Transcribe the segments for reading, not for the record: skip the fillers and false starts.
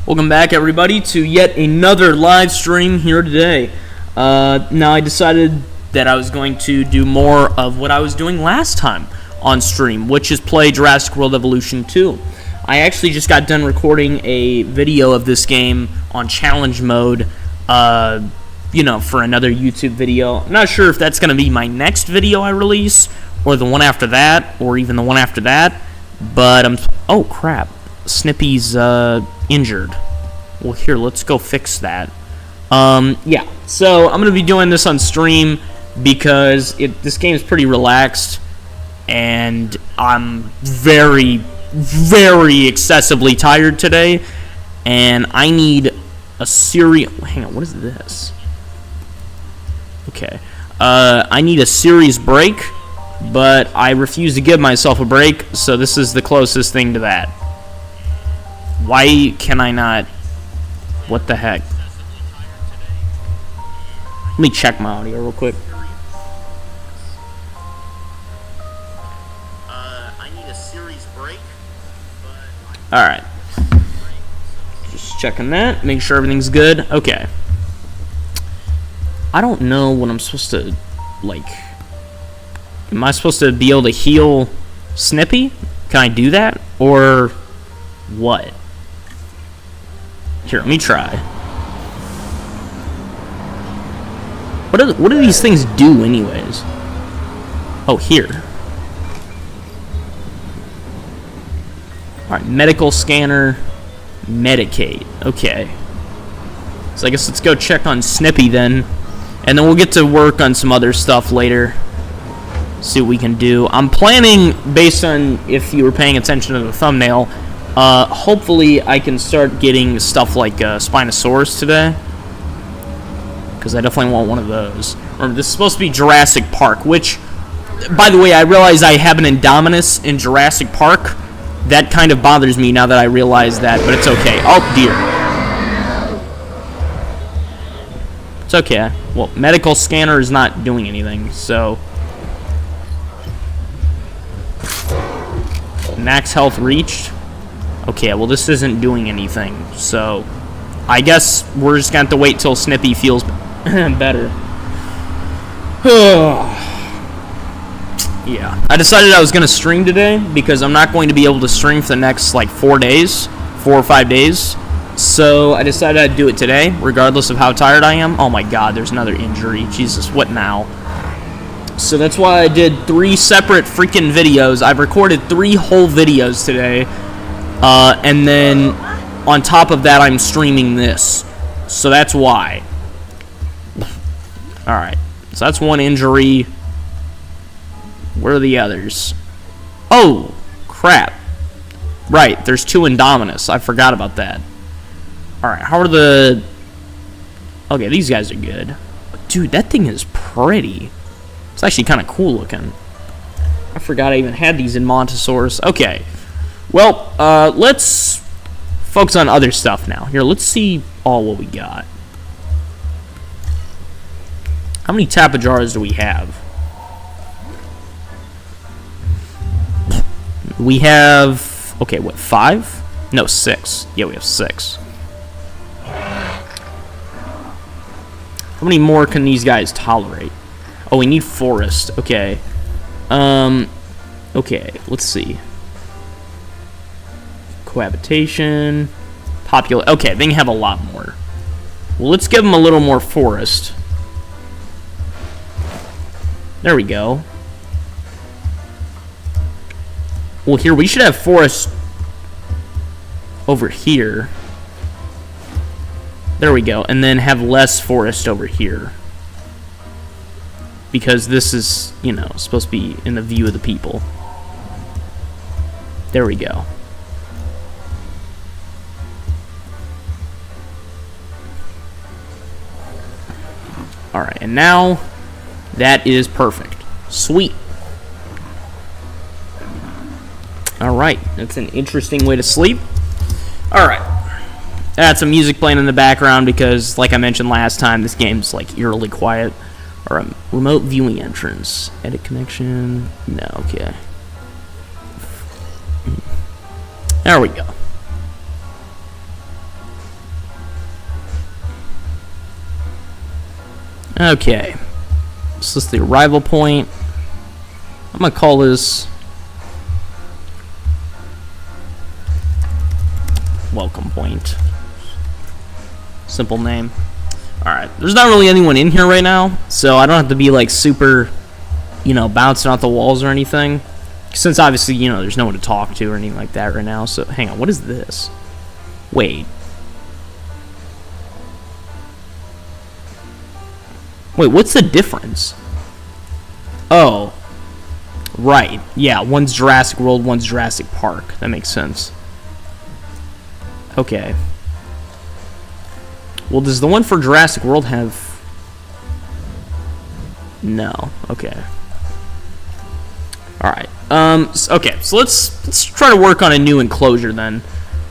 Welcome back, everybody, to yet another live stream here today. Now, I decided that I was going to do more of what I was doing last time on stream, which is play Jurassic World Evolution 2. I actually just got done recording a video of this game on challenge mode, for another YouTube video. I'm not sure if that's going to be my next video I release, or the one after that, or even the one after that, but oh, crap. Snippy's injured. Well, here, let's go fix that. Yeah, so I'm going to be doing this on stream because this game is pretty relaxed, and I'm very, very excessively tired today, and I need a serious... Hang on, what is this? Okay. I need a serious break, but I refuse to give myself a break, so this is the closest thing to that. Why can I not? What the heck? Let me check my audio real quick. I need a series break. Alright. Just checking that. Make sure everything's good. Okay. I don't know what I'm supposed to, am I supposed to be able to heal Snippy? Can I do that? Or what? Here, let me try. What do these things do, anyways? Oh, here. Alright, medical scanner, Medicaid. Okay. So I guess let's go check on Snippy then. And then we'll get to work on some other stuff later. See what we can do. I'm planning, based on if you were paying attention to the thumbnail, hopefully I can start getting stuff like Spinosaurus today, because I definitely want one of those. Remember, this is supposed to be Jurassic Park, which, by the way, I realize I have an Indominus in Jurassic Park. That kind of bothers me now that I realize that, but it's okay. Oh, dear. It's okay. Well, medical scanner is not doing anything, so... Max health reached. Okay, well, this isn't doing anything, so I guess we're just going to have to wait till Snippy feels better. Yeah, I decided I was going to stream today because I'm not going to be able to stream for the next, 4 or 5 days. So I decided I'd do it today, regardless of how tired I am. Oh my god, there's another injury. Jesus, what now? So that's why I did 3 separate freaking videos. I've recorded 3 whole videos today. And then, on top of that, I'm streaming this. So that's why. Alright. So that's one injury. Where are the others? Oh! Crap. Right, there's 2 Indominus. I forgot about that. Alright, how are the... Okay, these guys are good. Dude, that thing is pretty. It's actually kind of cool looking. I forgot I even had these in Montosaurus. Okay. Well, let's focus on other stuff now. Here, let's see what we got. How many Tapajars do we have? We have... Okay, what, 5? No, 6. Yeah, we have 6. How many more can these guys tolerate? Oh, we need forest. Okay. Okay, let's see. Cohabitation, okay, they can have a lot more. Well, let's give them a little more forest. There we go. Well, here, we should have forest over here. There we go, and then have less forest over here. Because this is, supposed to be in the view of the people. There we go. Alright, and now that is perfect. Sweet. Alright, that's an interesting way to sleep. Alright. That's some music playing in the background because, like I mentioned last time, this game's eerily quiet. Alright, remote viewing entrance. Edit connection. No, okay. There we go. Okay. This is the arrival point. I'm gonna call this welcome point. Simple name. Alright, there's not really anyone in here right now, so I don't have to be like super, you know, bouncing off the walls or anything. Since obviously, you know, there's no one to talk to or anything like that right now. So, hang on, what is this? Wait. Wait, what's the difference? Oh. Right. Yeah, one's Jurassic World, one's Jurassic Park. That makes sense. Okay. Well, does the one for Jurassic World have... No. Okay. Alright. Okay, so let's try to work on a new enclosure then.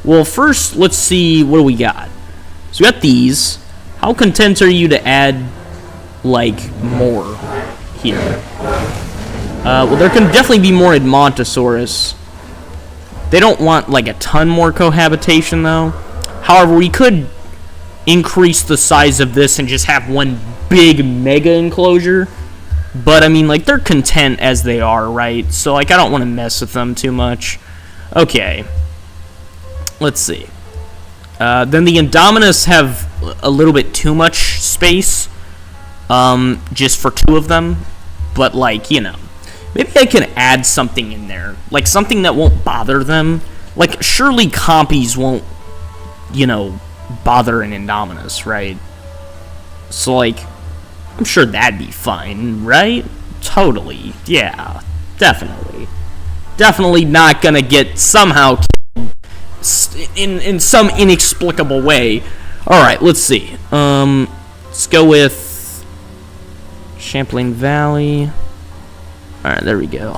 Well, first, let's see what do we got. So we got these. How content are you to add, like, more here? Well, there can definitely be more Edmontosaurus. They don't want, like, a ton more cohabitation, though. However, we could increase the size of this and just have one big mega enclosure. But, I mean, like, they're content as they are, right? So, like, I don't want to mess with them too much. Okay. Let's see. Then the Indominus have a little bit too much space. Just for two of them. But, like, you know. Maybe I can add something in there. Like, something that won't bother them. Like, surely compies won't, you know, bother an Indominus, right? So, like, I'm sure that'd be fine, right? Totally. Yeah, definitely. Definitely not gonna get somehow killed in some inexplicable way. Alright, let's see. Let's go with Champlain Valley. Alright, there we go.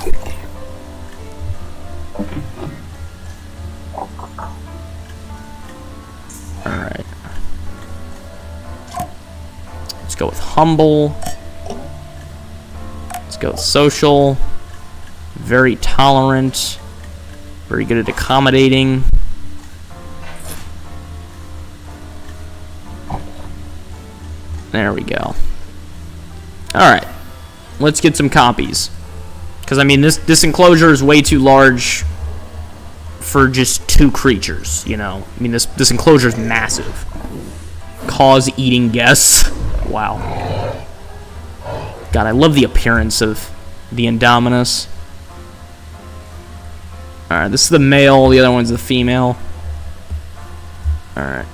Alright. Let's go with humble. Let's go with social. Very tolerant. Very good at accommodating. There we go. Alright. Let's get some copies. Because, I mean, this enclosure is way too large for just two creatures, you know? I mean, this enclosure is massive. Cause eating guests. Wow. God, I love the appearance of the Indominus. Alright, this is the male, the other one's the female. Alright.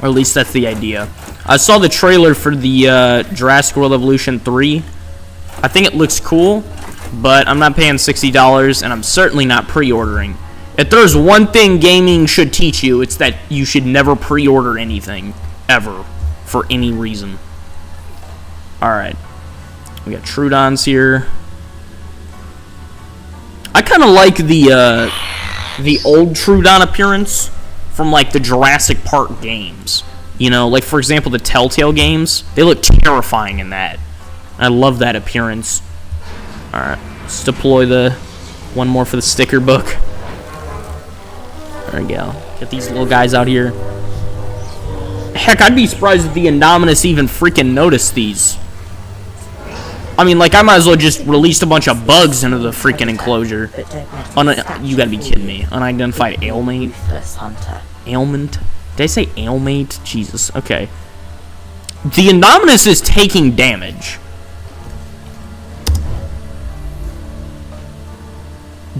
Or at least that's the idea. I saw the trailer for the Jurassic World Evolution 3. I think it looks cool, but I'm not paying $60, and I'm certainly not pre-ordering. If there's one thing gaming should teach you, it's that you should never pre-order anything, ever, for any reason. Alright. We got Troodons here. I kind of like the old Troodon appearance from, like, the Jurassic Park games. You know, like, for example, the Telltale games. They look terrifying in that. I love that appearance. Alright, let's deploy the one more for the sticker book. There we go. Get these little guys out here. Heck, I'd be surprised if the Indominus even freaking noticed these. I mean, like, I might as well just released a bunch of bugs into the freaking enclosure. You gotta be kidding me. Unidentified ailmate? Ailment? Did I say ailmate? Jesus, okay. The Indominus is taking damage.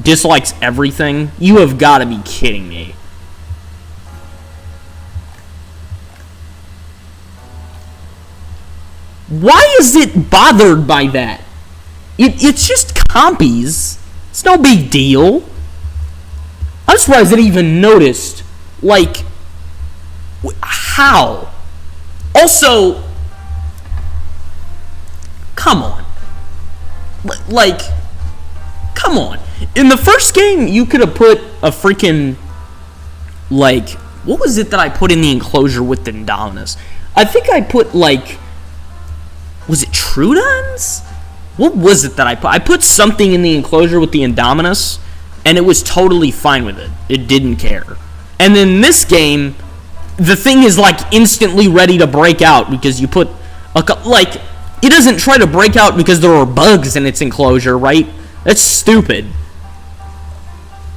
Dislikes everything? You have got to be kidding me. Why is it bothered by that? It's just compies. It's no big deal. I'm surprised it even noticed. Like, how? Also, come on. Like, come on. In the first game, you could have put a freaking, like, what was it that I put in the enclosure with the Indominus? I think I put, like, was it Troodons? What was it that I put? I put something in the enclosure with the Indominus, and it was totally fine with it. It didn't care. And then this game, the thing is like instantly ready to break out because you put like it doesn't try to break out because there are bugs in its enclosure, right? That's stupid.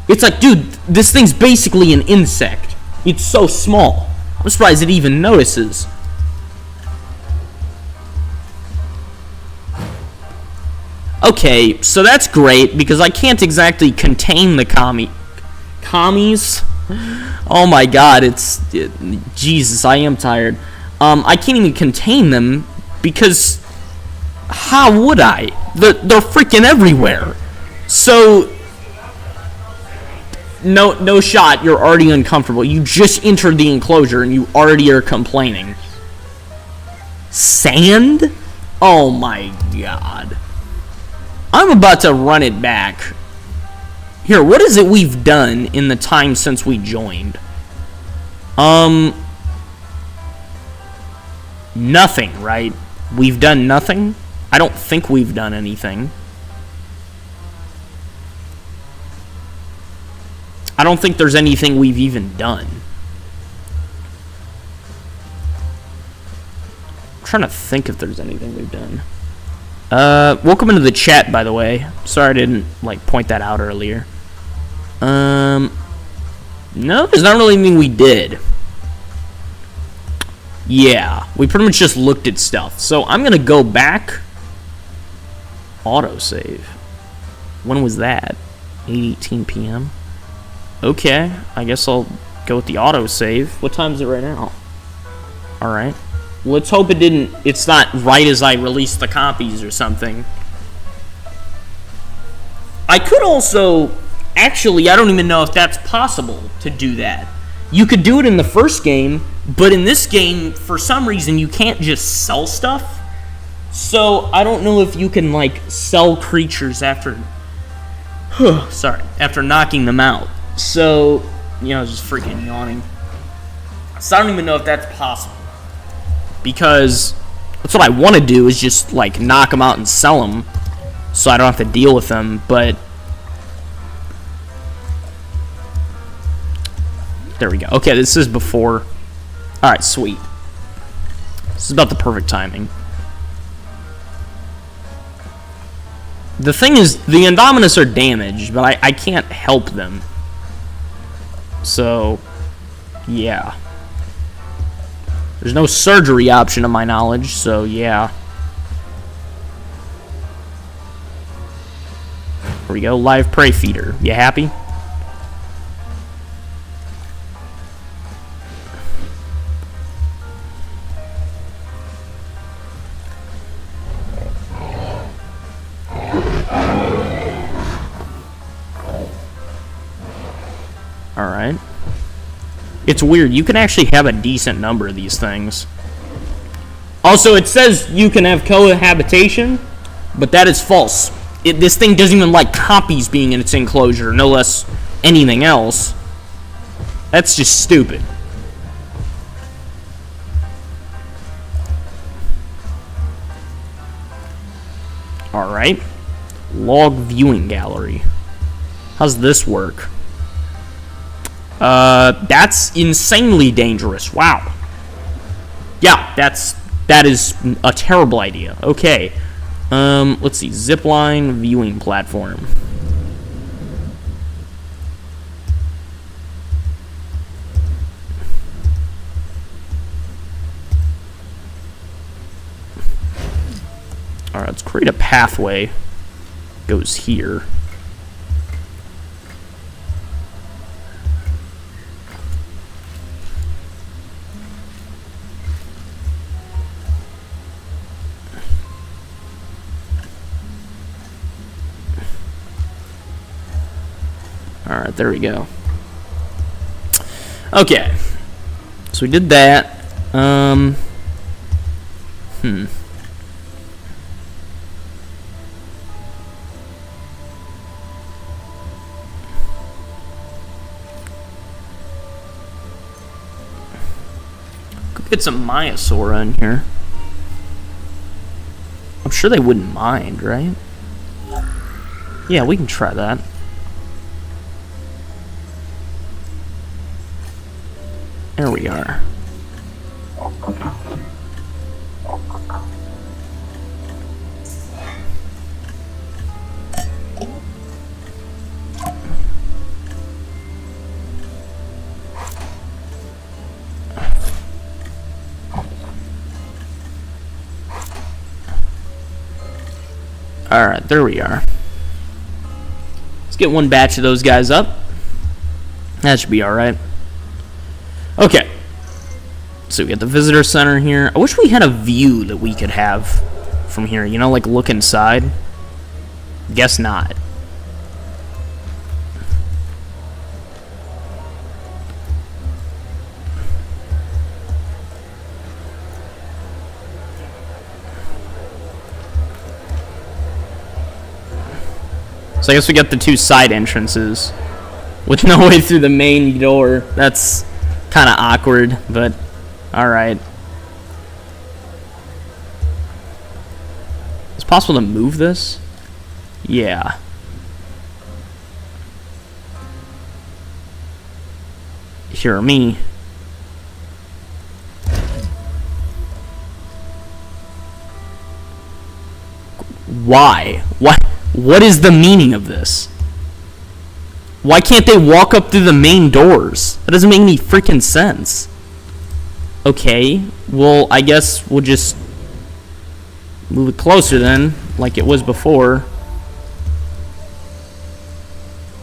It's like, dude, this thing's basically an insect. It's so small. I'm surprised it even notices. Okay, so that's great because I can't exactly contain the commies. Oh my god, Jesus, I am tired. I can't even contain them because how would I? They're freaking everywhere. So no shot, you're already uncomfortable. You just entered the enclosure and you already are complaining. Sand? Oh my god. I'm about to run it back. Here, what is it we've done in the time since we joined? Nothing, right? We've done nothing? I don't think we've done anything. I don't think there's anything we've even done. I'm trying to think if there's anything we've done. Welcome into the chat, by the way. Sorry I didn't, like, point that out earlier. No, there's not really anything we did. Yeah, we pretty much just looked at stuff. So I'm gonna go back. Autosave. When was that? 8:18 p.m. Okay, I guess I'll go with the autosave. What time is it right now? Alright. Let's hope it's not right as I release the copies or something. I could also, actually, I don't even know if that's possible to do that. You could do it in the first game, but in this game, for some reason, you can't just sell stuff. So, I don't know if you can, like, sell creatures after, after knocking them out. So, you know, I was just freaking yawning. So I don't even know if that's possible. Because that's what I want to do is just, like, knock them out and sell them so I don't have to deal with them, but there we go. Okay, this is before. Alright, sweet. This is about the perfect timing. The thing is, the Indominus are damaged, but I can't help them. So, yeah. There's no surgery option to my knowledge, so yeah. Here we go, live prey feeder. You happy? Alright. It's weird. You can actually have a decent number of these things. Also, it says you can have cohabitation, but that is false. This thing doesn't even like copies being in its enclosure, no less anything else. That's just stupid. Alright. Log viewing gallery. How's this work? That's insanely dangerous. Wow. Yeah, that is a terrible idea. Okay. Let's see. Zipline viewing platform. Alright, let's create a pathway. Goes here. Alright, there we go. Okay. So we did that. Could get some Myosaura in here. I'm sure they wouldn't mind, right? Yeah, we can try that. There we are. Alright, there we are. Let's get one batch of those guys up. That should be alright. Okay. So we got the visitor center here. I wish we had a view that we could have from here. You know, like look inside. Guess not. So I guess we got the two side entrances with no way through the main door. That's kind of awkward, but alright. Is it possible to move this? Yeah. Hear me. Why? What is the meaning of this? Why can't they walk up through the main doors? That doesn't make any freaking sense. Okay, well, I guess we'll just move it closer then, like it was before.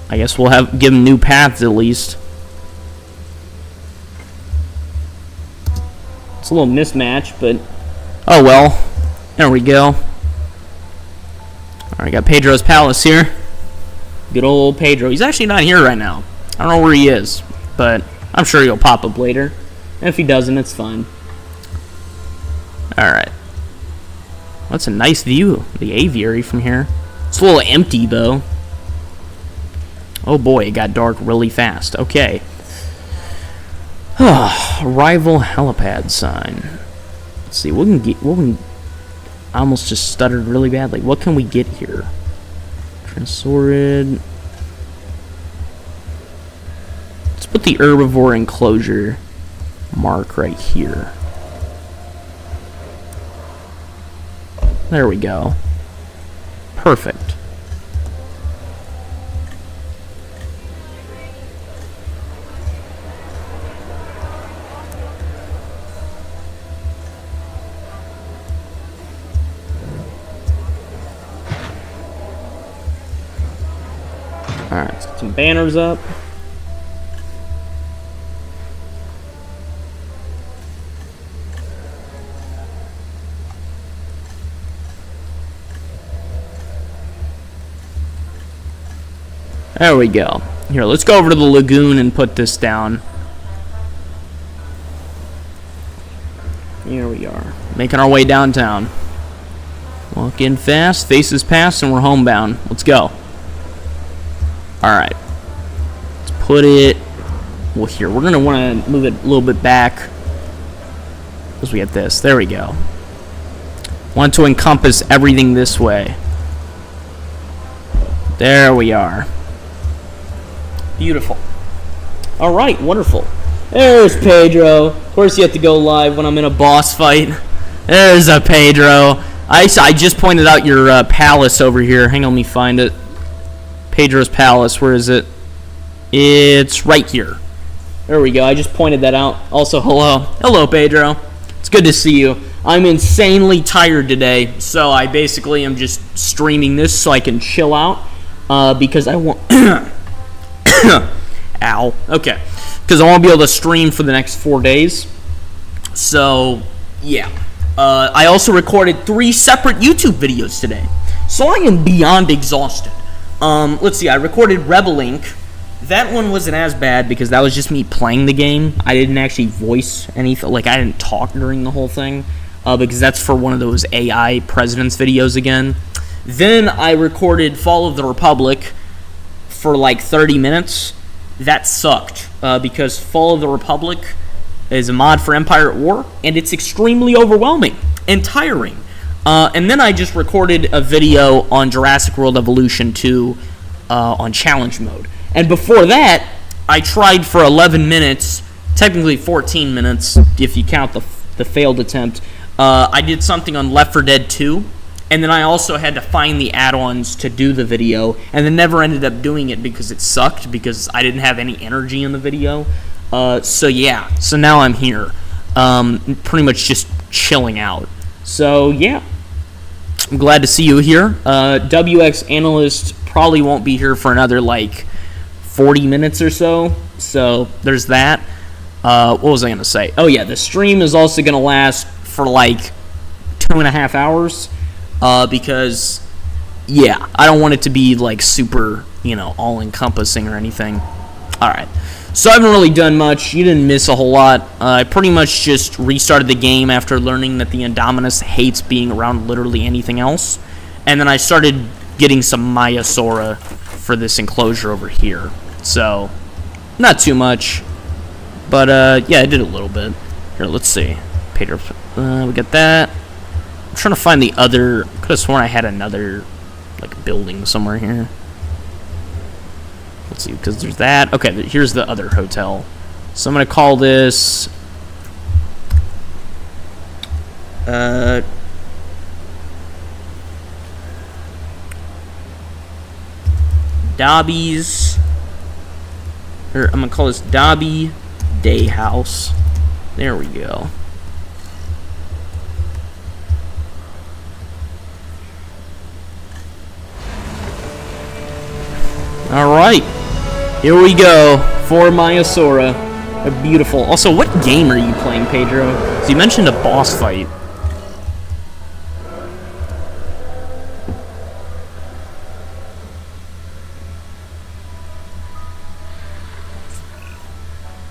I guess we'll give them new paths at least. It's a little mismatch, but oh well. There we go. Alright, got Pedro's Palace here. Good old Pedro. He's actually not here right now. I don't know where he is, but I'm sure he'll pop up later. And if he doesn't, it's fine. Alright. That's a nice view, the aviary from here. It's a little empty, though. Oh boy, it got dark really fast. Okay. Arrival helipad sign. Let's see, what can get... I almost just stuttered really badly. What can we get here? Transorid. Let's put the herbivore enclosure mark right here. There we go. Perfect. Alright, let's get some banners up. There we go. Here, let's go over to the lagoon and put this down. Here we are. Making our way downtown. Walk in fast, faces past, and we're homebound. Let's go. Alright. Let's put it... Well, here. We're going to want to move it a little bit back. As we get this. There we go. Want to encompass everything this way. There we are. Beautiful. Alright, wonderful. There's Pedro. Of course you have to go live when I'm in a boss fight. There's a Pedro. I just pointed out your palace over here. Hang on, let me find it. Pedro's Palace. Where is it? It's right here. There we go. I just pointed that out. Also, hello. Hello, Pedro. It's good to see you. I'm insanely tired today, so I basically am just streaming this so I can chill out. Because I want... Ow. Okay. Because I won't be able to stream for the next 4 days. So, yeah. I also recorded 3 separate YouTube videos today. So I am beyond exhausted. Let's see. I recorded Rebel Inc. That one wasn't as bad because that was just me playing the game. I didn't actually voice anything. Like, I didn't talk during the whole thing. Because that's for one of those AI presidents videos again. Then I recorded Fall of the Republic for like 30 minutes. That sucked because Fall of the Republic is a mod for Empire at War, and it's extremely overwhelming and tiring. And then I just recorded a video on Jurassic World Evolution 2 on challenge mode. And before that, I tried for 11 minutes technically 14 minutes if you count the failed attempt. I did something on Left 4 Dead 2, and then I also had to find the add-ons to do the video, and then never ended up doing it because it sucked, because I didn't have any energy in the video. So yeah, so now I'm here, pretty much just chilling out. So yeah, I'm glad to see you here. WX Analyst probably won't be here for another like 40 minutes or so, so there's that. What was I going to say? Oh yeah, the stream is also going to last for like 2.5 hours, because yeah, I don't want it to be like super, all-encompassing or anything. Alright, so I haven't really done much. You didn't miss a whole lot. I pretty much just restarted the game after learning that the Indominus hates being around literally anything else, and then I started getting some Maiasaura for this enclosure over here. So, not too much, but yeah, I did a little bit. Here, let's see. Peter, we got that. I'm trying to find the other. Could have sworn I had another like building somewhere here. Let's see, because there's that. Okay, here's the other hotel. So I'm gonna call this Dobby's, or I'm gonna call this Dobby Day House. There we go. Alright, here we go for Maiasaura. A beautiful. Also, what game are you playing, Pedro? So you mentioned a boss fight.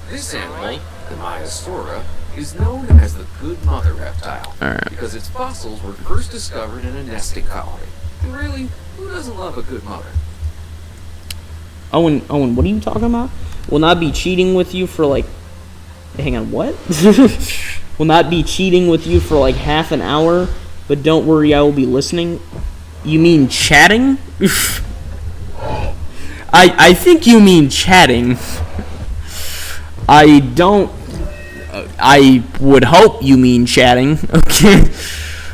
This animal, the Maiasaura, is known as the Good Mother reptile, because its fossils were first discovered in a nesting colony. And really, who doesn't love a good mother? Owen, what are you talking about? Will not be cheating with you for like... Hang on, what? Will not be cheating with you for like half an hour, but don't worry, I will be listening. You mean chatting? I think you mean chatting. I don't... I would hope you mean chatting. Okay.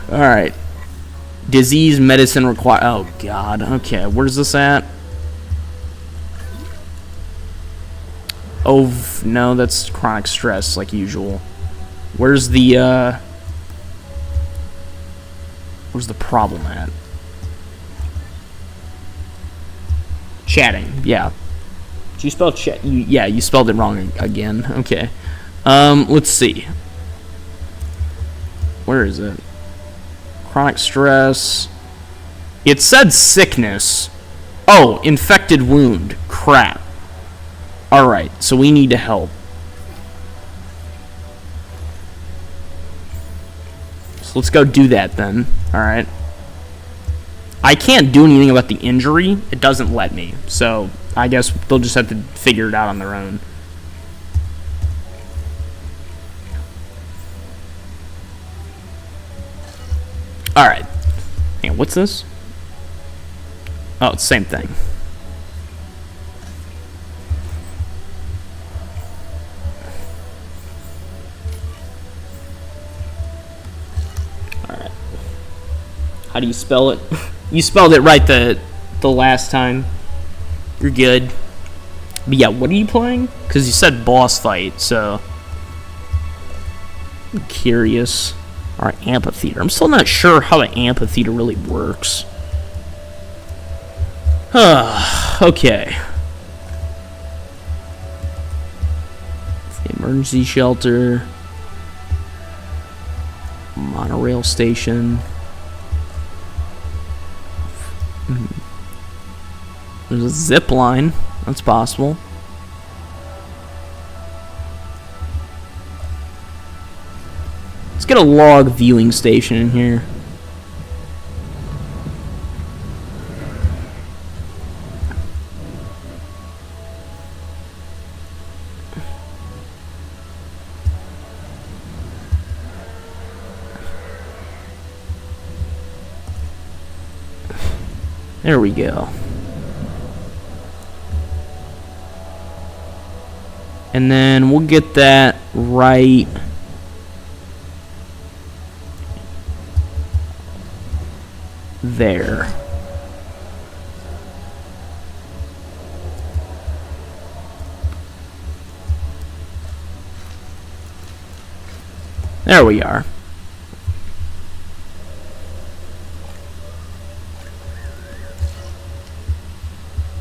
Alright. Disease medicine required... Oh, God. Okay, where's this at? Oh, no, that's chronic stress, like usual. Where's the problem at? Chatting, yeah. Did you spell chat? Yeah, you spelled it wrong again. Okay. Let's see. Where is it? Chronic stress. It said sickness. Oh, infected wound. Crap. Alright, so we need to help. So let's go do that then. Alright. I can't do anything about the injury. It doesn't let me. So I guess they'll just have to figure it out on their own. Alright. Hang on, what's this? Oh, it's the same thing. Alright. How do you spell it? You spelled it right the last time. You're good. But yeah, what are you playing? Because you said boss fight, so... I'm curious. Alright, amphitheater. I'm still not sure how an amphitheater really works. Okay. The emergency shelter. Monorail station. There's a zip line. That's possible. Let's get a log viewing station in here. There we go. And then we'll get that right there. There we are.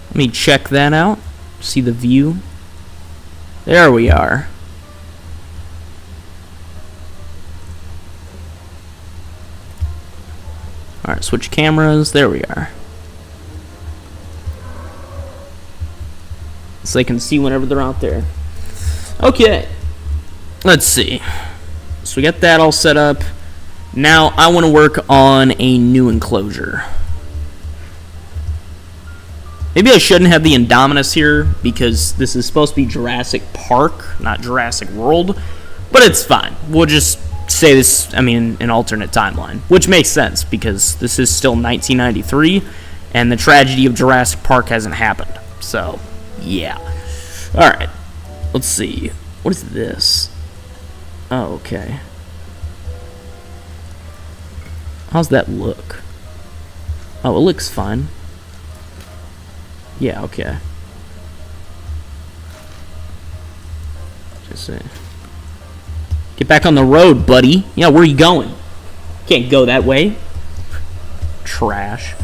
Let me check that out. See the view. There we are. Alright, switch cameras. There we are. So they can see whenever they're out there. Okay. Let's see. So we got that all set up. Now I want to work on a new enclosure. Maybe I shouldn't have the Indominus here because this is supposed to be Jurassic Park, not Jurassic World. But it's fine. We'll just say this, an alternate timeline. Which makes sense because this is still 1993 and the tragedy of Jurassic Park hasn't happened. So, yeah. Alright. Let's see. What is this? Oh, okay. How's that look? Oh, it looks fine. Yeah, okay. Just say. Get back on the road, buddy. Yeah, where are you going? Can't go that way. Trash.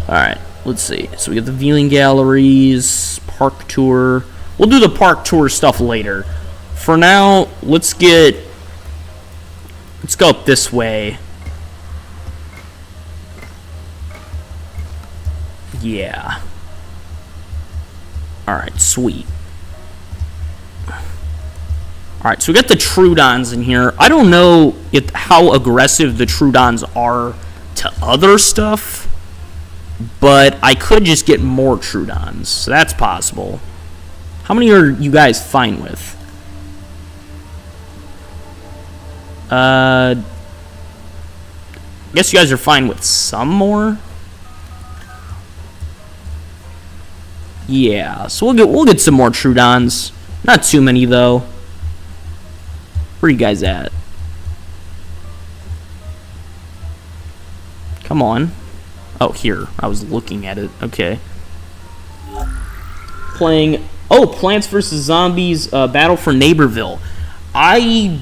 Alright, let's see. So we got the viewing galleries, park tour. We'll do the park tour stuff later. For now, let's go up this way. Yeah. Alright, sweet. Alright, so we got the Troodons in here. I don't know how aggressive the Troodons are to other stuff, but I could just get more Troodons, so that's possible. How many are you guys fine with? I guess you guys are fine with some more? Yeah, so we'll get some more Troodons. Not too many though. Where are you guys at? Come on. Oh, here. I was looking at it. Okay. Playing. Oh, Plants vs. Zombies Battle for Neighborville. I've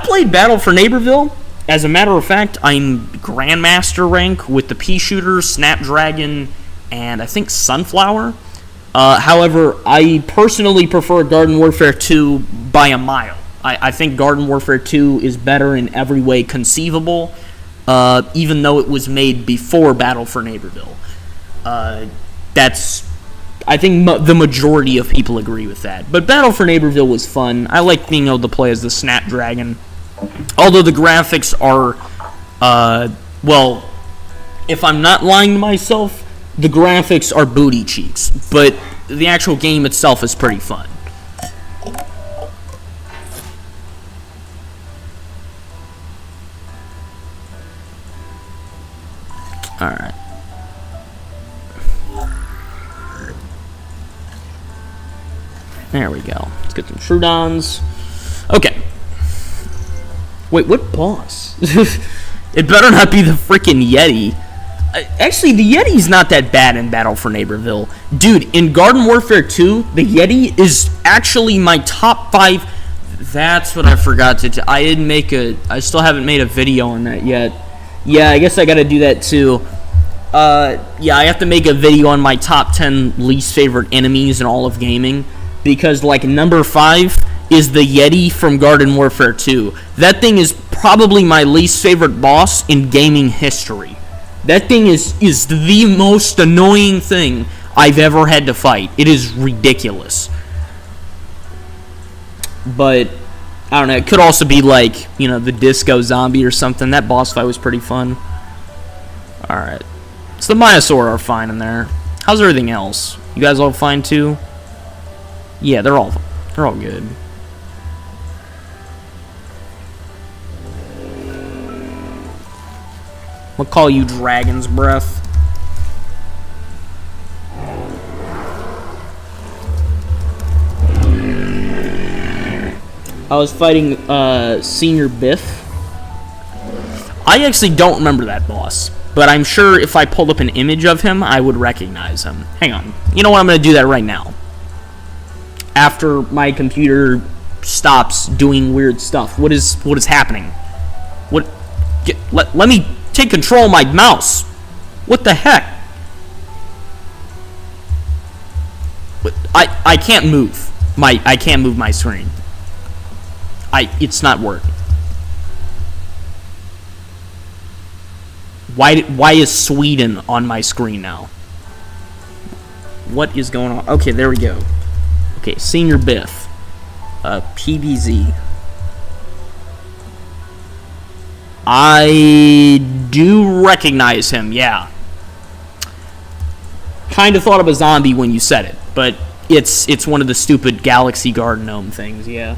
played Battle for Neighborville. As a matter of fact, I'm Grandmaster rank with the Pea Shooter, Snapdragon, and I think Sunflower. However, I personally prefer Garden Warfare 2 by a mile. I think Garden Warfare 2 is better in every way conceivable, even though it was made before Battle for Neighborville. I think the majority of people agree with that. But Battle for Neighborville was fun. I like being able to play as the Snapdragon. Although the graphics are, well, if I'm not lying to myself, the graphics are booty cheeks, but the actual game itself is pretty fun. Alright. There we go. Let's get some Troodons. Okay. Wait, what boss? It better not be the freaking Yeti. Actually, the Yeti's not that bad in Battle for Neighborville. Dude, in Garden Warfare 2, the Yeti is actually my top 5. That's what I forgot to I still haven't made a video on that yet. Yeah, I guess I gotta do that too. Yeah, I have to make a video on my top 10 least favorite enemies in all of gaming. Because, like, number 5 is the Yeti from Garden Warfare 2. That thing is probably my least favorite boss in gaming history. That thing is the most annoying thing I've ever had to fight. It is ridiculous. But, I don't know, it could also be like, you know, the Disco Zombie or something. That boss fight was pretty fun. Alright. So the Minosaur are fine in there. How's everything else? You guys all fine too? Yeah, they're all good. We'll call you Dragon's Breath. I was fighting Senior Biff. I actually don't remember that boss, but I'm sure if I pulled up an image of him, I would recognize him. Hang on. You know what? I'm going to do that right now. After my computer stops doing weird stuff. What is happening? Let me take control of my mouse. What the heck? I can't move. I can't move my screen. It's not working. Why is Sweden on my screen now? What is going on? Okay, there we go. Okay, Senior Biff. PBZ. I do recognize him, yeah. Kind of thought of a zombie when you said it, but it's one of the stupid Galaxy Guard gnome things, yeah.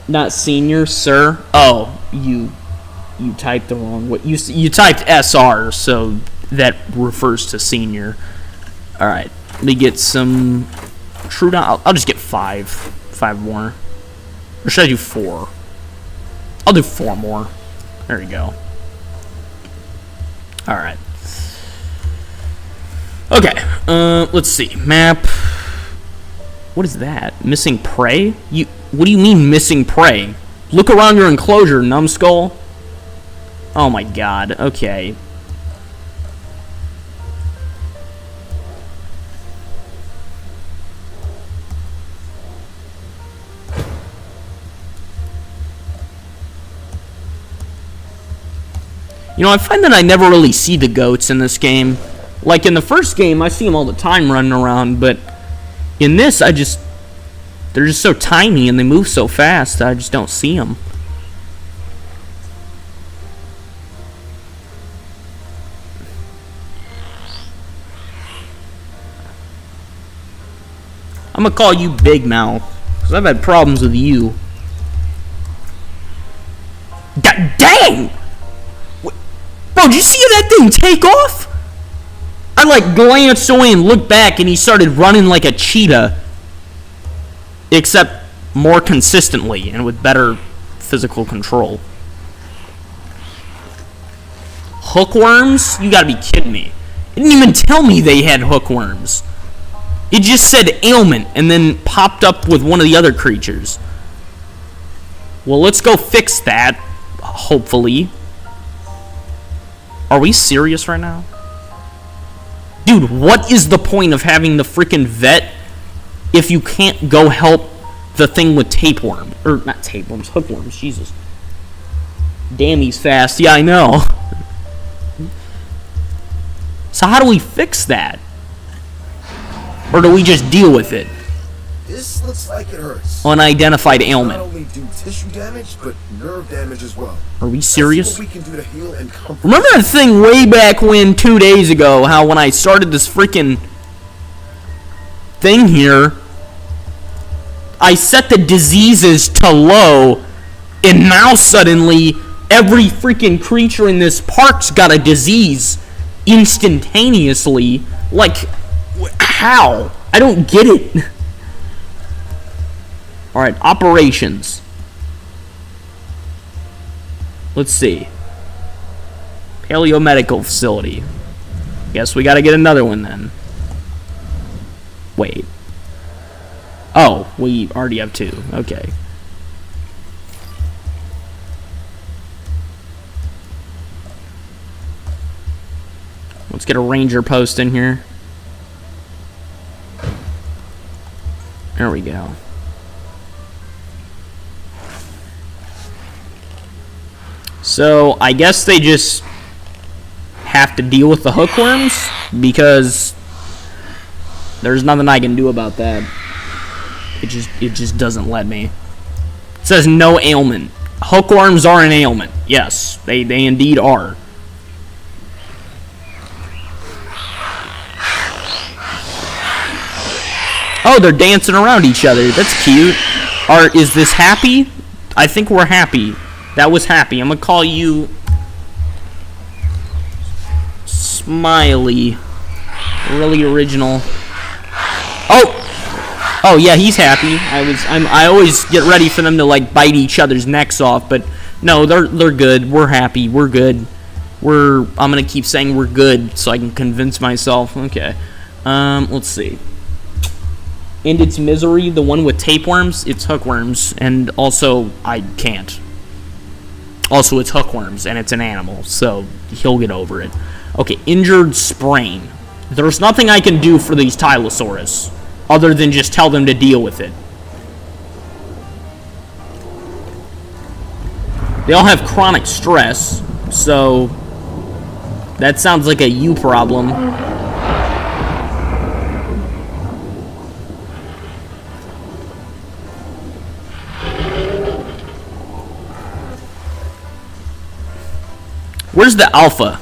Not Senior, sir. Oh, you typed the wrong way. You typed SR, so that refers to Senior. All right, let me get some true down. I'll just get 5 more, or should I do 4? I'll do 4 more. There you go. All right. Okay. Let's see. Map. What is that? Missing prey? What do you mean missing prey? Look around your enclosure, numbskull. Oh my god. Okay. You know, I find that I never really see the goats in this game. Like in the first game, I see them all the time running around, but in this, they're just so tiny and they move so fast, I just don't see them. I'm gonna call you Big Mouth, because I've had problems with you. God dang! Bro, did you see that thing take off? I like glanced away and looked back and he started running like a cheetah. Except more consistently and with better physical control. Hookworms? You gotta be kidding me. It didn't even tell me they had hookworms. It just said ailment and then popped up with one of the other creatures. Well, let's go fix that, hopefully. Are we serious right now? Dude, what is the point of having the freaking vet if you can't go help the thing with tapeworm? Or, not tapeworms, hookworms, Jesus. Damn, he's fast. Yeah, I know. So how do we fix that? Or do we just deal with it? This looks like it hurts. Unidentified ailment. Not only do tissue damage, but nerve damage as well. Are we serious? What we can do to heal and comfort. Remember that thing way back when 2 days ago, how when I started this freaking thing here, I set the diseases to low, and now suddenly every freaking creature in this park's got a disease instantaneously. Like, how? I don't get it. Alright, operations. Let's see. Paleomedical facility. Guess we gotta get another one then. Wait. Oh, we already have 2. Okay. Let's get a ranger post in here. There we go. So, I guess they just have to deal with the hookworms, because there's nothing I can do about that. It just doesn't let me. It says no ailment. Hookworms are an ailment. Yes, they indeed are. Oh, they're dancing around each other. That's cute. Is this happy? I think we're happy. That was happy. I'm gonna call you Smiley. Really original. Oh! Oh yeah, he's happy. I always get ready for them to like bite each other's necks off, but no, they're good. We're happy. We're good. I'm gonna keep saying we're good so I can convince myself. Okay. Let's see. And it's misery, the one with tapeworms, it's hookworms, and also I can't. Also, it's hookworms, and it's an animal, so he'll get over it. Okay, injured sprain. There's nothing I can do for these Tylosaurus other than just tell them to deal with it. They all have chronic stress, so that sounds like a you problem. Where's the alpha?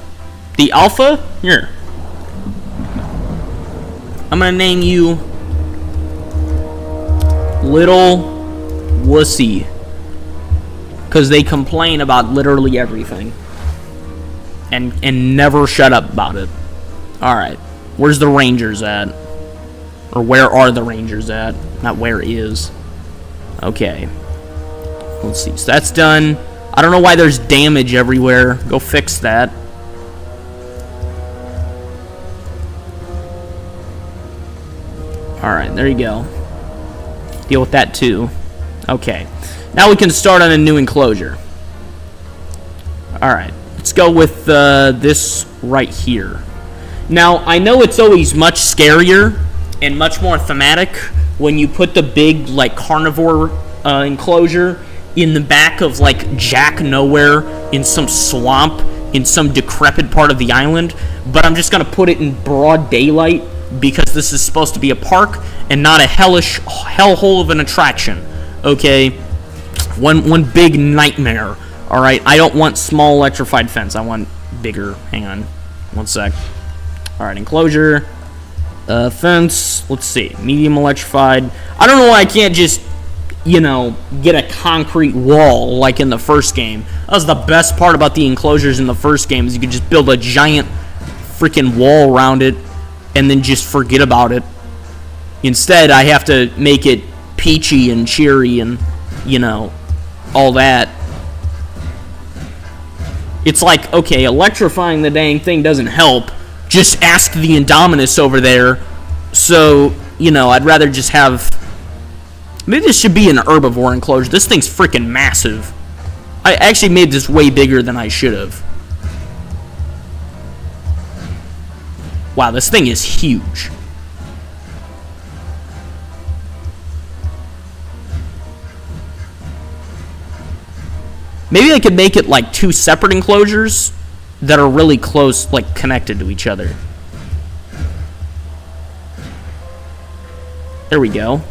The alpha? Here. I'm gonna name you Little Wussy. Because they complain about literally everything. And never shut up about it. Alright. Where's the Rangers at? Or where are the Rangers at? Not where is. Okay. Let's see. So that's done. I don't know why there's damage everywhere. Go fix that. Alright, there you go. Deal with that too. Okay. Now we can start on a new enclosure. Alright. Let's go with this right here. Now, I know it's always much scarier and much more thematic when you put the big, like, carnivore enclosure in the back of, like, Jack Nowhere in some swamp in some decrepit part of the island. But I'm just going to put it in broad daylight because this is supposed to be a park and not a hellish hellhole of an attraction. Okay? One big nightmare. Alright, I don't want small electrified fence. I want bigger. Hang on. One sec. Alright, enclosure. Fence. Let's see. Medium electrified. I don't know why I can't just, you know, get a concrete wall like in the first game. That was the best part about the enclosures in the first game, is you could just build a giant freaking wall around it and then just forget about it. Instead, I have to make it peachy and cheery and, you know, all that. It's like, okay, electrifying the dang thing doesn't help. Just ask the Indominus over there. So, you know, I'd rather just have... Maybe this should be an herbivore enclosure. This thing's freaking massive. I actually made this way bigger than I should have. Wow, this thing is huge. Maybe I could make it like two separate enclosures that are really close, like connected to each other. There we go.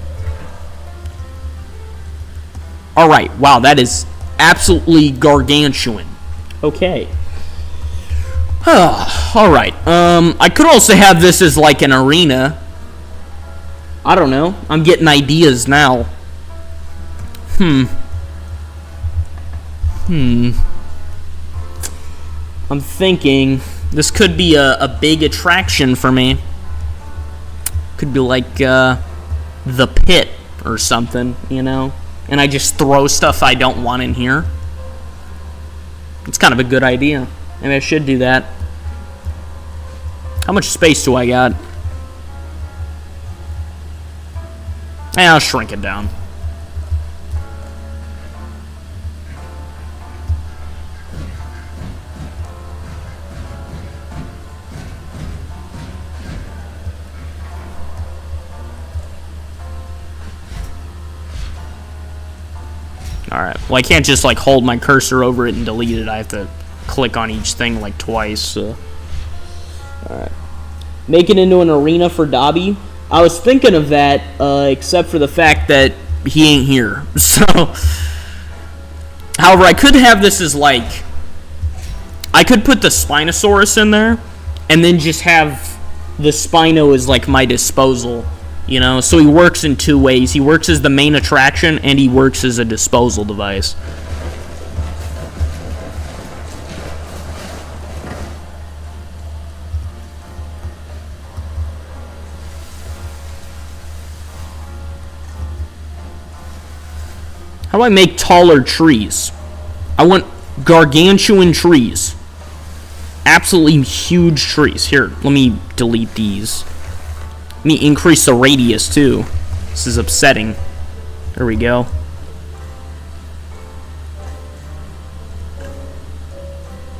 Alright, wow, that is absolutely gargantuan. Okay. Alright, I could also have this as like an arena. I don't know. I'm getting ideas now. I'm thinking this could be a big attraction for me. Could be like the pit or something, you know? And I just throw stuff I don't want in here. It's kind of a good idea. Maybe I should do that. How much space do I got? I'll shrink it down. Alright, well I can't just like hold my cursor over it and delete it. I have to click on each thing like twice. So. Alright. Make it into an arena for Dobby. I was thinking of that, except for the fact that he ain't here. So, however, I could have this as like, I could put the Spinosaurus in there, and then just have the Spino as like my disposal. You know, so he works in two ways. He works as the main attraction, and he works as a disposal device. How do I make taller trees? I want gargantuan trees. Absolutely huge trees. Here, let me delete these. Let me increase the radius too. This is upsetting. There we go.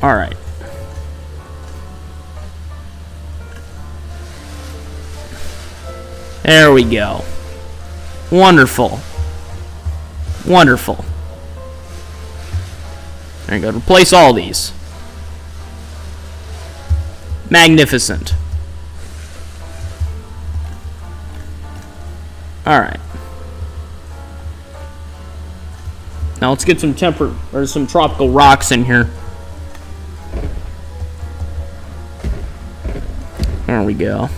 Alright. There we go. Wonderful. Wonderful. There you go. Replace all these. Magnificent. Alright. Now let's get some some tropical rocks in here. There we go.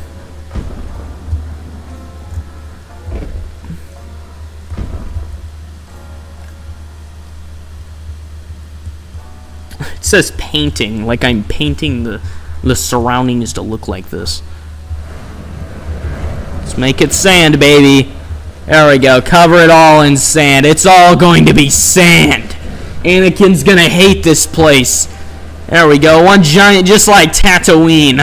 It says painting, like I'm painting the surroundings to look like this. Let's make it sand, baby. There we go. Cover it all in sand. It's all going to be sand. Anakin's gonna hate this place. There we go. One giant, just like Tatooine.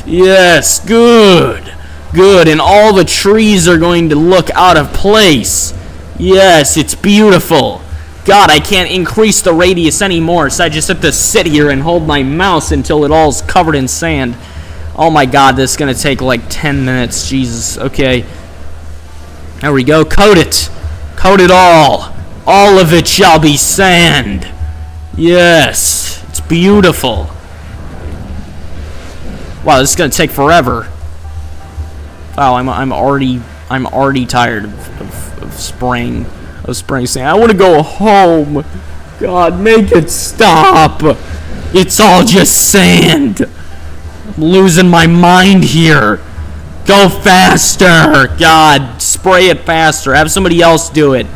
Yes, good. Good. And all the trees are going to look out of place. Yes, it's beautiful. God, I can't increase the radius anymore, so I just have to sit here and hold my mouse until it all's covered in sand. Oh my God, this is going to take like 10 minutes. Jesus, okay. There we go. Coat it. Coat it all. All of it shall be sand. Yes, it's beautiful. Wow, this is going to take forever. Wow, I'm already tired of spraying sand. I want to go home. God, make it stop. It's all just sand. I'm losing my mind here. Go faster. God, spray it faster. Have somebody else do it.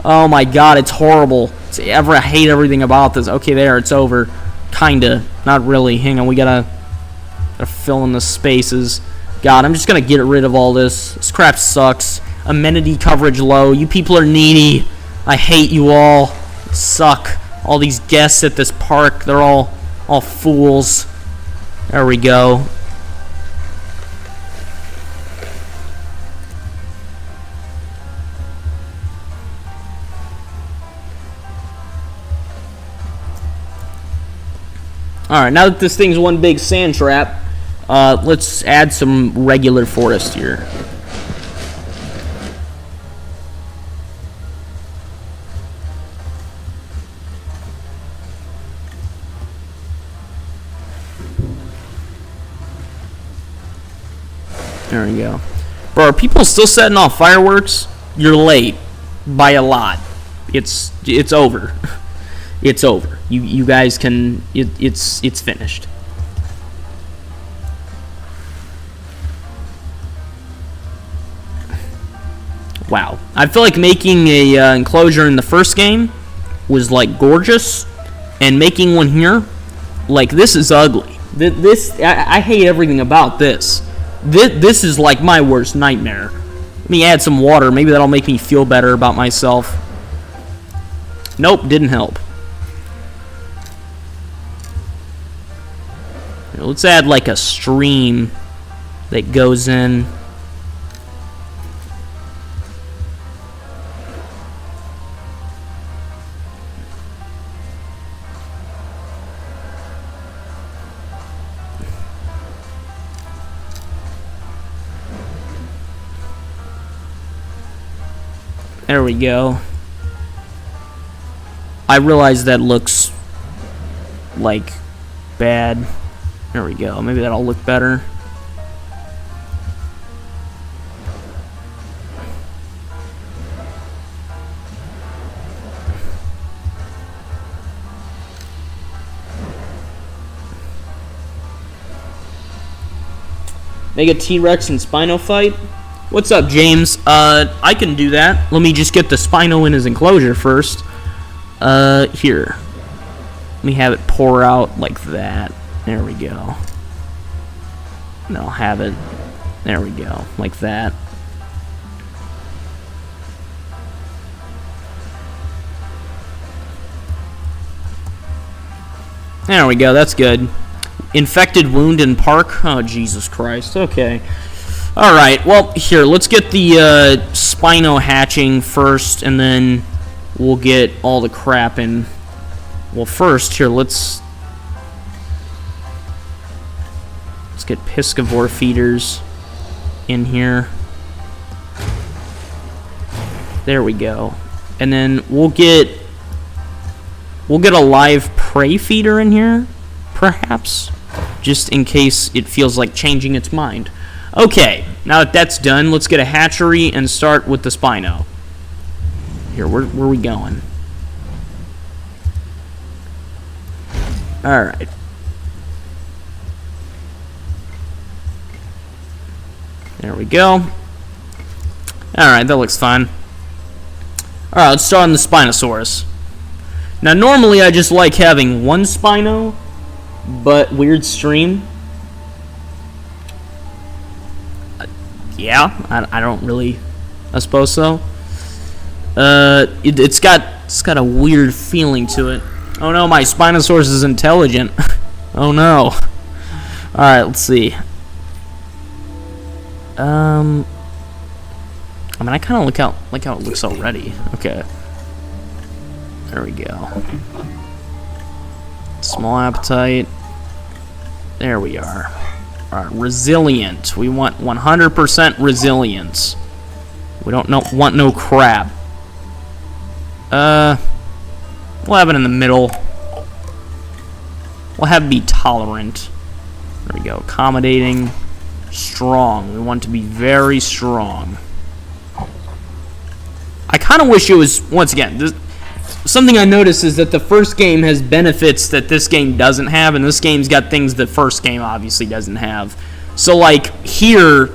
Oh my God, it's horrible. I hate everything about this. Okay, there, it's over. Kinda. Not really. Hang on, we gotta fill in the spaces. God, I'm just gonna get rid of all this. This crap sucks. Amenity coverage low. You people are needy. I hate you all. Suck. All these guests at this park, they're all fools. There we go. Alright, now that this thing's one big sand trap, let's add some regular forest here. There we go. Bro, are people still setting off fireworks? You're late by a lot. It's over. It's over. You guys can. It's finished. Wow. I feel like making a enclosure in the first game was like gorgeous, and making one here, like, this is ugly. I hate everything about this. This is like my worst nightmare. Let me add some water. Maybe that'll make me feel better about myself. Nope, didn't help. Let's add like a stream that goes in. There we go. I realize that looks like bad. There we go. Maybe that'll look better. Make a T-Rex and Spino fight? What's up, James? I can do that. Let me just get the Spino in his enclosure first. Here. Let me have it pour out like that. There we go. And I'll have it. There we go. Like that. There we go, that's good. Infected wound in park? Oh, Jesus Christ. Okay. Alright, well, here, let's get the Spino hatching first, and then we'll get all the crap in. Well, first, here, let's get Piscivore feeders in here. There we go. And then we'll get a live prey feeder in here, perhaps, just in case it feels like changing its mind. Okay, now that that's done, let's get a hatchery and start with the Spino. Here, where are we going? Alright. There we go. Alright, that looks fine. Alright, let's start on the Spinosaurus. Now, normally I just like having one Spino, but weird stream. Yeah, I don't really, I suppose so. It's got a weird feeling to it. Oh no, my Spinosaurus is intelligent. Oh no. Alright, let's see. I mean, I kind of like how it looks already. Okay. There we go. Small appetite. There we are. Alright, resilient. We want 100% resilience. We don't want no crab. We'll have it in the middle. We'll have it be tolerant. There we go. Accommodating. Strong. We want to be very strong. I kind of wish it was, once again, something I noticed is that the first game has benefits that this game doesn't have, and this game's got things the first game obviously doesn't have. So, like, here,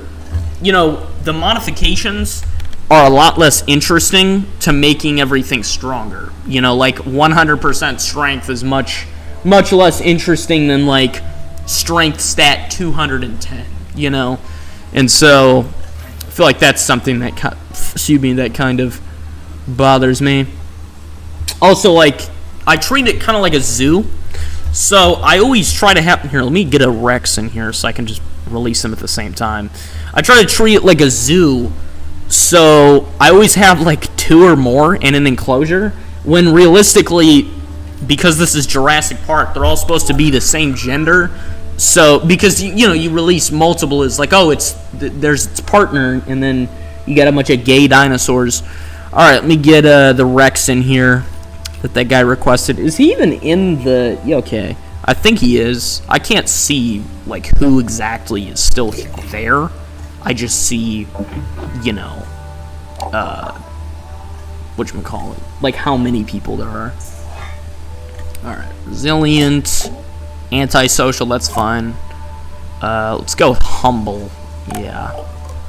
you know, the modifications are a lot less interesting to making everything stronger. You know, like, 100% strength is much less interesting than, like, strength stat 210, you know? And so, I feel like that's something that, that kind of bothers me. Also, like, I treat it kind of like a zoo. So, I always try to have... Here, let me get a Rex in here so I can just release them at the same time. I try to treat it like a zoo. So, I always have, like, 2 or more in an enclosure. When realistically, because this is Jurassic Park, they're all supposed to be the same gender. So, because, you know, you release multiple, it's like, oh, there's its partner, and then you got a bunch of gay dinosaurs. Alright, let me get the Rex in here that guy requested. Is he even in the... Yeah, okay. I think he is. I can't see, like, who exactly is still there. I just see, you know, whatchamacallit, like, how many people there are. Alright, resilient, antisocial, that's fine. Let's go with humble. Yeah.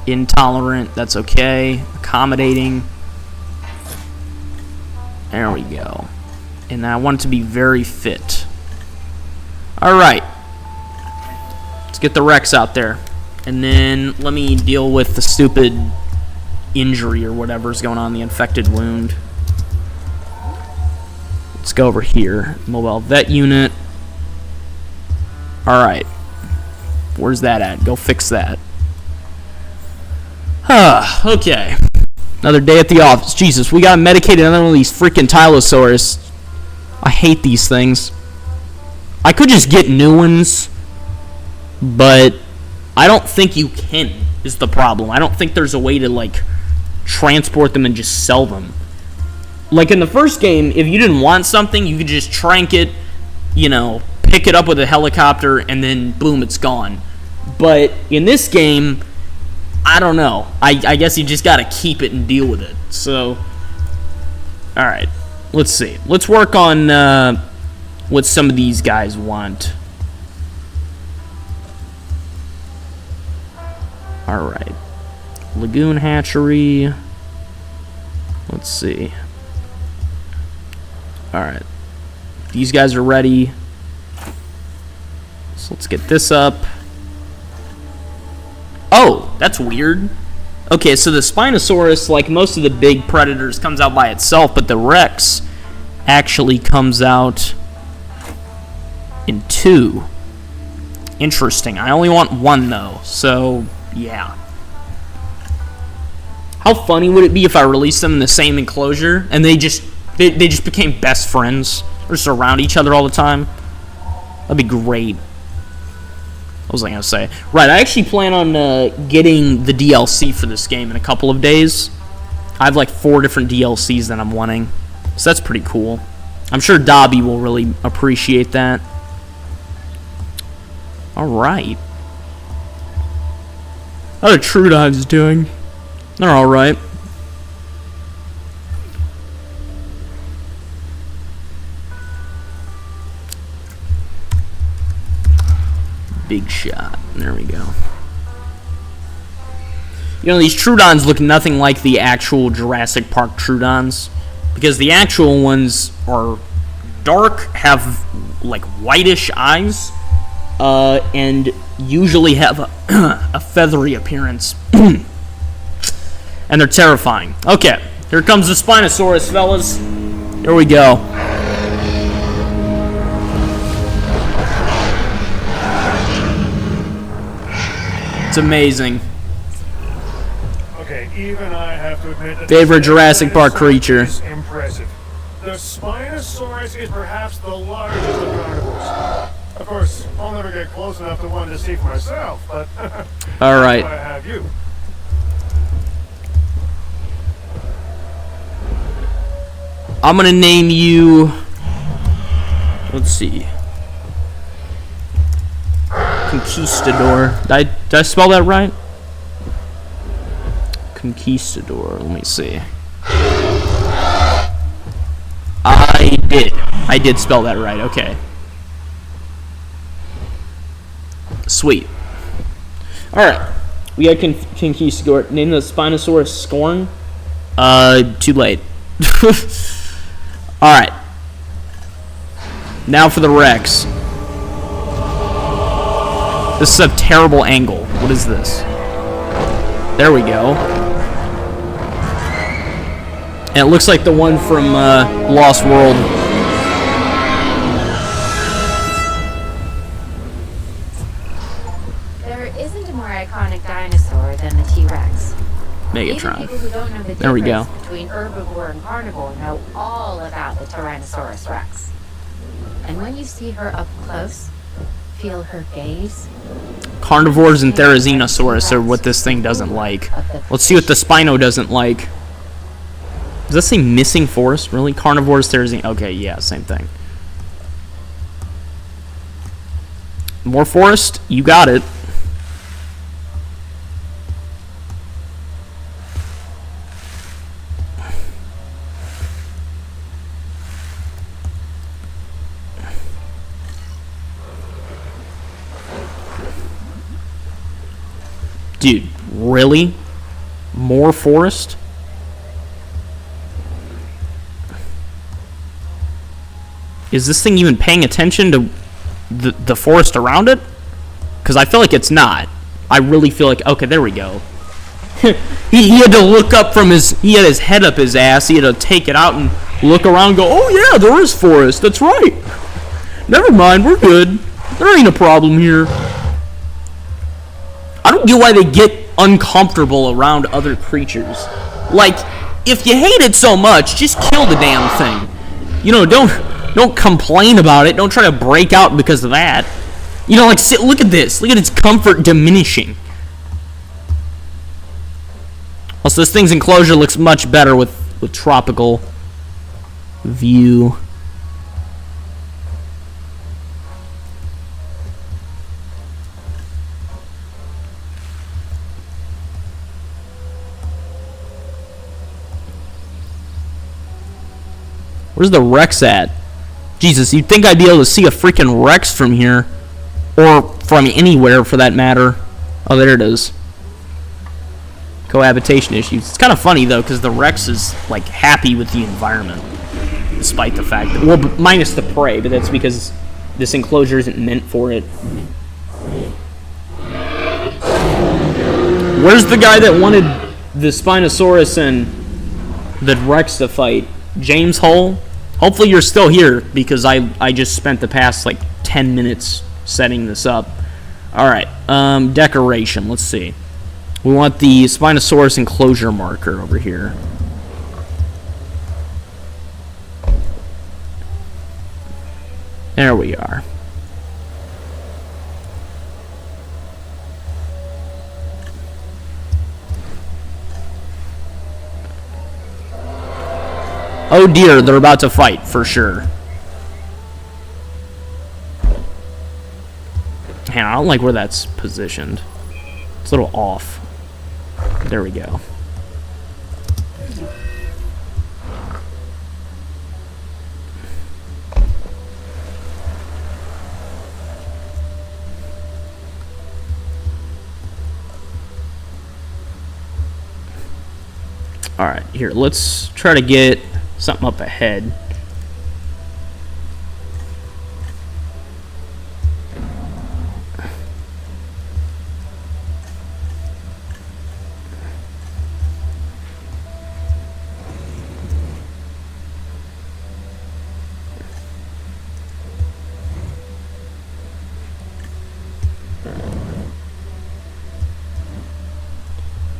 Intolerant, that's okay. Accommodating. There we go. And I want it to be very fit. Alright. Let's get the Rex out there. And then let me deal with the stupid injury or whatever's going on, the infected wound. Let's go over here. Mobile vet unit. Alright. Where's that at? Go fix that. Okay. Another day at the office. Jesus, we gotta medicate another one of these freaking Tylosaurus. I hate these things. I could just get new ones, but I don't think you can, is the problem. I don't think there's a way to, like, transport them and just sell them. Like, in the first game, if you didn't want something, you could just trank it, you know, pick it up with a helicopter, and then, boom, it's gone. But in this game, I don't know. I guess you just gotta keep it and deal with it. So, alright. Let's see. Let's work on what some of these guys want. Alright. Lagoon hatchery. Let's see. Alright. These guys are ready. So let's get this up. Oh, that's weird. Okay, so the Spinosaurus, like most of the big predators, comes out by itself, but the Rex actually comes out and 2. Interesting. I only want 1 though, so yeah. How funny would it be if I released them in the same enclosure and they just became best friends, or just around each other all the time? That'd be great. What was I gonna say? Right, I actually plan on getting the DLC for this game in a couple of days. I have like 4 different DLCs that I'm wanting, so that's pretty cool. I'm sure Dobby will really appreciate that. Alright. How are Troodons doing? They're alright. Big shot. There we go. You know, these Troodons look nothing like the actual Jurassic Park Troodons, because the actual ones are dark, have like whitish eyes, and usually have a feathery appearance. And they're terrifying. Okay, here comes the Spinosaurus, fellas. Here we go. It's amazing. Okay, even I have to admit that favorite Jurassic Park creature. Is impressive. The Spinosaurus is perhaps the largest of carnivores. Of course, I'll never get close enough to one to see for myself, but all right. I have you. I'm gonna name you. Let's see. Conquistador. Did I spell that right? Conquistador. Let me see. I did spell that right. Okay. Sweet. Alright. We got Conquistador. Name the Spinosaurus Scorn. Too late. Alright. Now for the Rex. This is a terrible angle. What is this? There we go. And it looks like the one from Lost World. There isn't a more iconic dinosaur than the T-Rex. Megatron. Even people who don't know the There we go. difference between herbivore and carnivore know all about the Tyrannosaurus Rex. And when you see her up close, feel her gaze. Carnivores and Therizinosaurus are what this thing doesn't like. Let's see what the Spino doesn't like. Does that say missing forest? Really? Carnivores, Therizino. Okay, yeah, same thing. More forest? You got it. Dude, really? More forest? Is this thing even paying attention to the forest around it? Because I feel like it's not. I really feel like... Okay, there we go. he had to look up from his... He had his head up his ass. He had to take it out and look around and go, oh yeah, there is forest. That's right. Never mind, we're good. There ain't a problem here. I don't get why they get uncomfortable around other creatures. Like, if you hate it so much, just kill the damn thing. You know, don't complain about it. Don't try to break out because of that. You know, like, look at this. Look at its comfort diminishing. Also, this thing's enclosure looks much better with tropical view. Where's the Rex at? Jesus, you'd think I'd be able to see a freaking Rex from here. Or from anywhere, for that matter. Oh, there it is. Cohabitation issues. It's kind of funny, though, because the Rex is, like, happy with the environment. Despite the fact that... Well, minus the prey, but that's because this enclosure isn't meant for it. Where's the guy that wanted the Spinosaurus and the Rex to fight? James Hull? Hopefully you're still here, because I just spent the past, like, 10 10 minutes setting this up. Alright, decoration. Let's see. We want the Spinosaurus enclosure marker over here. There we are. Oh dear, they're about to fight, for sure. Man, I don't like where that's positioned. It's a little off. There we go. Alright, here, let's try to get something up ahead.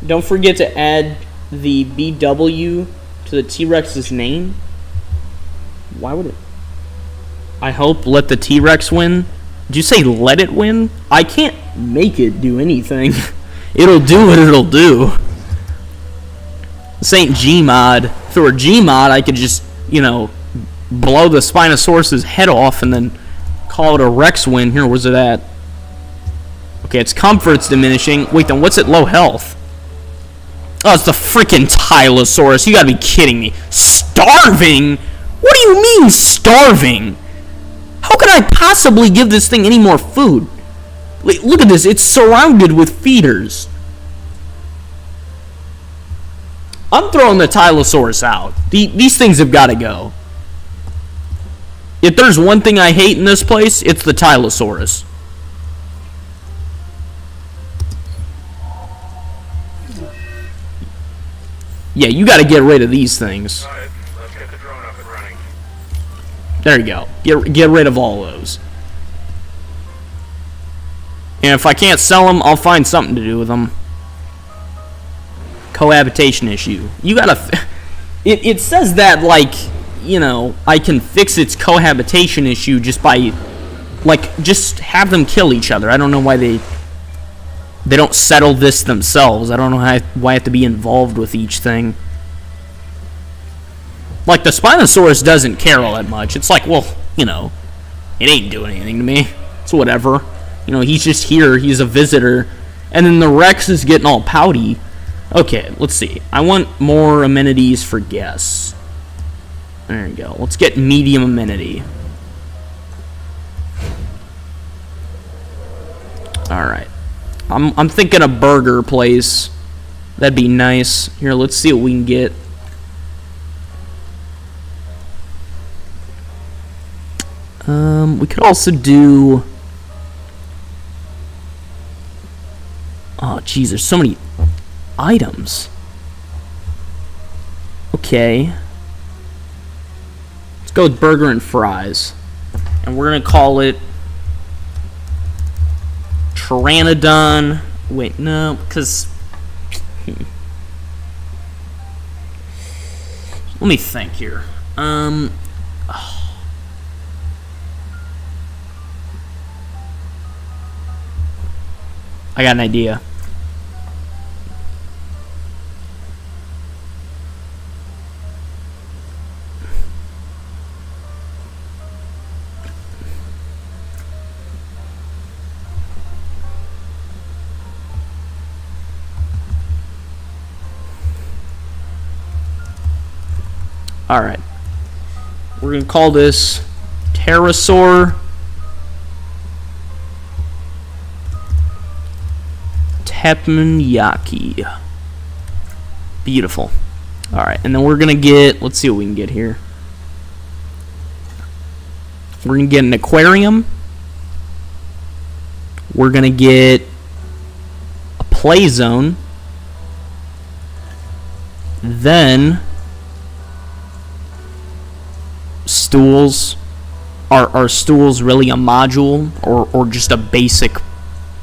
Don't forget to add the BW to the T-Rex's name. Why would it? I hope let the T-Rex win. Did you say let it win? I can't make it do anything. It'll do what it'll do. This ain't Gmod. If it were Gmod, I could just, you know, blow the Spinosaurus's head off and then call it a Rex win. Here, where's it at? Okay, its comfort's diminishing. Wait, then what's at low health? Oh, it's the freaking Tylosaurus. You gotta be kidding me. Starving? What do you mean, starving? How could I possibly give this thing any more food? Look at this. It's surrounded with feeders. I'm throwing the Tylosaurus out. These things have got to go. If there's one thing I hate in this place, it's the Tylosaurus. Yeah, you got to get rid of these things. Let's get the drone up and running. There you go. Get rid of all those. And if I can't sell them, I'll find something to do with them. Cohabitation issue. You gotta... It says that, like, you know, I can fix its cohabitation issue just by... Like, just have them kill each other. I don't know why they don't settle this themselves. I don't know why I have to be involved with each thing. Like, the Spinosaurus doesn't care all that much. It's like, well, you know, it ain't doing anything to me. It's whatever. You know, he's just here. He's a visitor. And then the Rex is getting all pouty. Okay, let's see. I want more amenities for guests. There you go. Let's get medium amenity. Alright. I'm thinking a burger place. That'd be nice. Here, let's see what we can get. We could also do... Oh, jeez, there's so many items. Okay. Let's go with burger and fries. And we're going to call it... Pteranodon. Wait, no, because... Let me think here. I got an idea. Alright. We're going to call this Pterosaur Teppanyaki. Beautiful. Alright, and then we're going to get... Let's see what we can get here. We're going to get an aquarium. We're going to get a play zone. Then... stools, Are stools really a module or just a basic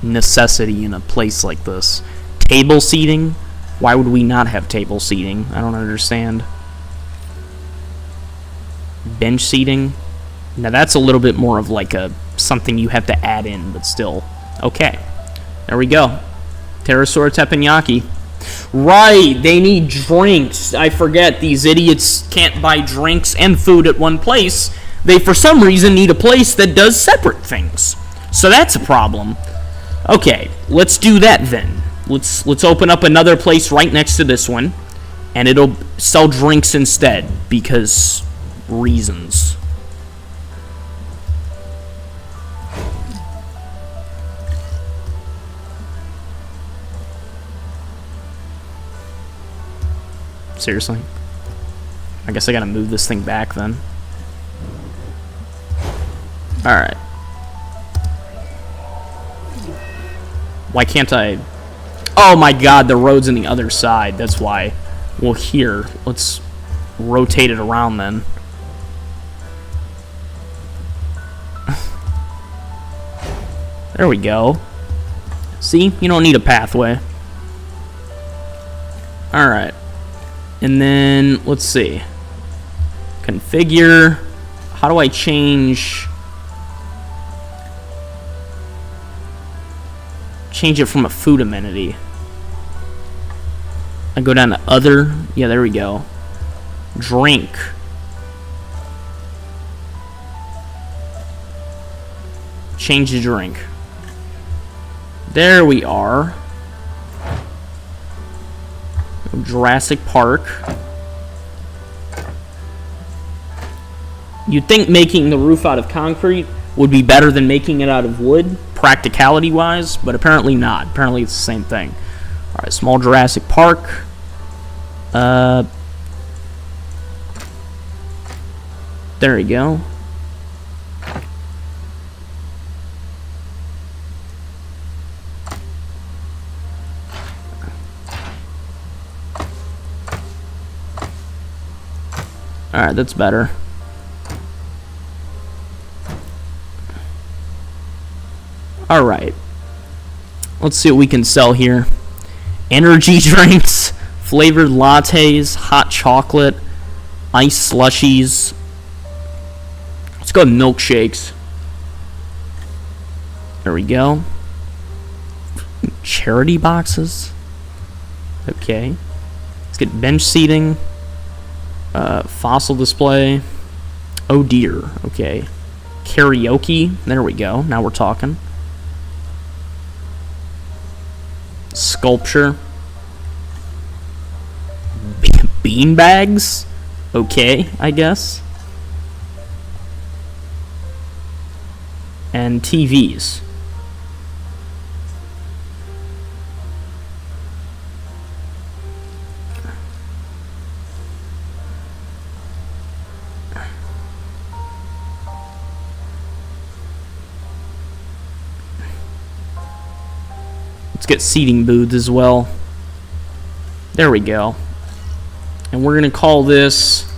necessity in a place like this? Table seating? Why would we not have table seating? I don't understand. Bench seating? Now that's a little bit more of like a something you have to add in, but still. Okay. There we go. Pterosaur teppanyaki. Right, they need drinks. I forget, these idiots can't buy drinks and food at one place. They, for some reason, need a place that does separate things. So that's a problem. Okay, let's do that then. Let's open up another place right next to this one, and it'll sell drinks instead, because reasons. Seriously? I guess I gotta move this thing back then. Alright. Why can't I... Oh my god, the road's on the other side. That's why. Well, here. Let's rotate it around then. There we go. See? You don't need a pathway. Alright. And then, let's see. Configure. How do I change it from a food amenity? I go down to other. Yeah, there we go. Drink. Change the drink. There we are. Jurassic Park. You'd think making the roof out of concrete would be better than making it out of wood, practicality-wise, but apparently not. Apparently it's the same thing. Alright, small Jurassic Park. There we go. Alright, that's better. Alright. Let's see what we can sell here. Energy drinks, flavored lattes, hot chocolate, ice slushies. Let's go with milkshakes. There we go. Charity boxes. Okay. Let's get bench seating. Fossil display. Oh dear. Okay. Karaoke. There we go. Now we're talking. Sculpture. Bean bags. Okay, I guess. And TVs. Let's get seating booths as well. There we go. And we're gonna call this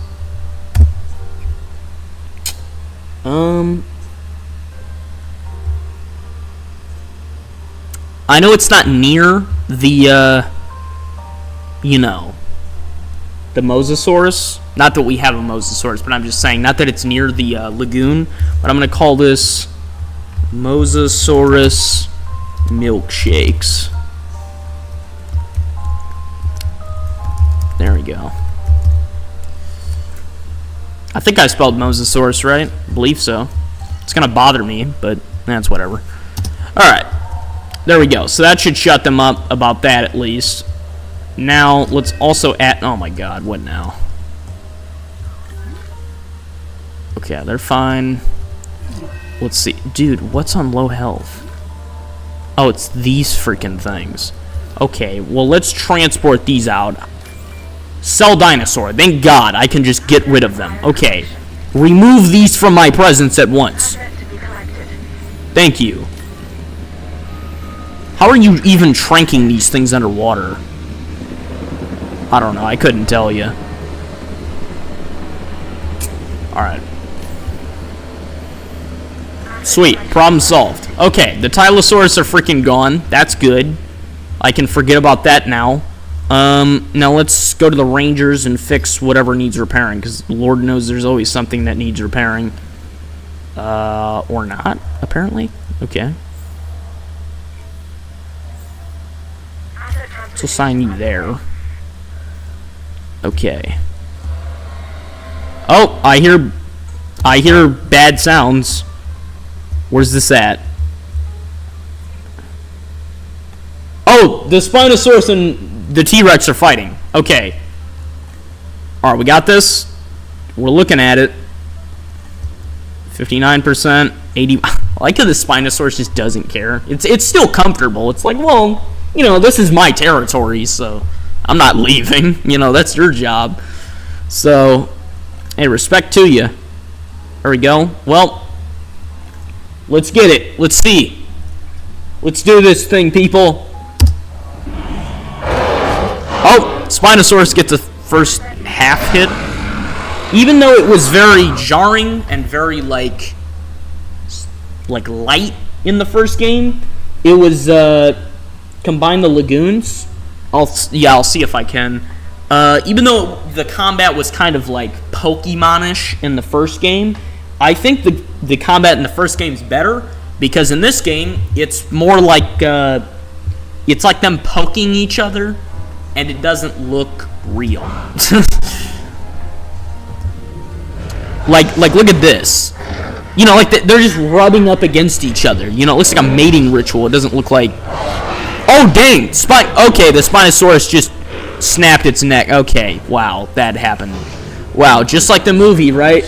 I know it's not near the you know, the Mosasaurus. Not that we have a Mosasaurus, but I'm just saying, not that it's near the lagoon, but I'm gonna call this Mosasaurus milkshakes. There we go. I think I spelled Mosasaurus right. I believe so. It's gonna bother me, but that's whatever. Alright. There we go. So that should shut them up about that at least. Now, let's also add... Oh my god, what now? Okay, they're fine. Let's see. Dude, what's on low health? Oh, it's these freaking things. Okay, well, let's transport these out. Sell dinosaur. Thank God I can just get rid of them. Okay. Remove these from my presence at once. Thank you. How are you even tranking these things underwater? I don't know. I couldn't tell you. Alright. Sweet. Problem solved. Okay, the Tylosaurus are freaking gone. That's good. I can forget about that now. Now let's go to the Rangers and fix whatever needs repairing, because Lord knows there's always something that needs repairing. Or not, apparently. Okay. Let's assign you there. Okay. Oh, I hear bad sounds. Where's this at? Oh, the Spinosaurus and the T-Rex are fighting. Okay. Alright, we got this. We're looking at it. 59%, 80. I like how the Spinosaurus just doesn't care. It's still comfortable. It's like, well, you know, this is my territory, so I'm not leaving. You know, that's your job. So, hey, respect to you. There we go. Well, let's get it. Let's see. Let's do this thing, people. Oh, Spinosaurus gets the first half hit. Even though it was very jarring and very like light in the first game, it was combine the lagoons. I'll see if I can. Even though the combat was kind of like Pokemon-ish in the first game, I think the combat in the first game is better, because in this game it's more like it's like them poking each other, and it doesn't look real. Like look at this. You know, like they're just rubbing up against each other. You know, it looks like a mating ritual. It doesn't look like. Oh dang! Okay, the Spinosaurus just snapped its neck. Okay, wow, that happened. Wow, just like the movie, right?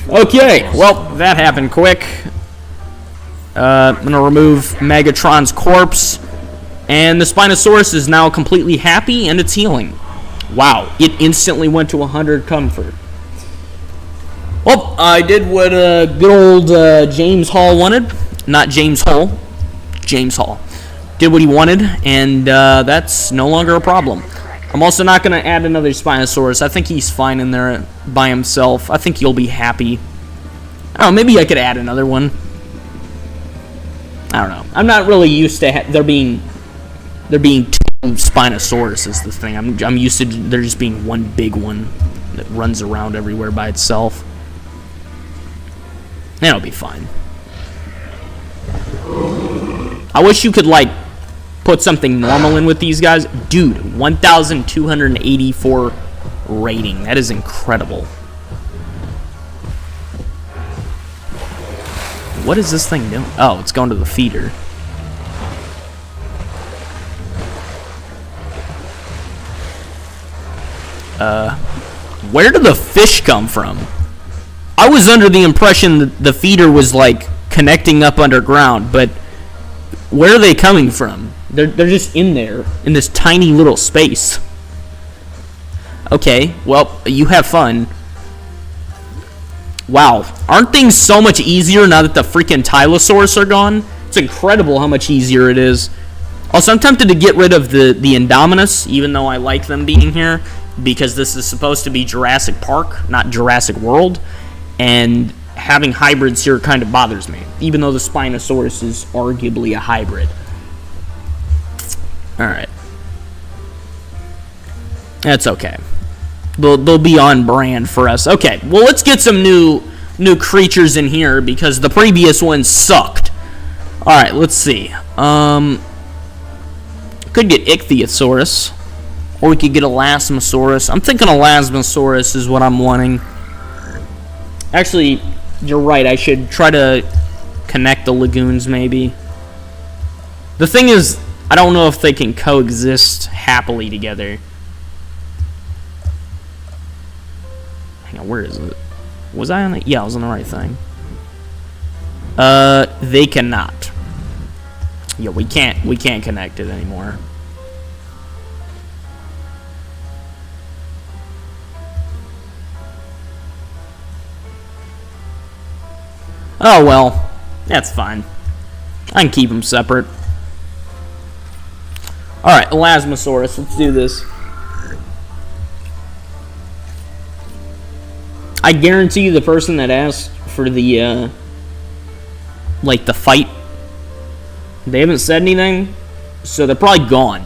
Okay, well, that happened quick. I'm gonna remove Megatron's corpse, and the Spinosaurus is now completely happy and it's healing. Wow, it instantly went to 100 comfort. Well, I did what good old James Hall wanted. Not James Hall. James Hall. Did what he wanted, and that's no longer a problem. I'm also not going to add another Spinosaurus. I think he's fine in there by himself. I think he'll be happy. I don't know, maybe I could add another one. I don't know. I'm not really used to there being two Spinosaurus is the thing. I'm used to there just being one big one that runs around everywhere by itself. That'll be fine. I wish you could, like, put something normal in with these guys. Dude, 1,284 rating. That is incredible. What is this thing doing? Oh, it's going to the feeder. Where did the fish come from? I was under the impression that the feeder was, like, connecting up underground, but where are they coming from? They're just in there, in this tiny little space. Okay, well, you have fun. Wow, aren't things so much easier now that the freaking Tylosaurus are gone? It's incredible how much easier it is. Also, I'm tempted to get rid of the Indominus, even though I like them being here, because this is supposed to be Jurassic Park, not Jurassic World. And having hybrids here kind of bothers me, even though the Spinosaurus is arguably a hybrid. Alright. That's okay. They'll be on brand for us. Okay, well, let's get some new creatures in here, because the previous ones sucked. Alright, let's see. Could get Ichthyosaurus, or we could get Elasmosaurus. I'm thinking Elasmosaurus is what I'm wanting. Actually, you're right. I should try to connect the lagoons, maybe. The thing is, I don't know if they can coexist happily together. Hang on, where is it? Was I on the... Yeah, I was on the right thing. They cannot. Yeah, we can't connect it anymore. Oh, well. That's fine. I can keep them separate. Alright, Elasmosaurus. Let's do this. I guarantee you the person that asked for the like the fight. They haven't said anything, so they're probably gone,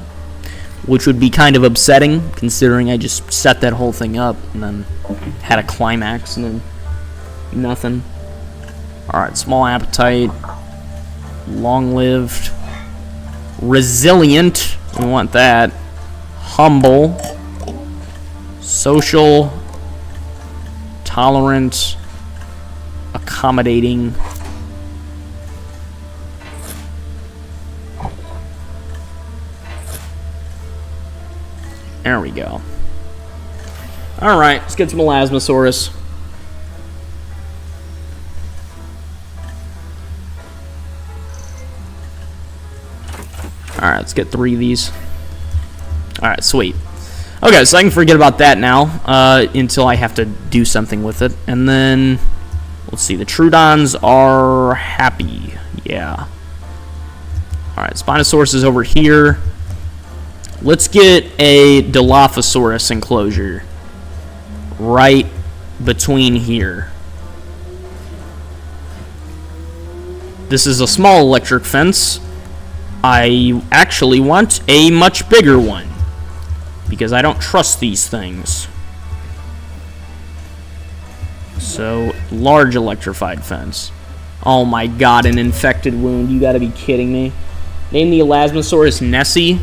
which would be kind of upsetting considering I just set that whole thing up and then had a climax and then nothing. Alright, small appetite, long-lived, resilient, we want that, humble, social, tolerant, accommodating. There we go. Alright, let's get some Elasmosaurus. Alright, let's get 3 of these. Alright, sweet. Okay, so I can forget about that now, until I have to do something with it. And then, let's see, the Troodons are happy. Yeah. Alright, Spinosaurus is over here. Let's get a Dilophosaurus enclosure right between here. This is a small electric fence. I actually want a much bigger one because I don't trust these things. So, large electrified fence. Oh my god, an infected wound. You gotta be kidding me. Name the Elasmosaurus Nessie.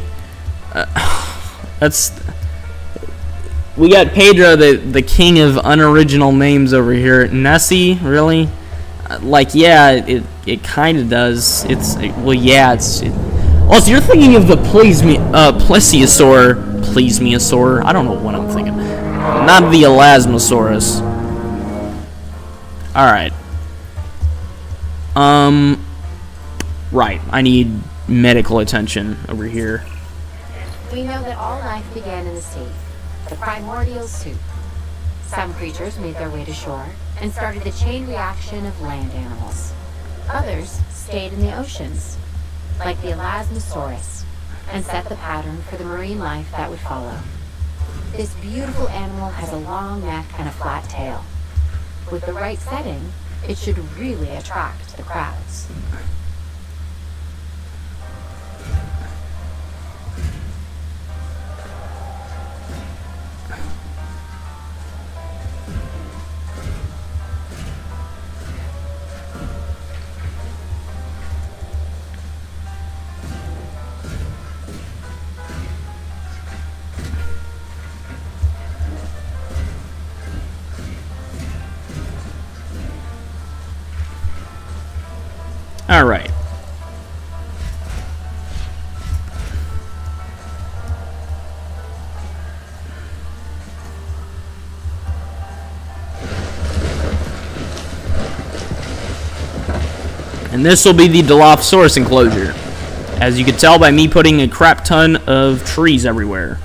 We got Pedro, the king of unoriginal names over here. Nessie, really? Like, yeah, it kind of does. Well, yeah, also, you're thinking of the plesiosaur. I don't know what I'm thinking. Not the Elasmosaurus. Alright. Right, I need medical attention over here. We know that all life began in the sea, the primordial soup. Some creatures made their way to shore and started the chain reaction of land animals. Others stayed in the oceans, like the Elasmosaurus, and set the pattern for the marine life that would follow. This beautiful animal has a long neck and a flat tail. With the right setting, it should really attract the crowds. All right. And this will be the Dilophosaurus enclosure. As you can tell by me putting a crap ton of trees everywhere.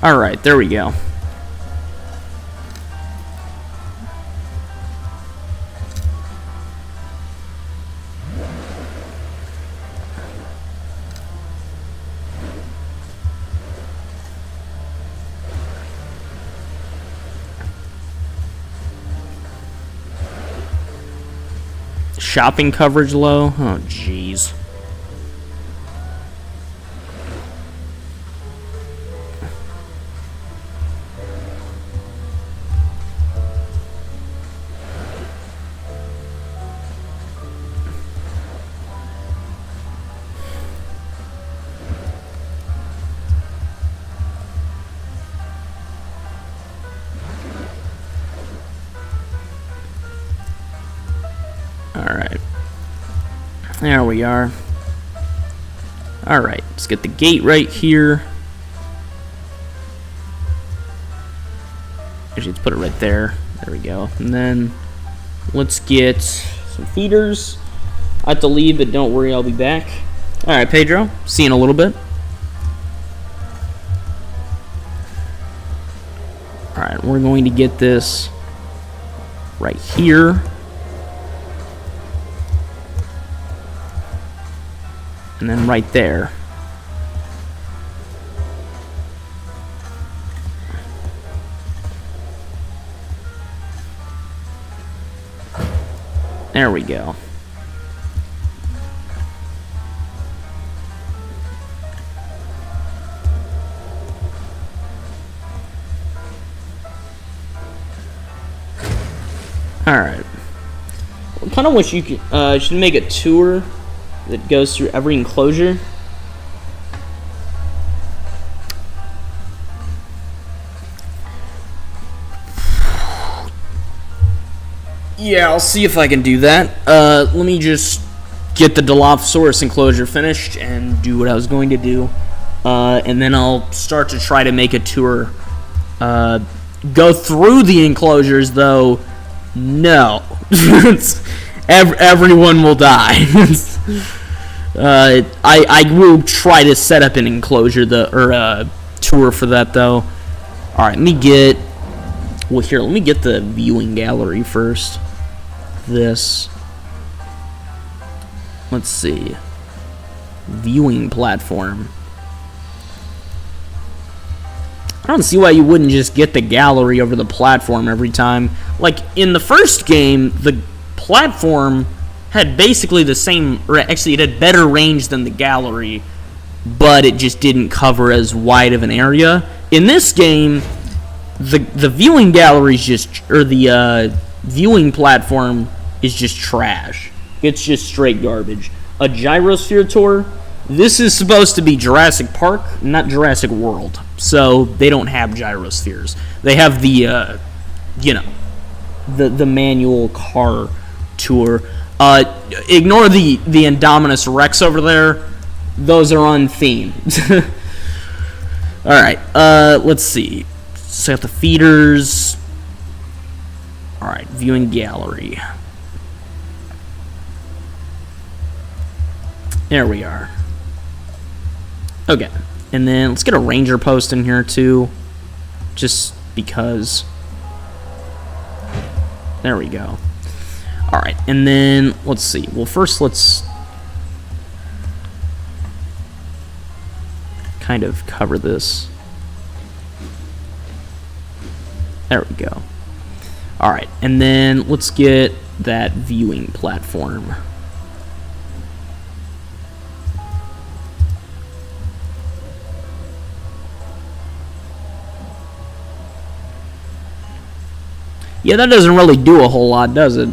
Alright, there we go. Shopping coverage low? Oh, jeez. Alright. There we are. Alright, let's get the gate right here. Actually, let's put it right there. There we go. And then let's get some feeders. I have to leave, but don't worry, I'll be back. Alright, Pedro. See you in a little bit. Alright, we're going to get this right here. And then right there. There we go. Alright. I kind of wish you could, should make a tour that goes through every enclosure. Yeah, I'll see if I can do that. Let me just get the Dilophosaurus enclosure finished and do what I was going to do. And then I'll start to try to make a tour. Go through the enclosures, though. No. Everyone will die. I will try to set up an enclosure, tour for that, though. Alright, let me get... Well, here, let me get the viewing gallery first. This. Let's see. Viewing platform. I don't see why you wouldn't just get the gallery over the platform every time. Like, in the first game, the platform had basically the same... Or actually, it had better range than the gallery, but it just didn't cover as wide of an area. In this game, the viewing gallery is just... Or the viewing platform is just trash. It's just straight garbage. A gyrosphere tour... This is supposed to be Jurassic Park, not Jurassic World. So they don't have gyrospheres. They have the, the manual car tour. Ignore the Indominus Rex over there. Those are on theme. All right. Let's see. Set the feeders. All right. Viewing gallery. There we are. Okay, and then let's get a ranger post in here too, just because. There we go. Alright, and then let's see. Well, first let's kind of cover this. There we go. Alright, and then let's get that viewing platform. Yeah, that doesn't really do a whole lot, does it?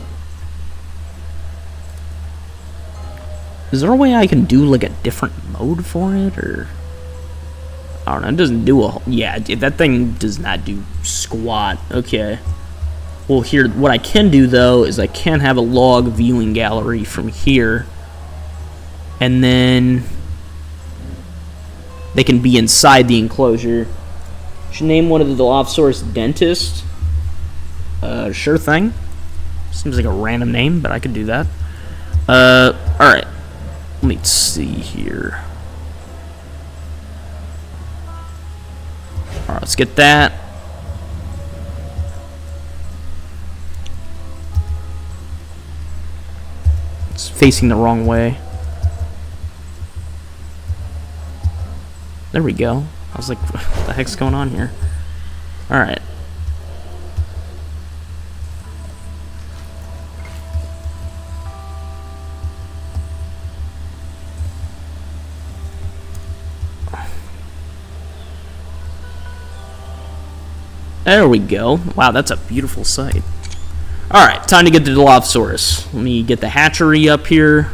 Is there a way I can do, like, a different mode for it, or... I don't know, it doesn't do a whole... Yeah, that thing does not do squat. Okay. Well, here, what I can do, though, is I can have a log viewing gallery from here. And then... they can be inside the enclosure. Should name one of the Dilophosaurus Dentist. Sure thing. Seems like a random name, but I could do that. Alright. Let me see here. Alright, let's get that. It's facing the wrong way. There we go. I was like, what the heck's going on here? Alright. There we go. Wow, that's a beautiful sight. Alright, time to get the Dilophosaurus. Let me get the hatchery up here.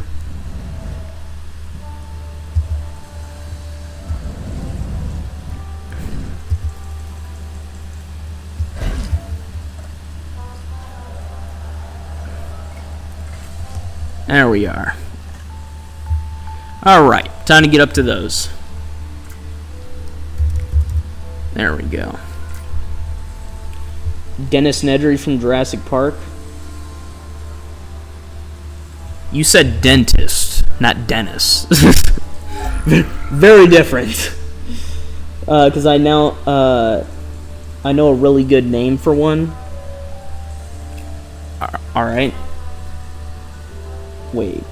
There we are. Alright, time to get up to those. There we go. Dennis Nedry from Jurassic Park. You said dentist, not Dennis. Very different. Because I know a really good name for one. Alright. Wait.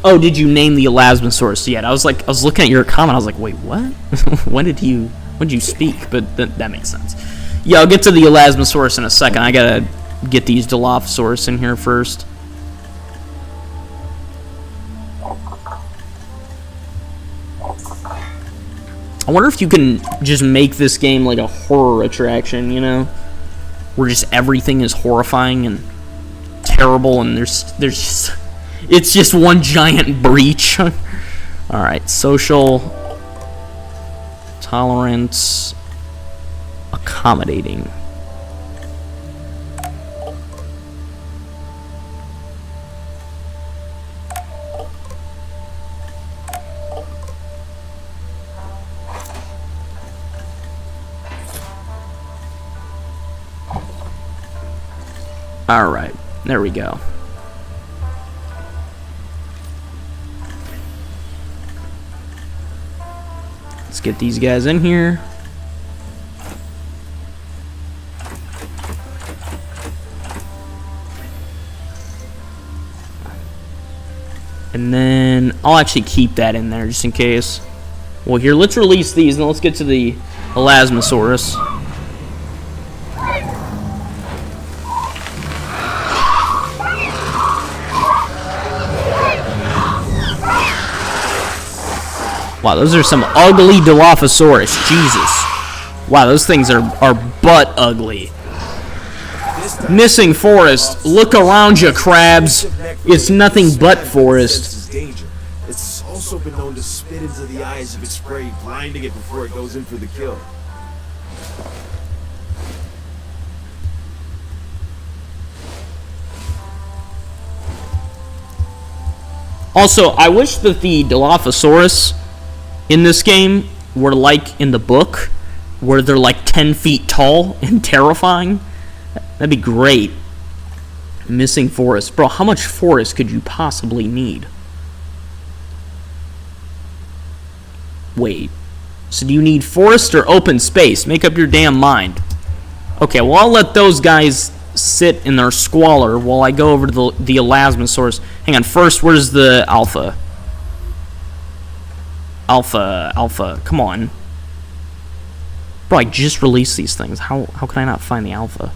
Oh, did you name the Elasmosaurus yet? I was looking at your comment. I was like, wait, what? when did you speak? But that makes sense. Yeah, I'll get to the Elasmosaurus in a second. I gotta get these Dilophosaurus in here first. I wonder if you can just make this game like a horror attraction, you know? Where just everything is horrifying and terrible and there's just... It's just one giant breach. Alright, social... Tolerance... Accommodating. Alright, there we go. Let's get these guys in here. And then I'll actually keep that in there just in case. Well, here, let's release these and let's get to the Elasmosaurus. Wow, those are some ugly Dilophosaurus. Jesus. Wow, those things are butt ugly. Missing forest. Look around you, crabs. It's nothing but forest. It's also been known to spit into the eyes of its prey, blinding it before it goes in for the kill. Also, I wish that the Dilophosaurus in this game were like in the book, where they're like 10 feet tall and terrifying. That'd be great. Missing forest. Bro, how much forest could you possibly need? Wait. So do you need forest or open space? Make up your damn mind. Okay, well, I'll let those guys sit in their squalor while I go over to the Elasmosaurus. Hang on, first, where's the alpha? Alpha, come on. Bro, I just released these things. How can I not find the alpha?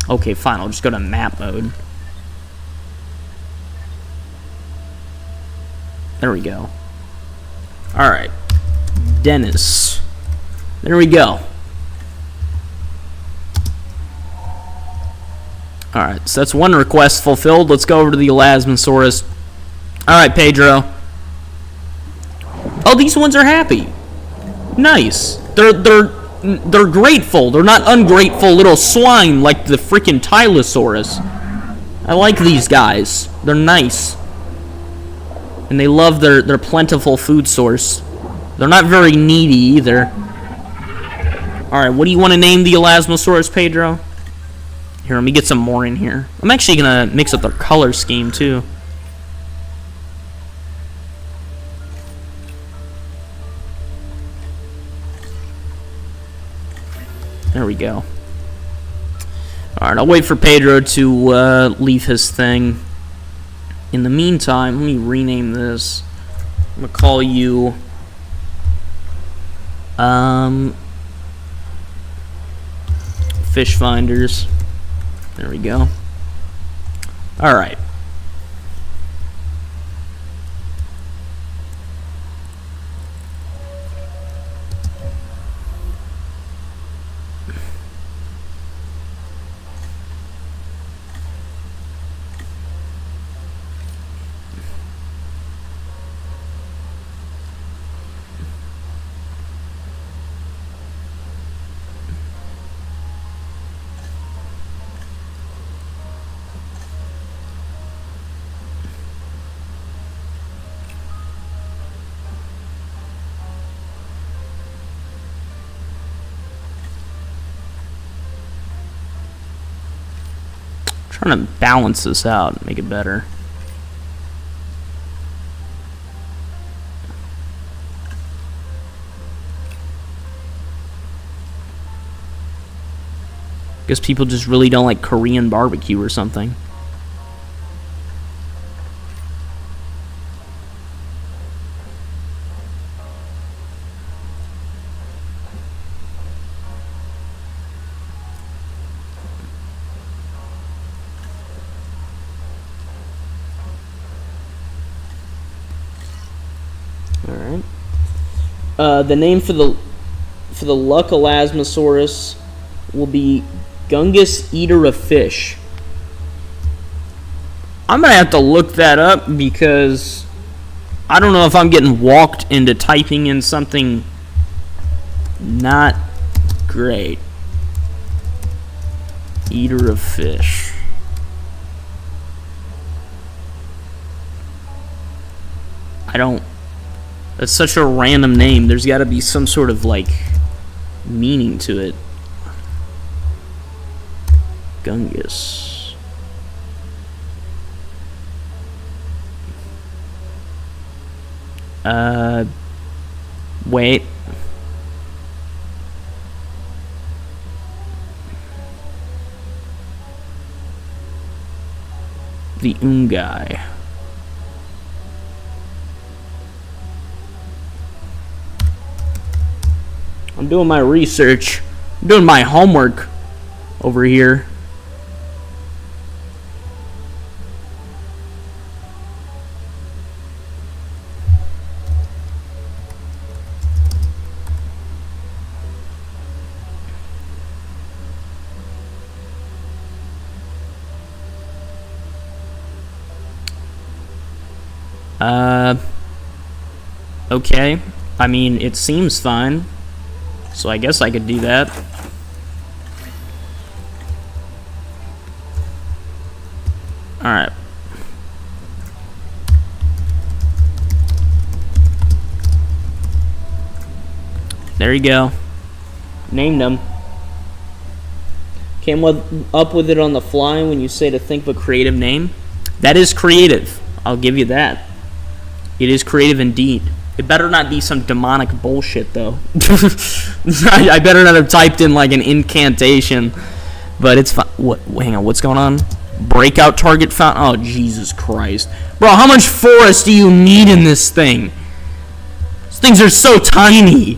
Okay, fine, I'll just go to map mode. There we go. Alright. Dennis. There we go. Alright, so that's one request fulfilled. Let's go over to the Elasmosaurus. Alright, Pedro. Oh, these ones are happy. Nice. They're grateful. They're not ungrateful little swine like the freaking Tylosaurus. I like these guys. They're nice. And they love their plentiful food source. They're not very needy either. Alright, what do you want to name the Elasmosaurus, Pedro? Here, let me get some more in here. I'm actually going to mix up their color scheme, too. There we go. Alright, I'll wait for Pedro to leave his thing. In the meantime, let me rename this. I'm going to call you... Fish Finders. There we go. Alright. trying to balance this out and make it better. Guess people just really don't like Korean barbecue or something. Alright. The name for the Luckalasmosaurus will be Gungus Eater of Fish. I'm gonna have to look that up because I don't know if I'm getting walked into typing in something not great. Eater of Fish. That's such a random name. There's got to be some sort of like meaning to it. Gungus. Wait. The Ungai. I'm doing my research. I'm doing my homework over here. Okay. I mean, it seems fine. So I guess I could do that. Alright. There you go. Named them. Came up with it on the fly when you say to think of a creative name. That is creative. I'll give you that. It is creative indeed. It better not be some demonic bullshit, though. I better not have typed in, like, an incantation. But it's fine. Hang on, what's going on? Breakout target found? Oh, Jesus Christ. Bro, how much forest do you need in this thing? These things are so tiny.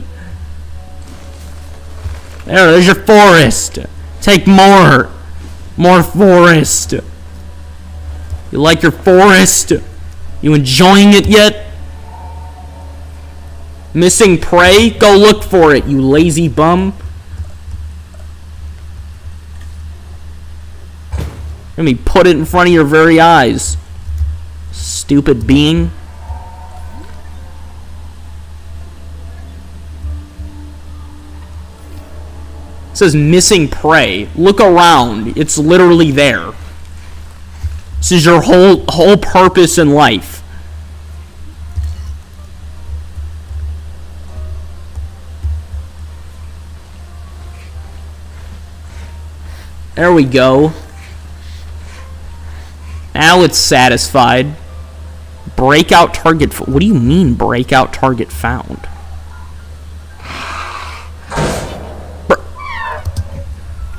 There's your forest. Take more. More forest. You like your forest? You enjoying it yet? Missing prey? Go look for it, you lazy bum. Let me put it in front of your very eyes. Stupid being. It says missing prey. Look around. It's literally there. This is your whole purpose in life. There we go. Now it's satisfied. Breakout target. What do you mean breakout target found?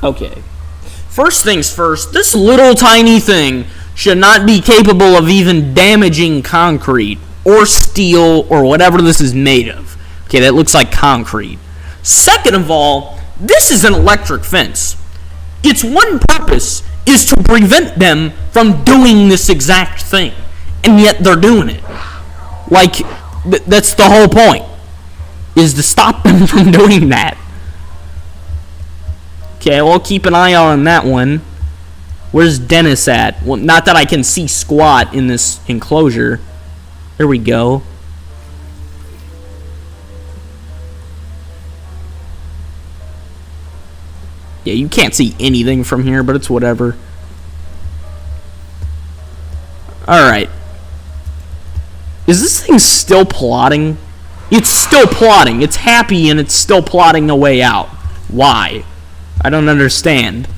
Okay. First things first, this little tiny thing should not be capable of even damaging concrete or steel or whatever this is made of. Okay, that looks like concrete. Second of all, this is an electric fence. Its one purpose is to prevent them from doing this exact thing. And yet they're doing it. Like, that's the whole point. Is to stop them from doing that. Okay, well, keep an eye on that one. Where's Dennis at? Well, not that I can see squat in this enclosure. There we go. Yeah, you can't see anything from here, but it's whatever. Alright. Is this thing still plotting? It's still plotting. It's happy and it's still plotting a way out. Why? I don't understand.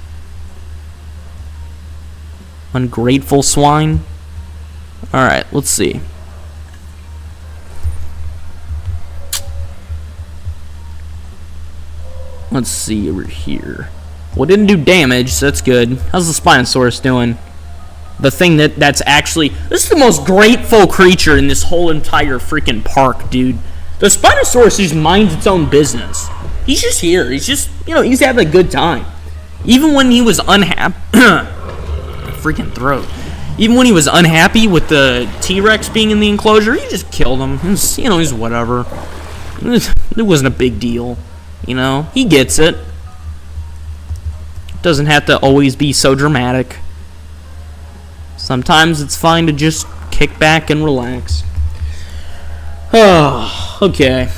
Ungrateful swine. Alright, let's see. Let's see over here. Well, it didn't do damage, so that's good. How's the Spinosaurus doing? The thing that's actually... This is the most grateful creature in this whole entire freaking park, dude. The Spinosaurus just minds its own business. He's just here. He's just, you know, he's having a good time. Even when he was unhappy... freaking throat. Even when he was unhappy with the T-Rex being in the enclosure, he just killed him. It was, you know, he's whatever. It wasn't a big deal. You know, he gets it. Doesn't have to always be so dramatic. Sometimes it's fine to just kick back and relax. Oh, okay.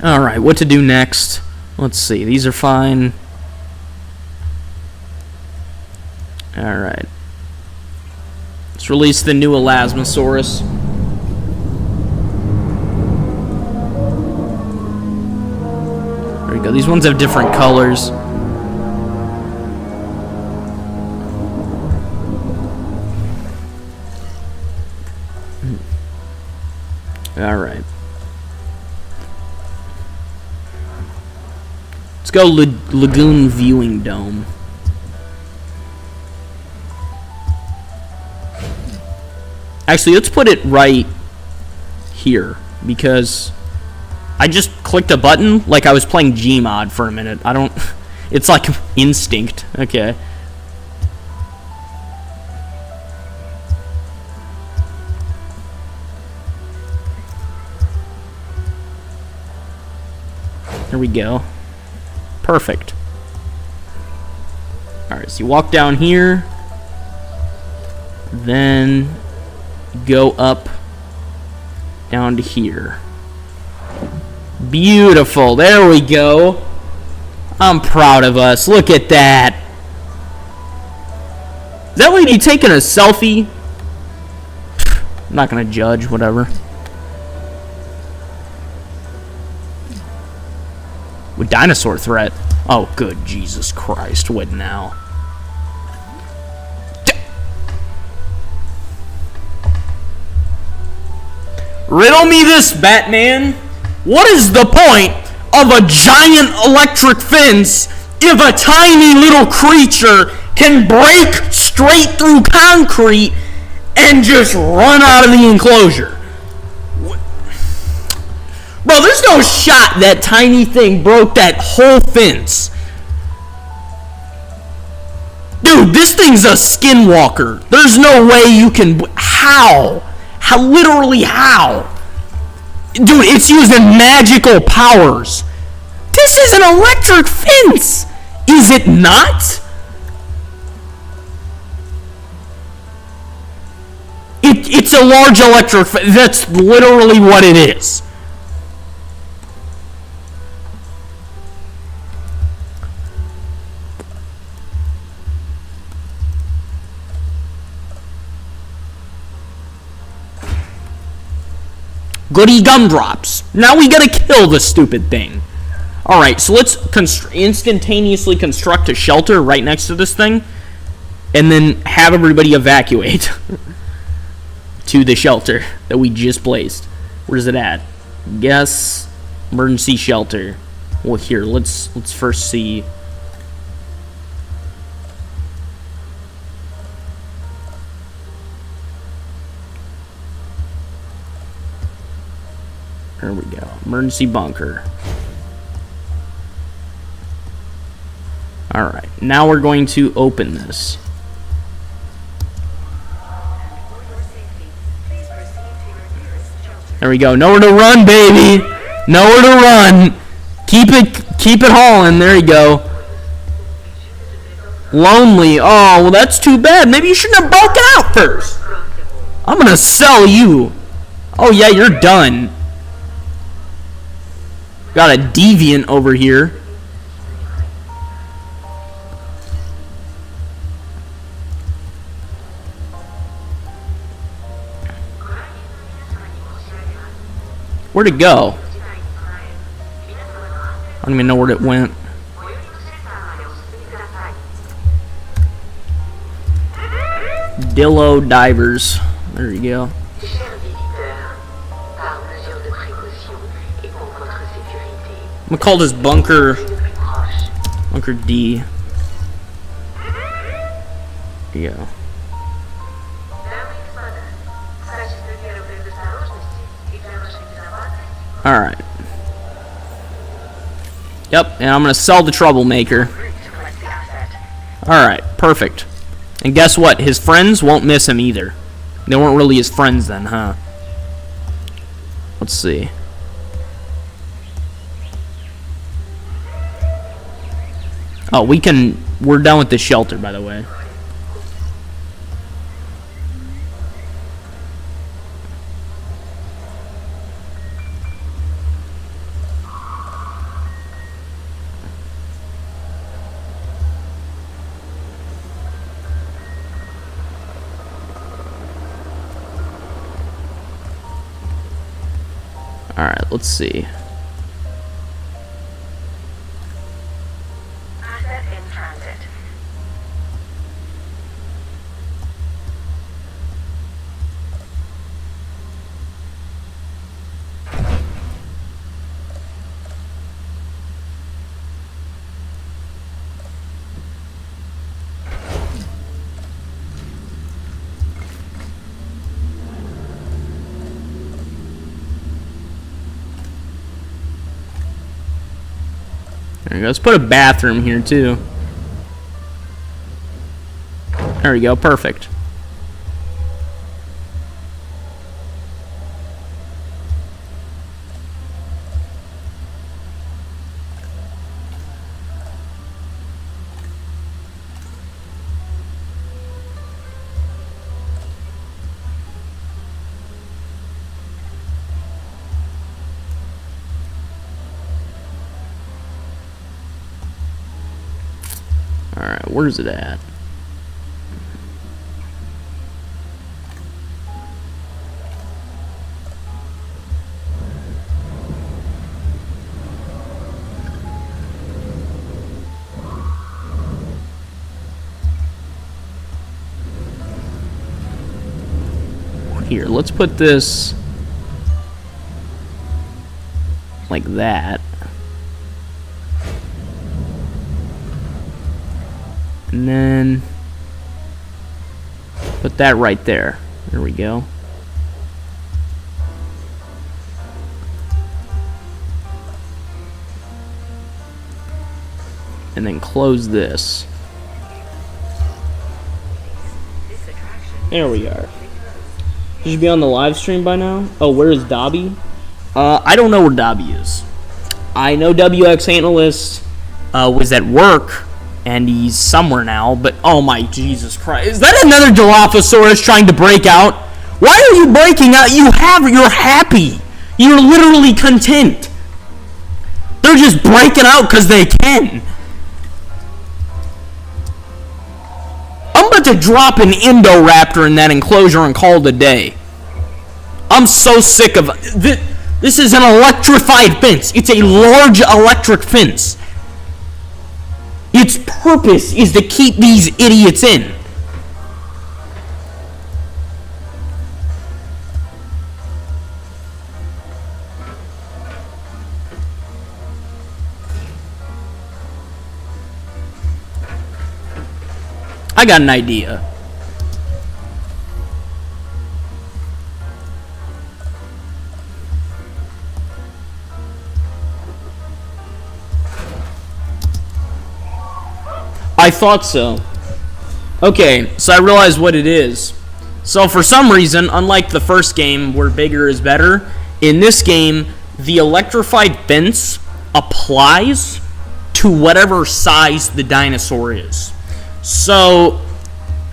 Alright, what to do next? Let's see, these are fine. Alright. Let's release the new Elasmosaurus. There we go. These ones have different colors. Alright. Let's go Lagoon Viewing Dome. Actually, let's put it right here, because I just clicked a button like I was playing Gmod for a minute. I don't... It's like instinct. Okay. There we go. Perfect. Alright, so you walk down here. Then go up down to here. Beautiful. There we go. I'm proud of us. Look at that. Is that lady taking a selfie? I'm not gonna judge, whatever. With dinosaur threat. Oh, good Jesus Christ. What now? Riddle me this, Batman. What is the point of a giant electric fence if a tiny little creature can break straight through concrete and just run out of the enclosure? Bro, there's no shot that tiny thing broke that whole fence. Dude, this thing's a skinwalker. There's no way you can... How? How? Literally how? Dude, it's using magical powers. This is an electric fence. Is it not? It's a large electric fence. That's literally what it is. Goody gumdrops. Now we gotta kill the stupid thing. Alright, so let's instantaneously construct a shelter right next to this thing. And then have everybody evacuate to the shelter that we just placed. Where's it at? Guess emergency shelter. Well, here, let's first see. There we go. Emergency bunker. Alright, now we're going to open this. There we go. Nowhere to run, baby! Nowhere to run! Keep it hauling. There you go. Lonely. Oh, well, that's too bad. Maybe you shouldn't have broken out first. I'm gonna sell you. Oh, yeah, you're done. Got a deviant over here. Where'd it go? I don't even know where it went. Armadillo divers. There you go. I'm gonna call this bunker D. There you go. Alright. Yep, and I'm gonna sell the troublemaker. Alright, perfect. And guess what? His friends won't miss him either. They weren't really his friends then, huh? Let's see. Oh, we're done with the shelter, by the way. Alright, let's see. Asset in transit. There we go. Let's put a bathroom here, too. There we go. Perfect. Alright, where's it at? Here, let's put this like that. And then put that right there. There we go. And then close this. There we are. You should be on the live stream by now. Oh, where is Dobby? I don't know where Dobby is. I know WX Analyst was at work, and he's somewhere now, but oh my Jesus Christ. Is that another Dilophosaurus trying to break out? Why are you breaking out? You're happy. You're literally content. They're just breaking out because they can. I'm about to drop an Indoraptor in that enclosure and call it a day. I'm so sick of it. This is an electrified fence. It's a large electric fence. Its purpose is to keep these idiots in. I got an idea. I thought so. Okay, so I realized what it is. So for some reason, unlike the first game where bigger is better, in this game, the electrified fence applies to whatever size the dinosaur is. So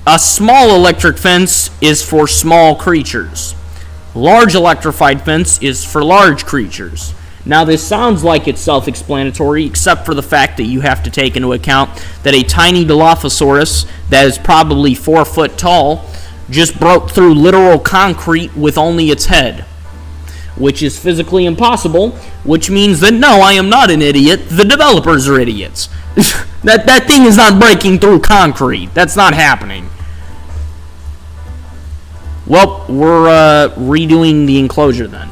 a small electric fence is for small creatures. Large electrified fence is for large creatures. Now, this sounds like it's self-explanatory, except for the fact that you have to take into account that a tiny Dilophosaurus that is probably 4 foot tall just broke through literal concrete with only its head, which is physically impossible, which means that, no, I am not an idiot. The developers are idiots. that thing is not breaking through concrete. That's not happening. Well, we're redoing the enclosure then.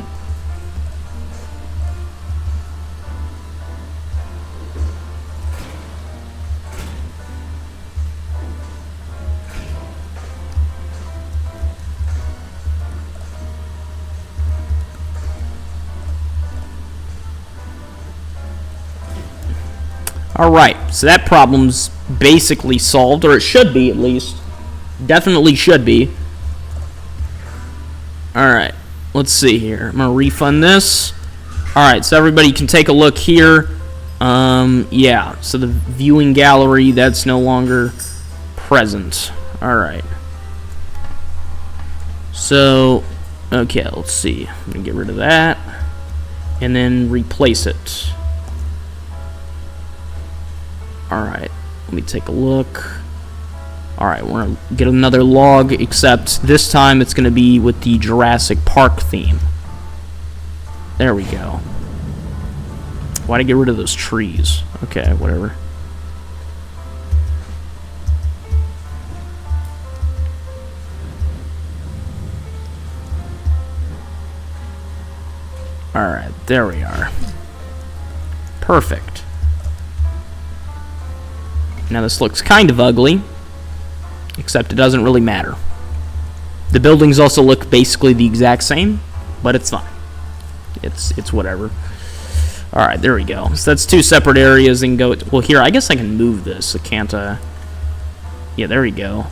Alright, so that problem's basically solved, or it should be at least. Definitely should be. Alright, let's see here. I'm gonna refund this. Alright, so everybody can take a look here. Yeah, so the viewing gallery, that's no longer present. Alright. So, okay, let's see. I'm gonna get rid of that. And then replace it. Alright, let me take a look. Alright, we're going to get another log, except this time it's going to be with the Jurassic Park theme. There we go. Why'd I get rid of those trees? Okay, whatever. Alright, there we are. Perfect. Now this looks kind of ugly, except it doesn't really matter. The buildings also look basically the exact same, but it's fine. It's whatever. Alright, there we go. So that's two separate areas and go... Well, here, I guess I can move this. I can't, yeah, there we go.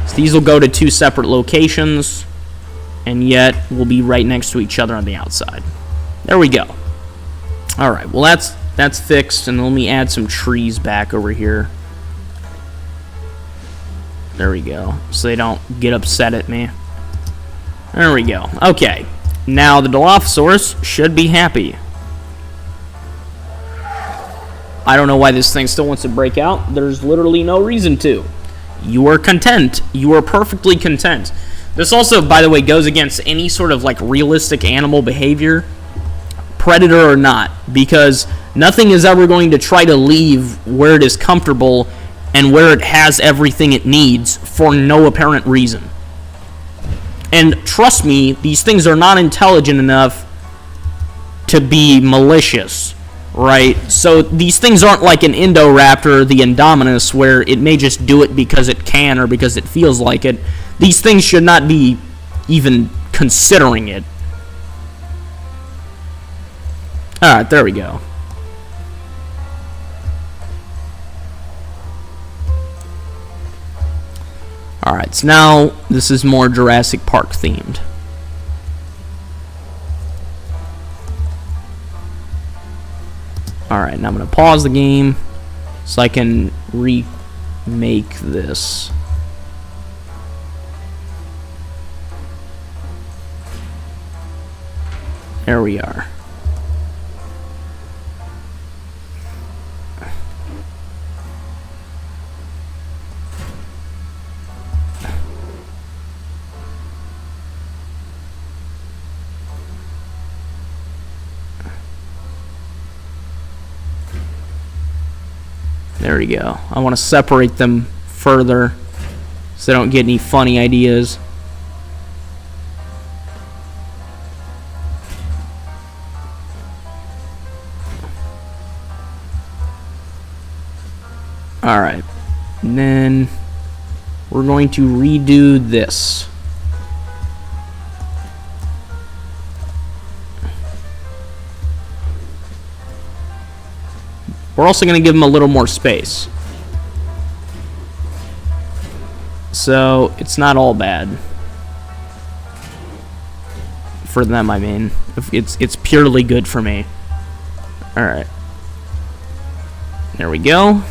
So these will go to two separate locations, and yet will be right next to each other on the outside. There we go. Alright, well that's fixed, and let me add some trees back over here. There we go, so they don't get upset at me. There we go. Okay, now the Dilophosaurus should be happy. I don't know why this thing still wants to break out. There's literally no reason to. You are content. You are perfectly content. This also, by the way, goes against any sort of like realistic animal behavior, predator or not, because nothing is ever going to try to leave where it is comfortable and where it has everything it needs for no apparent reason. And trust me, these things are not intelligent enough to be malicious, right? So these things aren't like an Indoraptor or the Indominus where it may just do it because it can or because it feels like it. These things should not be even considering it. Alright, there we go. Alright, so now this is more Jurassic Park themed. Alright, now I'm going to pause the game so I can remake this. There we are. There we go. I want to separate them further so I don't get any funny ideas. Alright. And then we're going to redo this. We're also going to give them a little more space. So, it's not all bad. For them, I mean. It's purely good for me. Alright. There we go.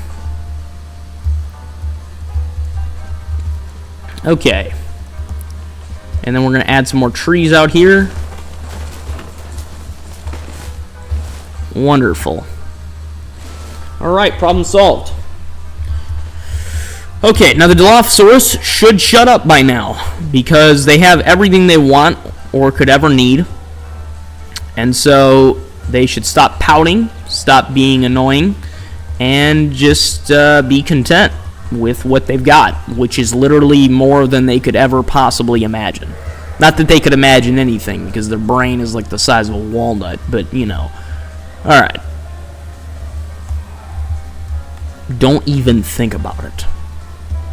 Okay. And then we're going to add some more trees out here. Wonderful. Alright, problem solved. Okay, now the Dilophosaurus should shut up by now, because they have everything they want or could ever need. And so they should stop pouting, stop being annoying, and just be content with what they've got, which is literally more than they could ever possibly imagine. Not that they could imagine anything, because their brain is like the size of a walnut, but, you know. Alright. Don't even think about it.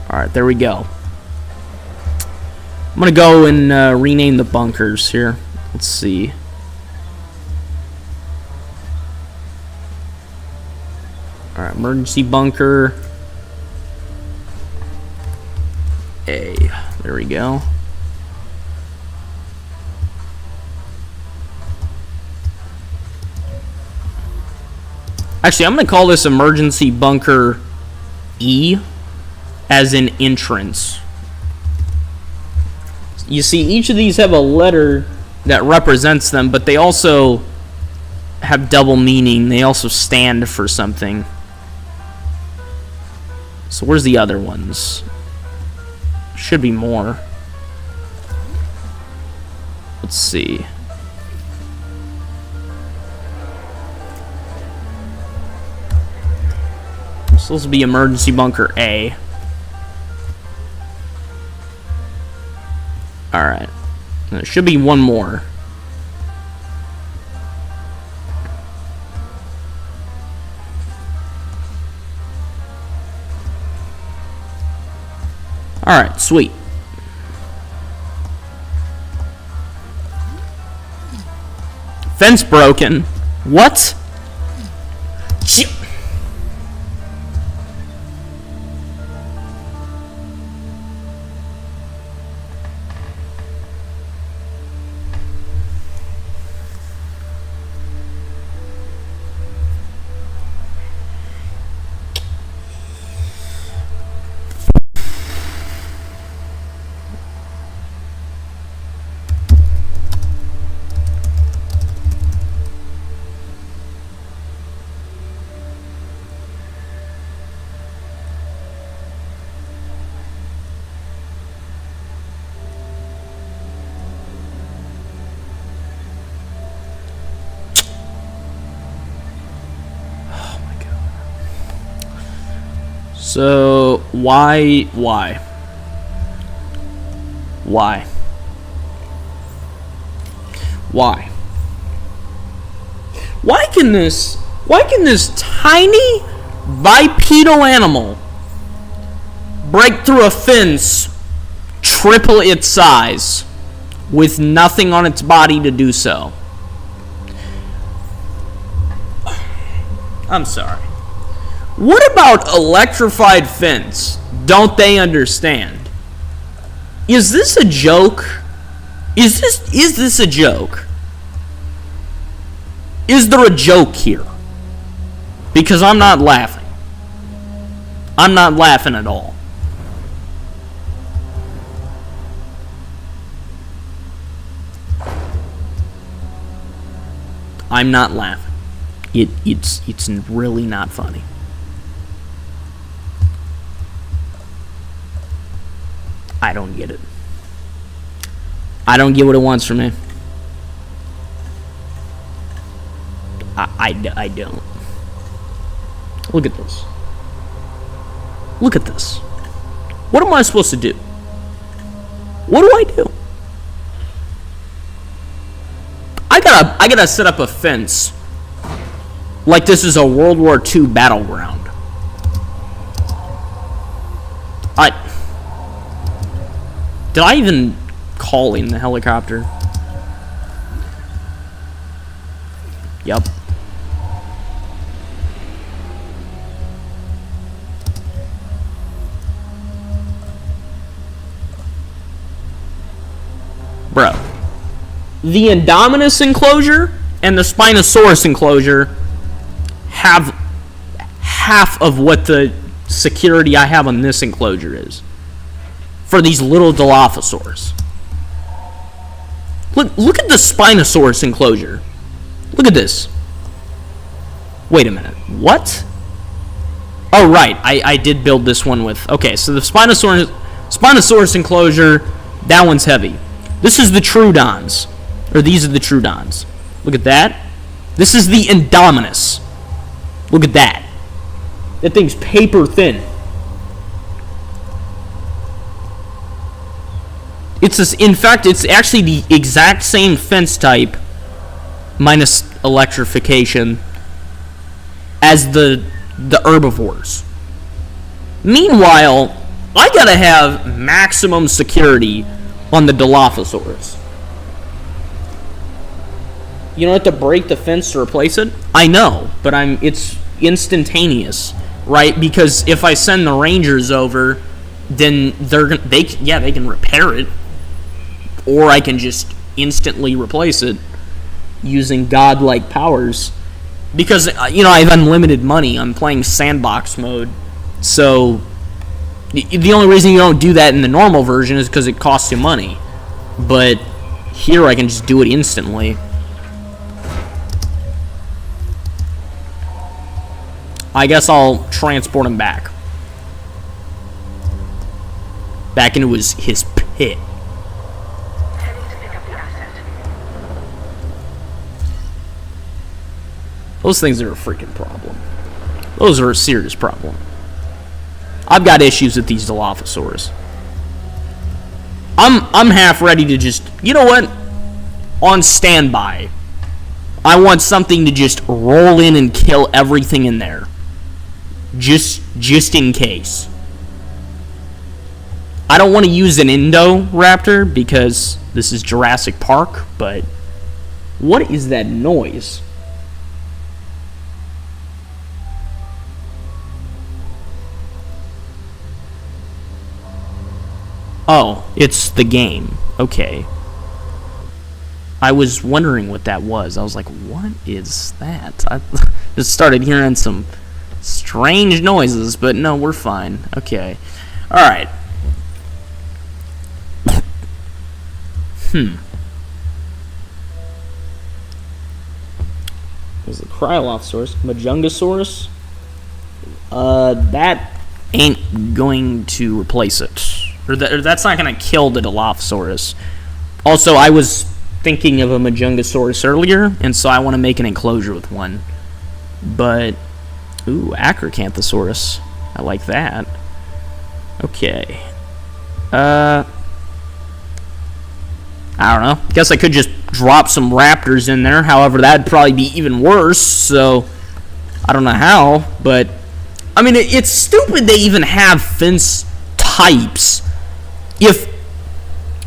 Alright, there we go. I'm going to go and rename the bunkers here. Let's see. Alright, emergency bunker A. There we go. Actually, I'm going to call this emergency bunker E, as in entrance. You see, each of these have a letter that represents them, but they also have double meaning. They also stand for something. So where's the other ones? Should be more. Let's see. So this will be emergency bunker A. Alright. There should be one more. Alright, sweet. Fence broken. What? So, why? Why can this tiny bipedal animal break through a fence triple its size with nothing on its body to do so? I'm sorry. What about electrified fence? Don't they understand? Is this a joke? Is this a joke? Is there a joke here? Because I'm not laughing. I'm not laughing at all. I'm not laughing. It's really not funny. I don't get it. I don't get what it wants from me. I don't. Look at this. Look at this. What am I supposed to do? What do I do? I gotta set up a fence like this is a World War II battleground. Did I even call in the helicopter? Yep. Bro. The Indominus enclosure and the Spinosaurus enclosure have half of what the security I have on this enclosure is. For these little Dilophosaurs. Look at the Spinosaurus enclosure. Look at this. Wait a minute. What? Oh, right. I did build this one with... Okay, so the Spinosaurus enclosure, that one's heavy. This is the Troodons. Or these are the Troodons. Look at that. This is the Indominus. Look at that. That thing's paper thin. In fact, it's actually the exact same fence type, minus electrification, as the herbivores. Meanwhile, I gotta have maximum security on the Dilophosaurus. You don't have to break the fence to replace it? I know, but it's instantaneous, right? Because if I send the Rangers over, then they can repair it, or I can just instantly replace it using godlike powers. Because I have unlimited money. I'm playing sandbox mode, so the only reason you don't do that in the normal version is because it costs you money. But here I can just do it instantly. I guess I'll transport him back into his pit. Heading to pick up the asset. Those things are a freaking problem. Those are a serious problem. I've got issues with these Dilophosaurs. I'm half ready to just, you know what? On standby. I want something to just roll in and kill everything in there. Just in case. I don't want to use an Indoraptor because this is Jurassic Park, but what is that noise? Oh, it's the game. Okay. I was wondering what that was. I was like, what is that? I just started hearing some strange noises, but no, we're fine. Okay. Alright. There's the Cryolophosaurus. Majungasaurus. That ain't going to replace it. Or that's not going to kill the Dilophosaurus. Also, I was thinking of a Majungasaurus earlier, and so I want to make an enclosure with one. But, ooh, Acrocanthosaurus. I like that. Okay. I don't know. Guess I could just drop some raptors in there. However, that'd probably be even worse, so I don't know how. But, I mean, it's stupid they even have fence types if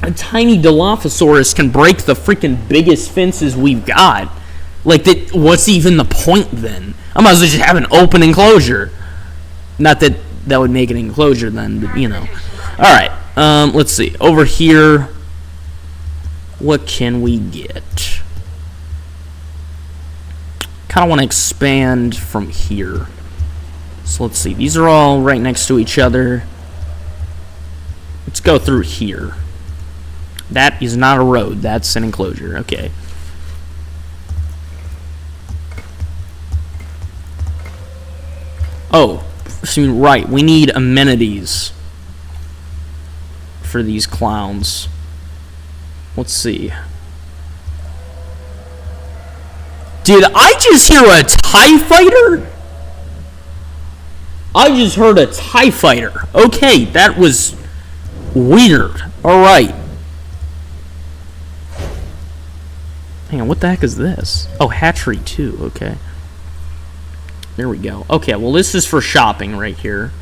a tiny Dilophosaurus can break the freaking biggest fences we've got. Like, what's even the point then? I might as well just have an open enclosure. Not that that would make an enclosure then, but you know. Alright, let's see. Over here, what can we get? Kind of want to expand from here. So let's see. These are all right next to each other. Let's go through here. That is not a road. That's an enclosure. Okay. Oh, right. We need amenities for these clowns. Let's see. Did I just hear a TIE fighter? I just heard a TIE fighter. Okay, that was weird. Alright. Hang on, what the heck is this? Oh, hatchery 2, okay. There we go. Okay, well this is for shopping right here.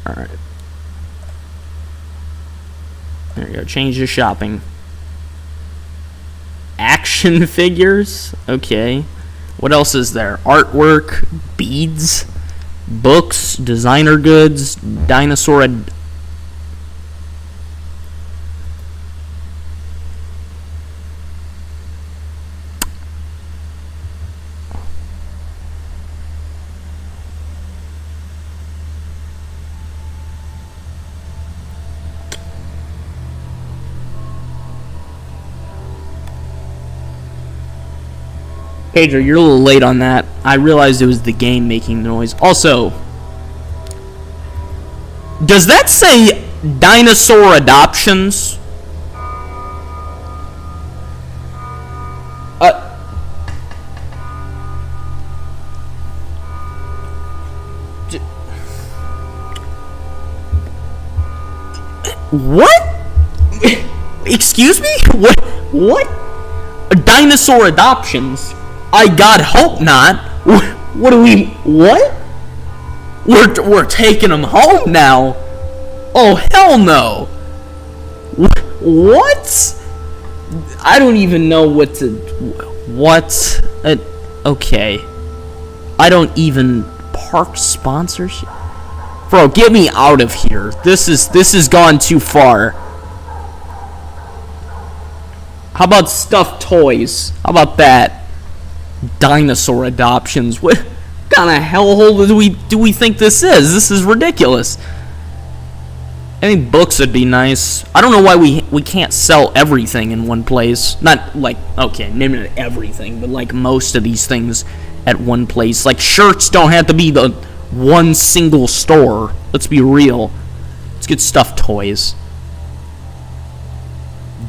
Alright. There we go, change to shopping. Action figures? Okay. What else is there? Artwork, beads, books, designer goods, dinosaur... Pedro, you're a little late on that. I realized it was the game making the noise. Also, does that say dinosaur adoptions? What? Excuse me? What? Dinosaur adoptions? I God hope not. What do we? What? We're taking them home now. Oh hell no. What? I don't even know what to. What? Okay. I don't even park sponsorship. Bro, get me out of here. This has gone too far. How about stuffed toys? How about that? Dinosaur adoptions. What kind of hellhole do we think this is? This is ridiculous. I think books would be nice. I don't know why we can't sell everything in one place. Not like, okay, maybe not everything, but like most of these things at one place. Like shirts don't have to be the one single store. Let's be real. Let's get stuffed toys.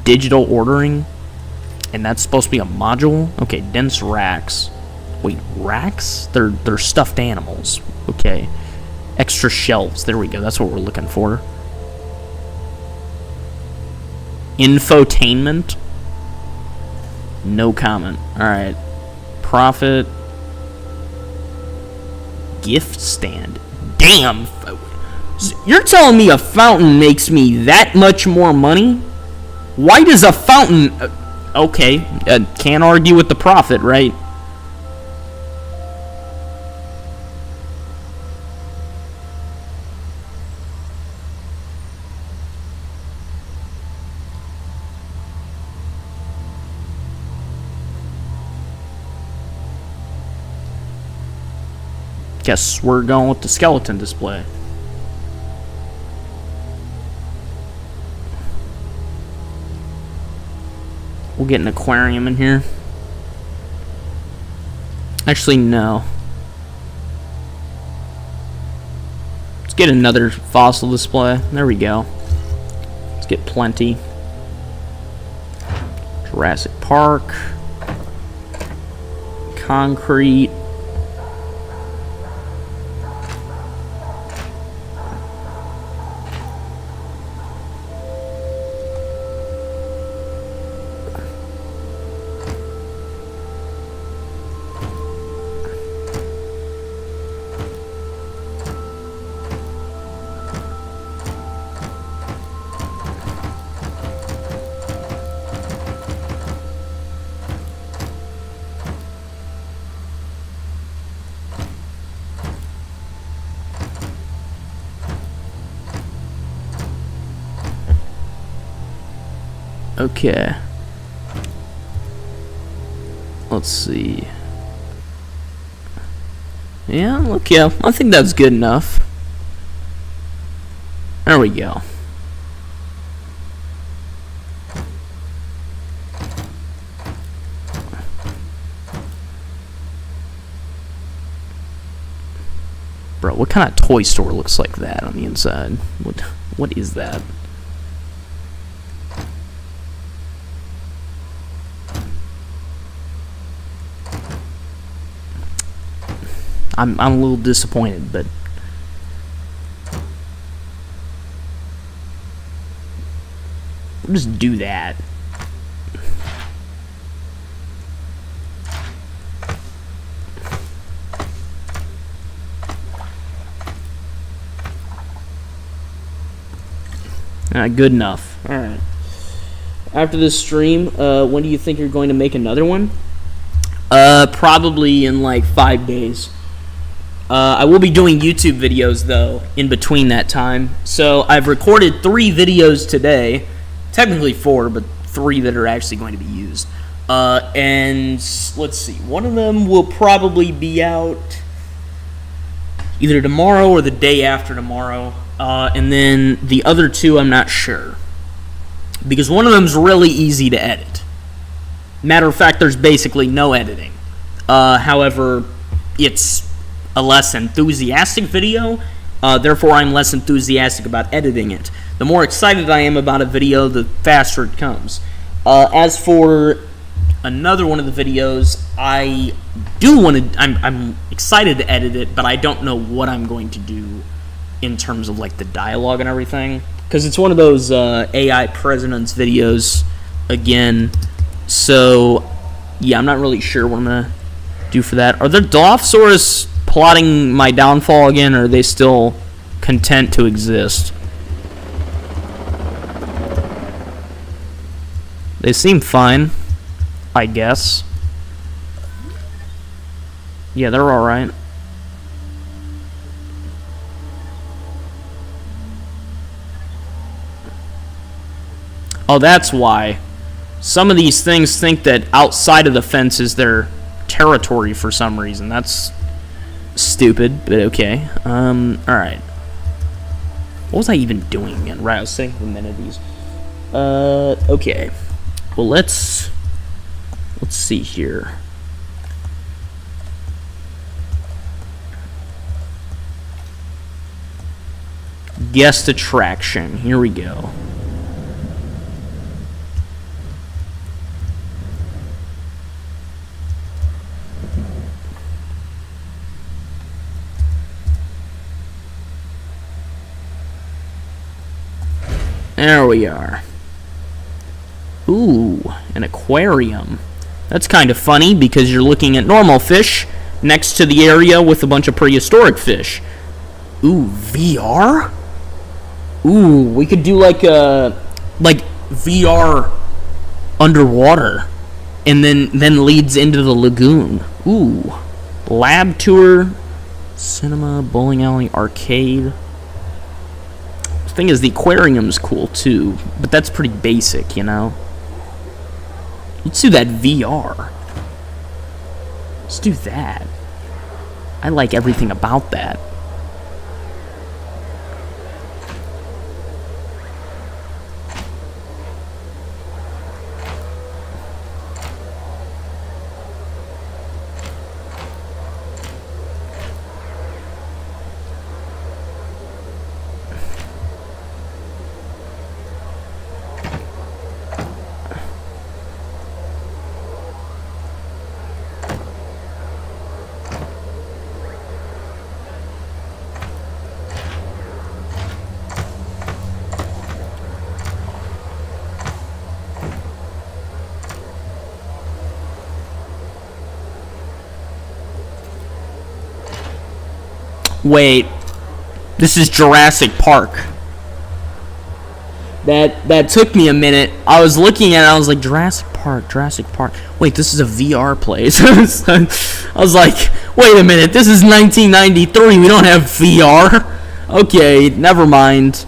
Digital ordering. And that's supposed to be a module? Okay, dense racks. Wait, racks? They're stuffed animals. Okay. Extra shelves. There we go. That's what we're looking for. Infotainment? No comment. Alright. Profit. Gift stand. Damn! You're telling me a fountain makes me that much more money? Why does a fountain... Okay, can't argue with the profit, right? Guess we're going with the skeleton display. We'll get an aquarium in here. Actually, no. Let's get another fossil display. There we go. Let's get plenty. Jurassic Park. Concrete. Okay. Let's see. Yeah, look, yeah, I think that's good enough. There we go. Bro, what kind of toy store looks like that on the inside? What is that? I'm a little disappointed, but we'll just do that. Good enough. Alright. After this stream, when do you think you're going to make another one? Probably in like 5 days. I will be doing YouTube videos, though, in between that time. So I've recorded 3 videos today. Technically 4, but 3 that are actually going to be used. And let's see. One of them will probably be out either tomorrow or the day after tomorrow. And then the other 2, I'm not sure. Because one of them's really easy to edit. Matter of fact, there's basically no editing. However, it's a less enthusiastic video, therefore I'm less enthusiastic about editing it. The more excited I am about a video, the faster it comes. As for another one of the videos, I do want to, I'm excited to edit it, but I don't know what I'm going to do in terms of like the dialogue and everything. because it's one of those AI presidents videos again. So, yeah, I'm not really sure what I'm going to do for that. Are the Dilophosaurus plotting my downfall again, or are they still content to exist? They seem fine, I guess. Yeah, they're alright. Oh, that's why. Some of these things think that outside of the fence is their territory for some reason. That's stupid, but okay. Alright. What was I even doing again? Right, I was saying amenities. Okay. Well, let's see here. Guest attraction. Here we go. There we are. Ooh, an aquarium. That's kind of funny because you're looking at normal fish next to the area with a bunch of prehistoric fish. Ooh, VR? Ooh, we could do like VR underwater and then leads into the lagoon. Ooh. Lab tour, cinema, bowling alley, arcade. The thing is, the aquarium's cool too, but that's pretty basic, you know. Let's do that VR. Let's do that. I like everything about that. Wait, this is Jurassic Park. That took me a minute. I was looking at it, I was like, Jurassic Park. Wait, this is a VR place. I was like, wait a minute, this is 1993, we don't have VR. Okay, never mind.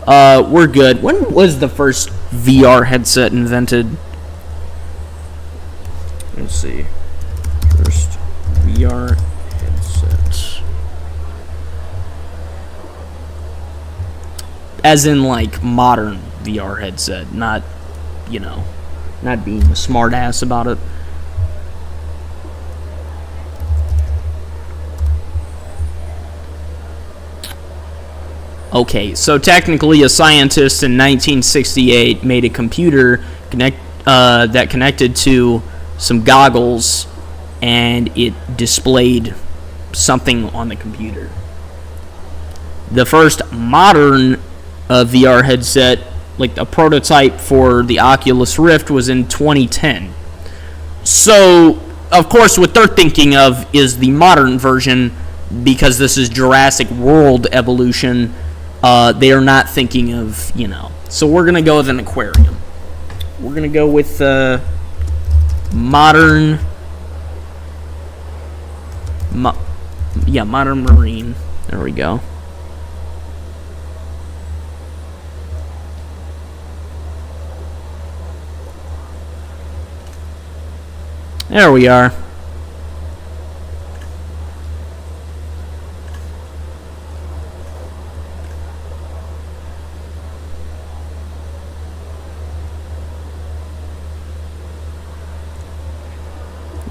We're good. When was the first VR headset invented? Let's see. First VR headset. As in, like, modern VR headset, not, you know, not being a smart ass about it. Okay, so technically a scientist in 1968 made a computer that connected to some goggles, and it displayed something on the computer. The first modern VR headset, like a prototype for the Oculus Rift, was in 2010. So, of course, what they're thinking of is the modern version, because this is Jurassic World Evolution. They are not thinking of, you know. So we're going to go with an aquarium. We're going to go with modern... modern marine. There we go. There we are.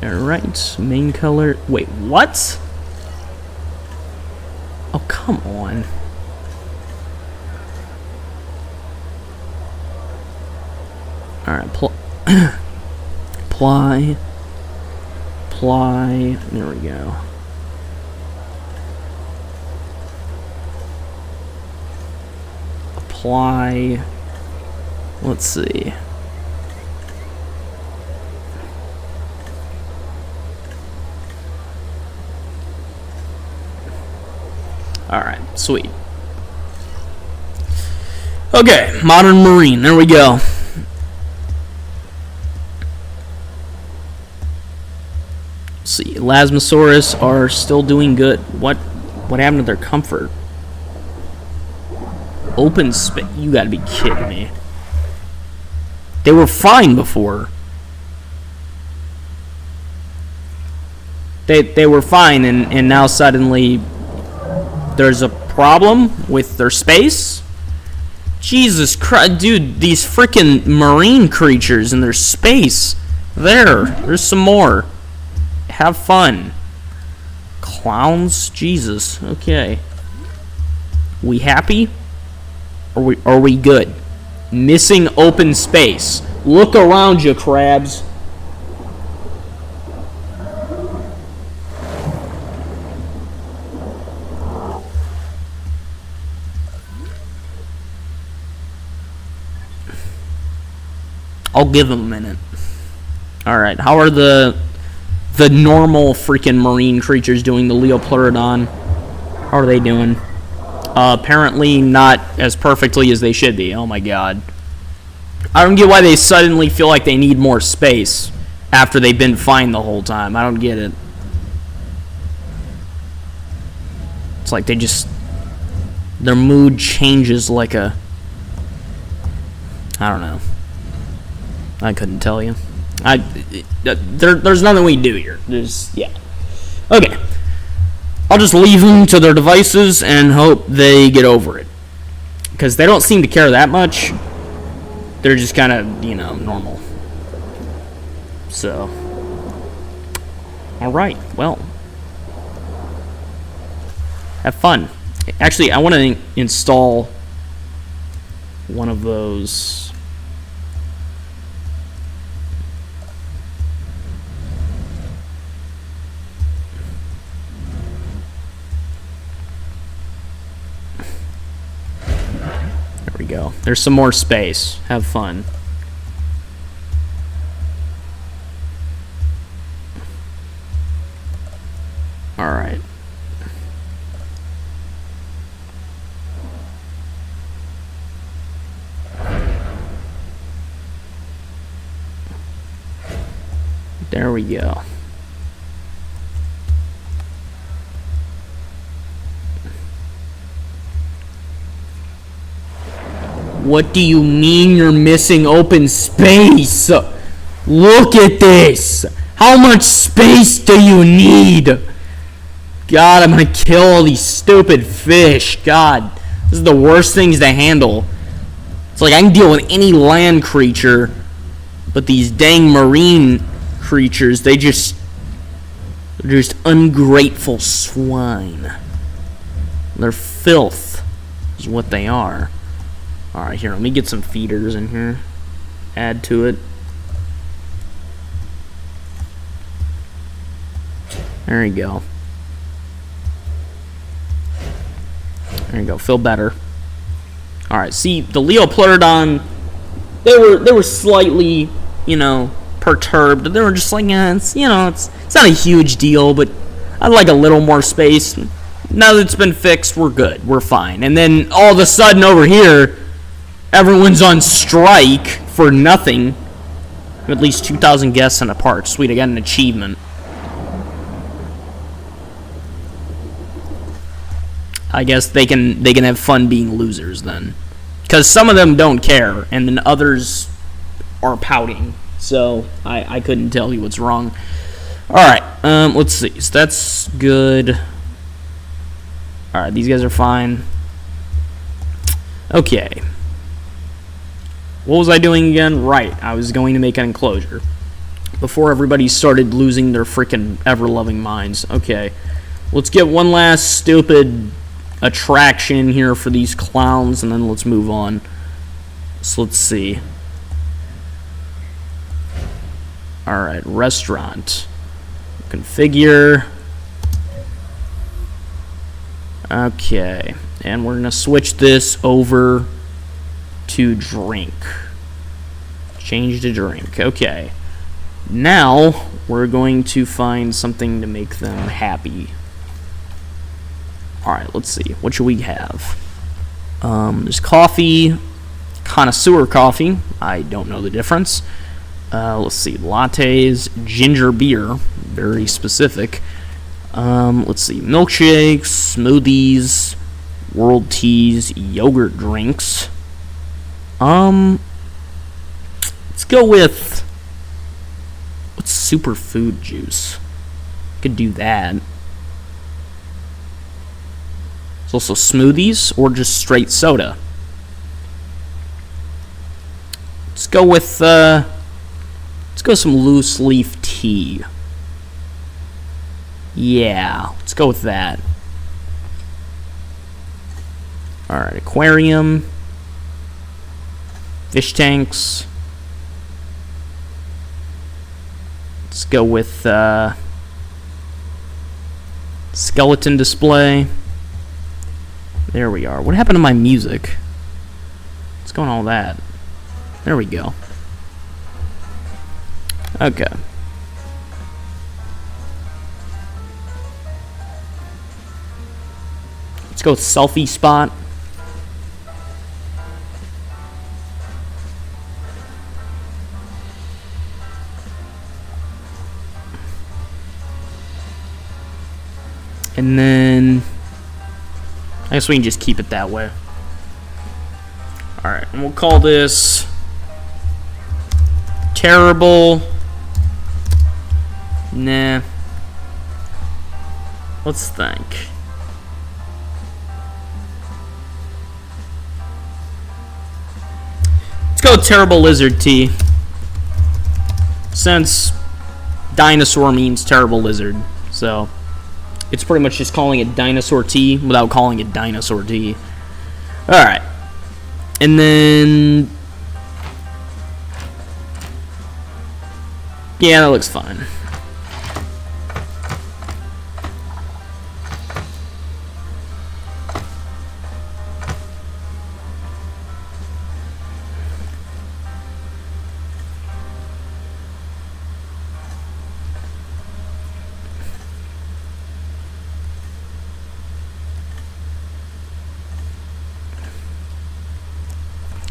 Alright, main color. Wait, what? Oh, come on. Alright, apply. There we go. apply. Let's see. Alright, sweet. Okay, modern marine, there we go. Let's see, Elasmosaurus are still doing good. What happened to their comfort? Open space, you gotta be kidding me. They were fine before. They were fine, and now suddenly there's a problem with their space? Jesus Christ, dude, these freaking marine creatures in their space. There's some more. Have fun. Clowns? Jesus. Okay. We happy? Are we good? Missing open space. Look around you, crabs. I'll give them a minute. Alright, how are the normal freaking marine creatures doing? The Leopleurodon? How are they doing? Apparently not as perfectly as they should be. Oh my god. I don't get why they suddenly feel like they need more space after they've been fine the whole time. I don't get it. It's like they just... their mood changes like a... I don't know. I couldn't tell you. There's nothing we can do here. Yeah. Okay. I'll just leave them to their devices and hope they get over it. Because they don't seem to care that much. They're just kind of, normal. So. Alright, well. Have fun. Actually, I want to install one of those... go. There's some more space. Have fun. Alright. There we go. What do you mean you're missing open space? Look at this! How much space do you need? God, I'm gonna kill all these stupid fish. God, this is the worst things to handle. It's like I can deal with any land creature, but these dang marine creatures, they're just ungrateful swine. They're filth, is what they are. Alright, here, let me get some feeders in here. Add to it. There you go. There you go, feel better. Alright, see, the Leopleurodon, they were slightly, perturbed. They were just like, it's not a huge deal, but I'd like a little more space. Now that it's been fixed, we're good. We're fine. And then all of a sudden over here, everyone's on strike for nothing. At least 2,000 guests in a park. Sweet, I got an achievement. I guess they can have fun being losers then. Because some of them don't care, and then others are pouting. So, I couldn't tell you what's wrong. Alright, let's see. So that's good. Alright, these guys are fine. Okay. What was I doing again? Right, I was going to make an enclosure. Before everybody started losing their freaking ever-loving minds. Okay. Let's get one last stupid attraction here for these clowns, and then let's move on. So let's see. Alright, restaurant. Configure. Okay. And we're going to switch this over to drink. Change to drink. Okay. Now, we're going to find something to make them happy. Alright, let's see. What should we have? There's coffee. Connoisseur coffee. I don't know the difference. Let's see. Lattes. Ginger beer. Very specific. Let's see. Milkshakes. Smoothies. World teas. Yogurt drinks. Let's go with... what's superfood juice? Could do that. There's also smoothies or just straight soda. Let's go with some loose leaf tea. Yeah, let's go with that. Alright, aquarium. Fish tanks. Let's go with skeleton display. There we are. What happened to my music? What's going on with that? There we go. Okay. Let's go with selfie spot. And then I guess we can just keep it that way. Alright, and we'll call this terrible. Nah. Let's think. Let's go with terrible lizard tea. Since dinosaur means terrible lizard, so it's pretty much just calling it dinosaur tea without calling it dinosaur tea. Alright. And then... yeah, that looks fine.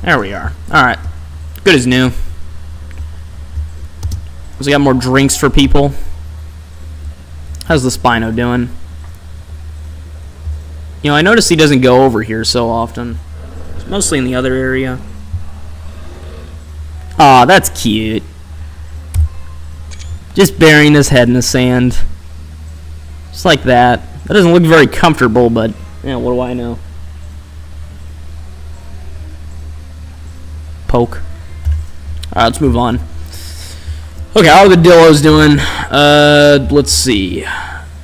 There we are. Alright. Good as new. So we got more drinks for people. How's the Spino doing? You know, I notice he doesn't go over here so often. It's mostly in the other area. Aw, that's cute. Just burying his head in the sand. Just like that. That doesn't look very comfortable, but, you know, what do I know? Poke. Alright, let's move on. Okay, how are the Dillos doing? Let's see. They're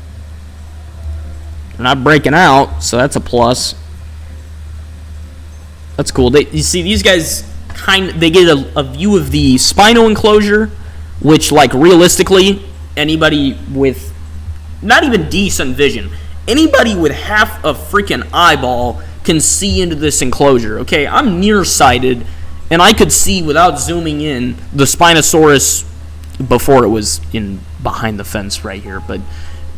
not breaking out, so that's a plus. That's cool. You see, these guys they get a view of the Spino enclosure, which, like, realistically, anybody with not even decent vision, anybody with half a freaking eyeball can see into this enclosure. Okay, I'm nearsighted, and I could see without zooming in the Spinosaurus before it was in behind the fence right here. But,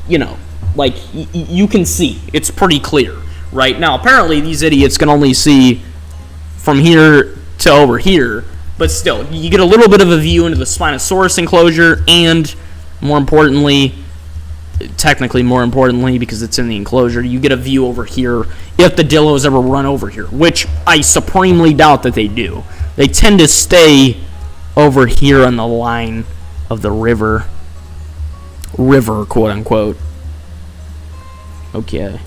you know, like, you can see. It's pretty clear. Right? Now, apparently, these idiots can only see from here to over here. But still, you get a little bit of a view into the Spinosaurus enclosure, and, more importantly, technically more importantly, because it's in the enclosure, you get a view over here if the Dillos ever run over here, which I supremely doubt that they do. They tend to stay over here on the line of the river, quote unquote. Okay.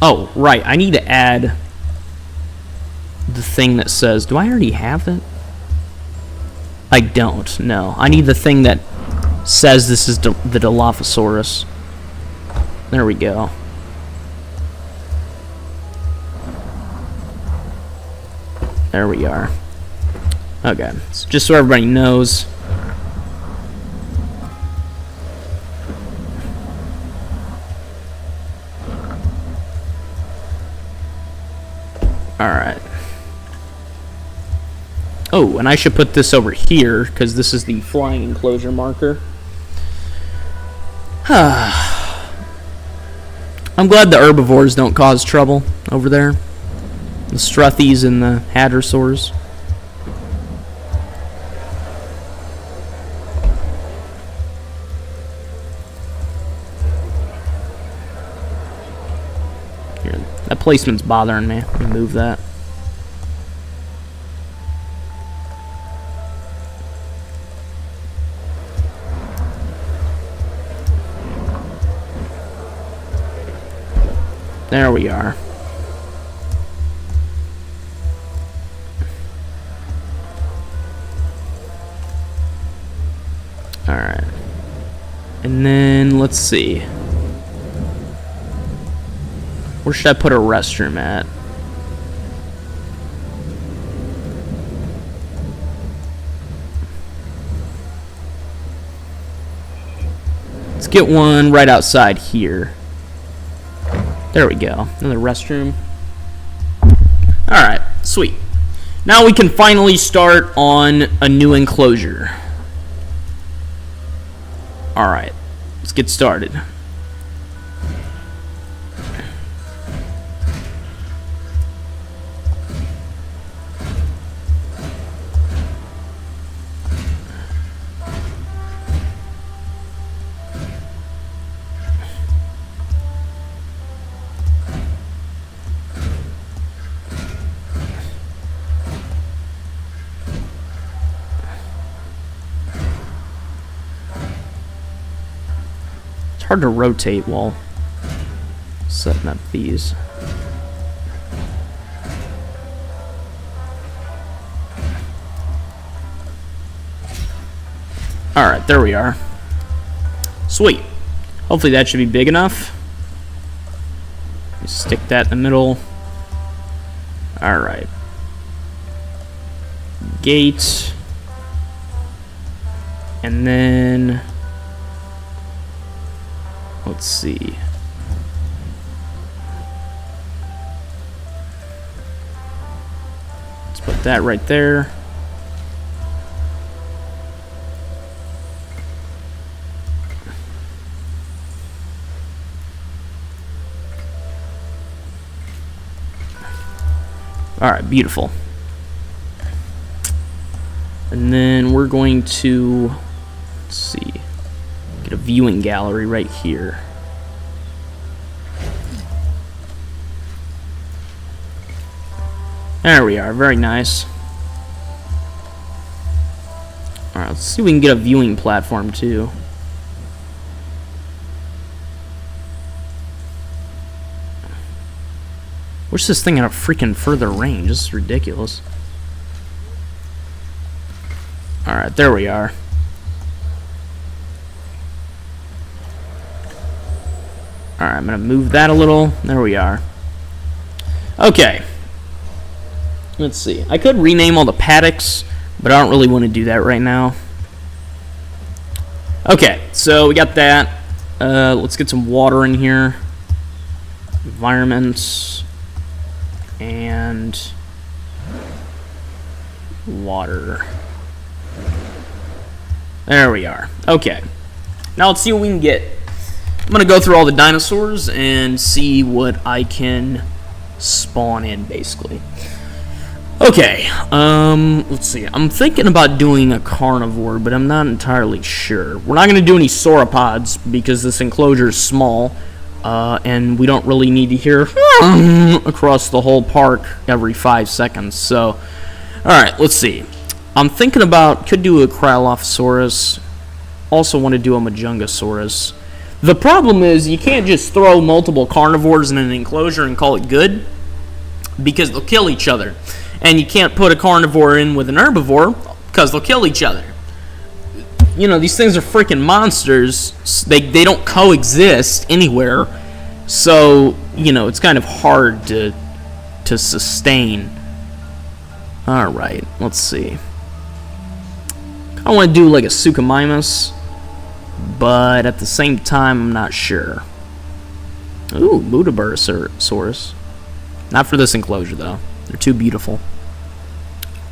Oh, right, I need to add the thing that says, do I already have it? I don't, no. I need the thing that says this is the Dilophosaurus. There we go. There we are. Okay, so just so everybody knows. Alright. Oh, and I should put this over here, because this is the flying enclosure marker. I'm glad the herbivores don't cause trouble over there. The Struthies and the Hadrosaurs. Here, that placement's bothering me. Let me move that. There we are. Alright. And then, let's see. Where should I put a restroom at? Let's get one right outside here. There we go. Another restroom. Alright, sweet. Now we can finally start on a new enclosure. Alright, let's get started. Hard to rotate while setting up these. Alright, there we are. Sweet. Hopefully that should be big enough. Just stick that in the middle. Alright. Gate. And then... let's see. Let's put that right there. Alright, beautiful. And then we're going to, let's see, get a viewing gallery right here. There we are, very nice. Alright, let's see if we can get a viewing platform too. Wish this thing had a freaking further range. This is ridiculous. Alright, there we are. Alright, I'm gonna move that a little. There we are. Okay. Let's see. I could rename all the paddocks, but I don't really want to do that right now. Okay, so we got that. Let's get some water in here. Environment. And water. There we are. Okay. Now let's see what we can get. I'm going to go through all the dinosaurs and see what I can spawn in, basically. Okay, let's see. I'm thinking about doing a carnivore, but I'm not entirely sure. We're not going to do any sauropods because this enclosure is small, and we don't really need to hear across the whole park every 5 seconds. So, alright, let's see. I'm thinking about, could do a Cryolophosaurus. Also want to do a Majungasaurus. The problem is you can't just throw multiple carnivores in an enclosure and call it good, because they'll kill each other. And you can't put a carnivore in with an herbivore because they'll kill each other. You know, these things are freaking monsters. They don't coexist anywhere. So, you know, it's kind of hard to sustain. Alright, let's see. I want to do like a Suchomimus, but at the same time, I'm not sure. Ooh, Muttaburrasaurus. Not for this enclosure, though. They're too beautiful.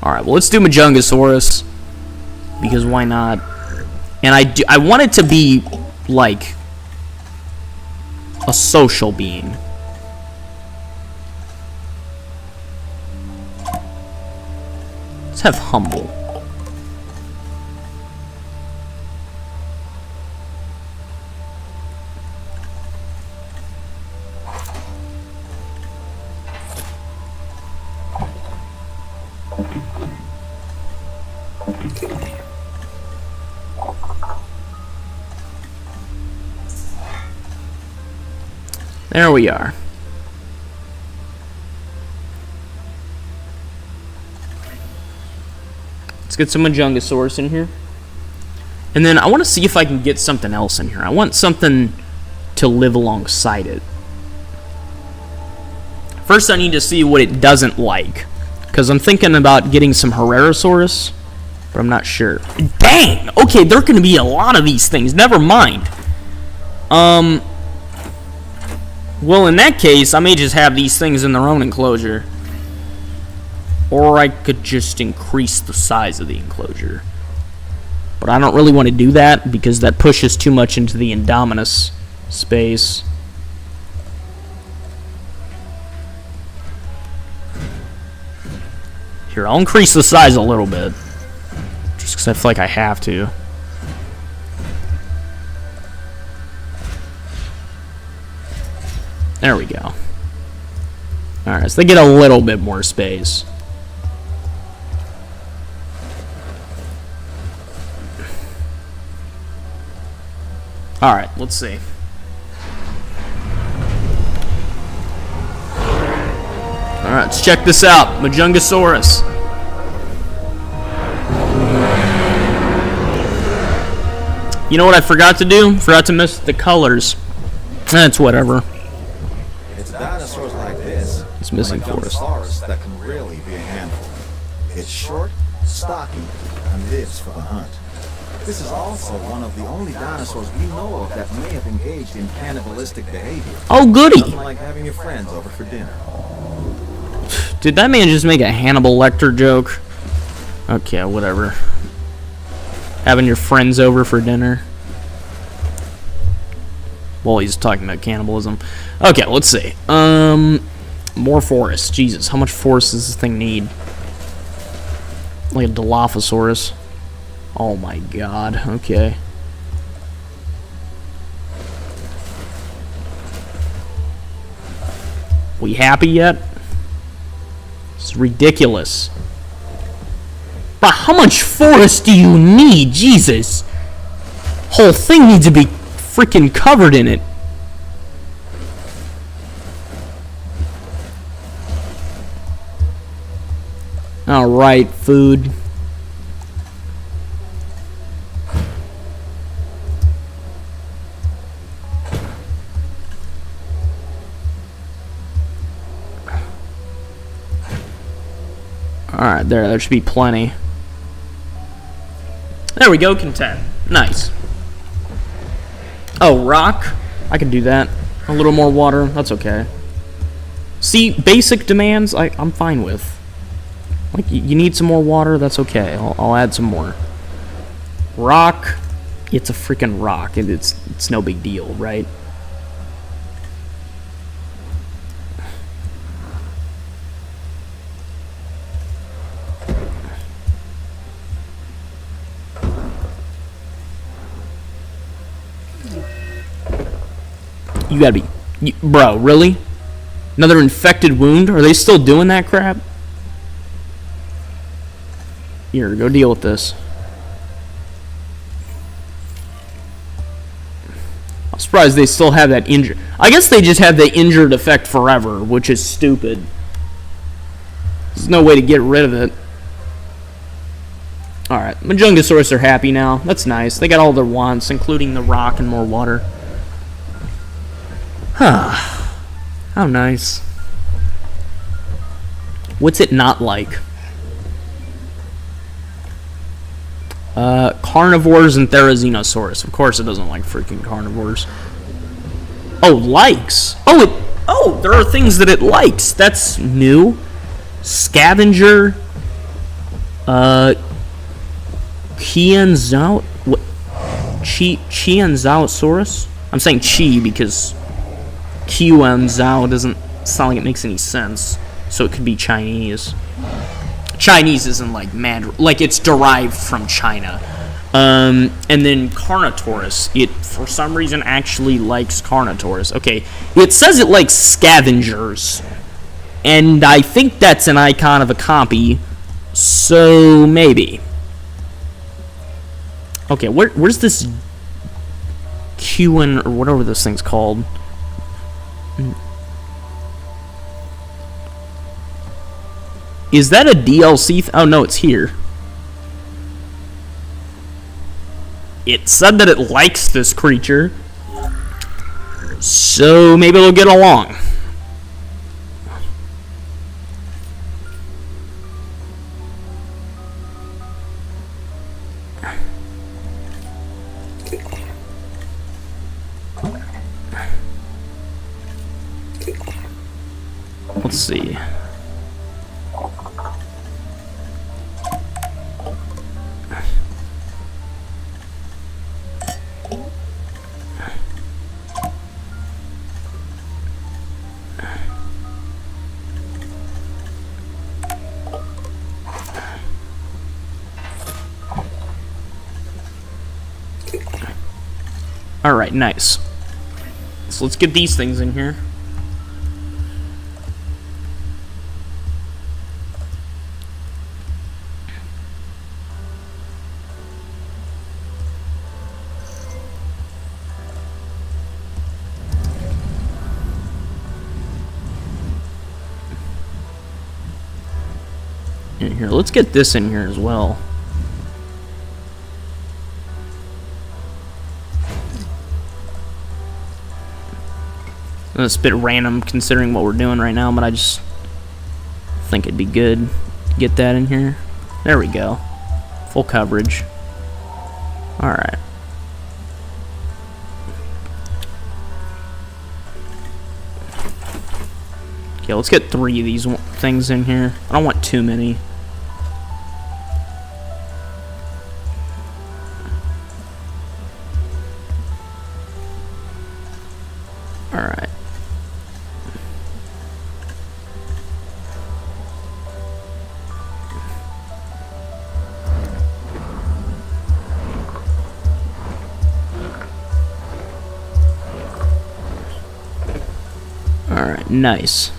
Alright, well, let's do Majungasaurus. Because why not? And I want it to be, like, a social being. Let's have humble. There we are. Let's get some Majungasaurus in here. And then I want to see if I can get something else in here. I want something to live alongside it. First, I need to see what it doesn't like. Because I'm thinking about getting some Herrerasaurus, but I'm not sure. Dang! Okay, there are going to be a lot of these things. Never mind. Well, in that case, I may just have these things in their own enclosure. Or I could just increase the size of the enclosure. But I don't really want to do that, because that pushes too much into the Indominus space. Here, I'll increase the size a little bit. Just because I feel like I have to. There we go. Alright, so they get a little bit more space. Alright, let's see. Alright, let's check this out. Majungasaurus. You know what I forgot to do? Forgot to miss the colors. That's whatever. It's dinosaurs like this. It's missing when it comes for us. to ours that can really be a handful. It's short, stocky, and lives for the hunt. This is also one of the only dinosaurs we know of that may have engaged in cannibalistic behavior. Oh, goody! Nothing like having your friends over for dinner. Did that man just make a Hannibal Lecter joke? Okay, whatever. Having your friends over for dinner. Well, he's talking about cannibalism. Okay, let's see. More forest. Jesus, how much forest does this thing need? Like a Dilophosaurus. Oh my god, okay. We happy yet? It's ridiculous. But how much forest do you need? Jesus! Whole thing needs to be freaking covered in it. Alright, food. Alright, there should be plenty. There we go, content. Nice. Oh, rock? I can do that. A little more water, that's okay. See, basic demands, I'm fine with. Like, you need some more water, that's okay. I'll add some more. Rock, it's a freaking rock. It's no big deal, right? You gotta be... bro, really? Another infected wound? Are they still doing that crap? Here, go deal with this. I'm surprised they still have that injured... I guess they just have the injured effect forever, which is stupid. There's no way to get rid of it. Alright, Majungasaurus are happy now. That's nice. They got all their wants, including the rock and more water. Huh. How nice. What's it not like? Carnivores and Therizinosaurus. Of course it doesn't like freaking carnivores. Oh, likes. Oh, there are things that it likes. That's new. Scavenger. Qianzhao. What? Qianzhaosaurus? I'm saying Chi because Qianzhao doesn't sound like it makes any sense. So it could be Chinese. Chinese isn't like like it's derived from China. And then Carnotaurus. It for some reason actually likes Carnotaurus. Okay, it says it likes scavengers, and I think that's an icon of a copy. So maybe. Okay, where's this Qn or whatever this thing's called? Is that a DLC? Oh no, it's here. It said that it likes this creature, so maybe they'll get along. Let's see. Alright, nice. So let's get these things in here. In here, let's get this in here as well. It's a bit random considering what we're doing right now, but I just think it'd be good to get that in here. There we go. Full coverage. Alright. Okay, let's get 3 of these things in here. I don't want too many. Alright. Alright, nice.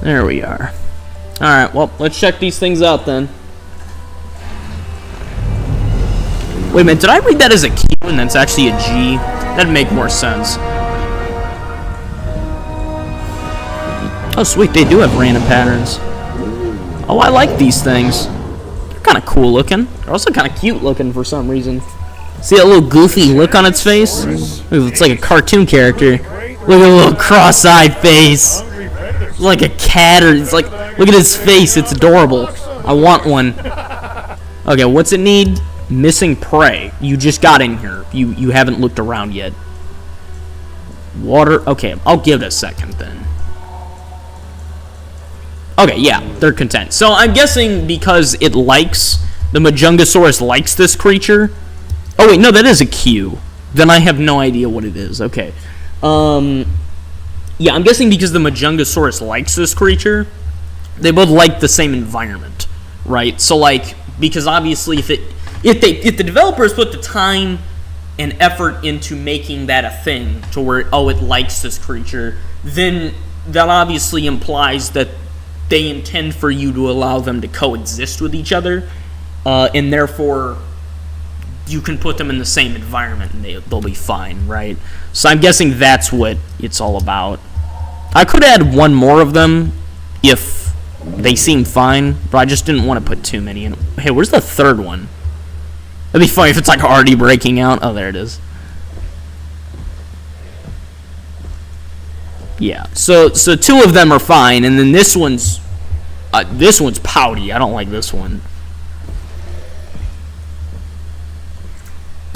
There we are. Alright, well, let's check these things out then. Wait a minute, did I read that as a Q and that's actually a G? That'd make more sense. Oh, sweet, they do have random patterns. Oh, I like these things. They're kind of cool looking. They're also kind of cute looking for some reason. See that little goofy look on its face? Ooh, it's like a cartoon character. Look at the little cross-eyed face. It's like a cat, or it's like, look at his face, it's adorable. I want one. Okay, what's it need? Missing prey. You just got in here. You haven't looked around yet. Water. Okay, I'll give it a second then. Okay, yeah, they're content. So I'm guessing because it likes, the Majungasaurus likes this creature. Oh wait, no, that is a Q. Then I have no idea what it is. Okay. Yeah, I'm guessing because the Majungasaurus likes this creature, they both like the same environment, right? So like, because obviously if the developers put the time and effort into making that a thing to where, oh, it likes this creature, then that obviously implies that they intend for you to allow them to coexist with each other, and therefore you can put them in the same environment and they'll be fine, right? So I'm guessing that's what it's all about. I could add one more of them if they seem fine, but I just didn't want to put too many in. Hey, where's the third one? It'd be funny if it's like already breaking out. Oh, there it is. Yeah. So 2 of them are fine, and then this one's pouty. I don't like this one.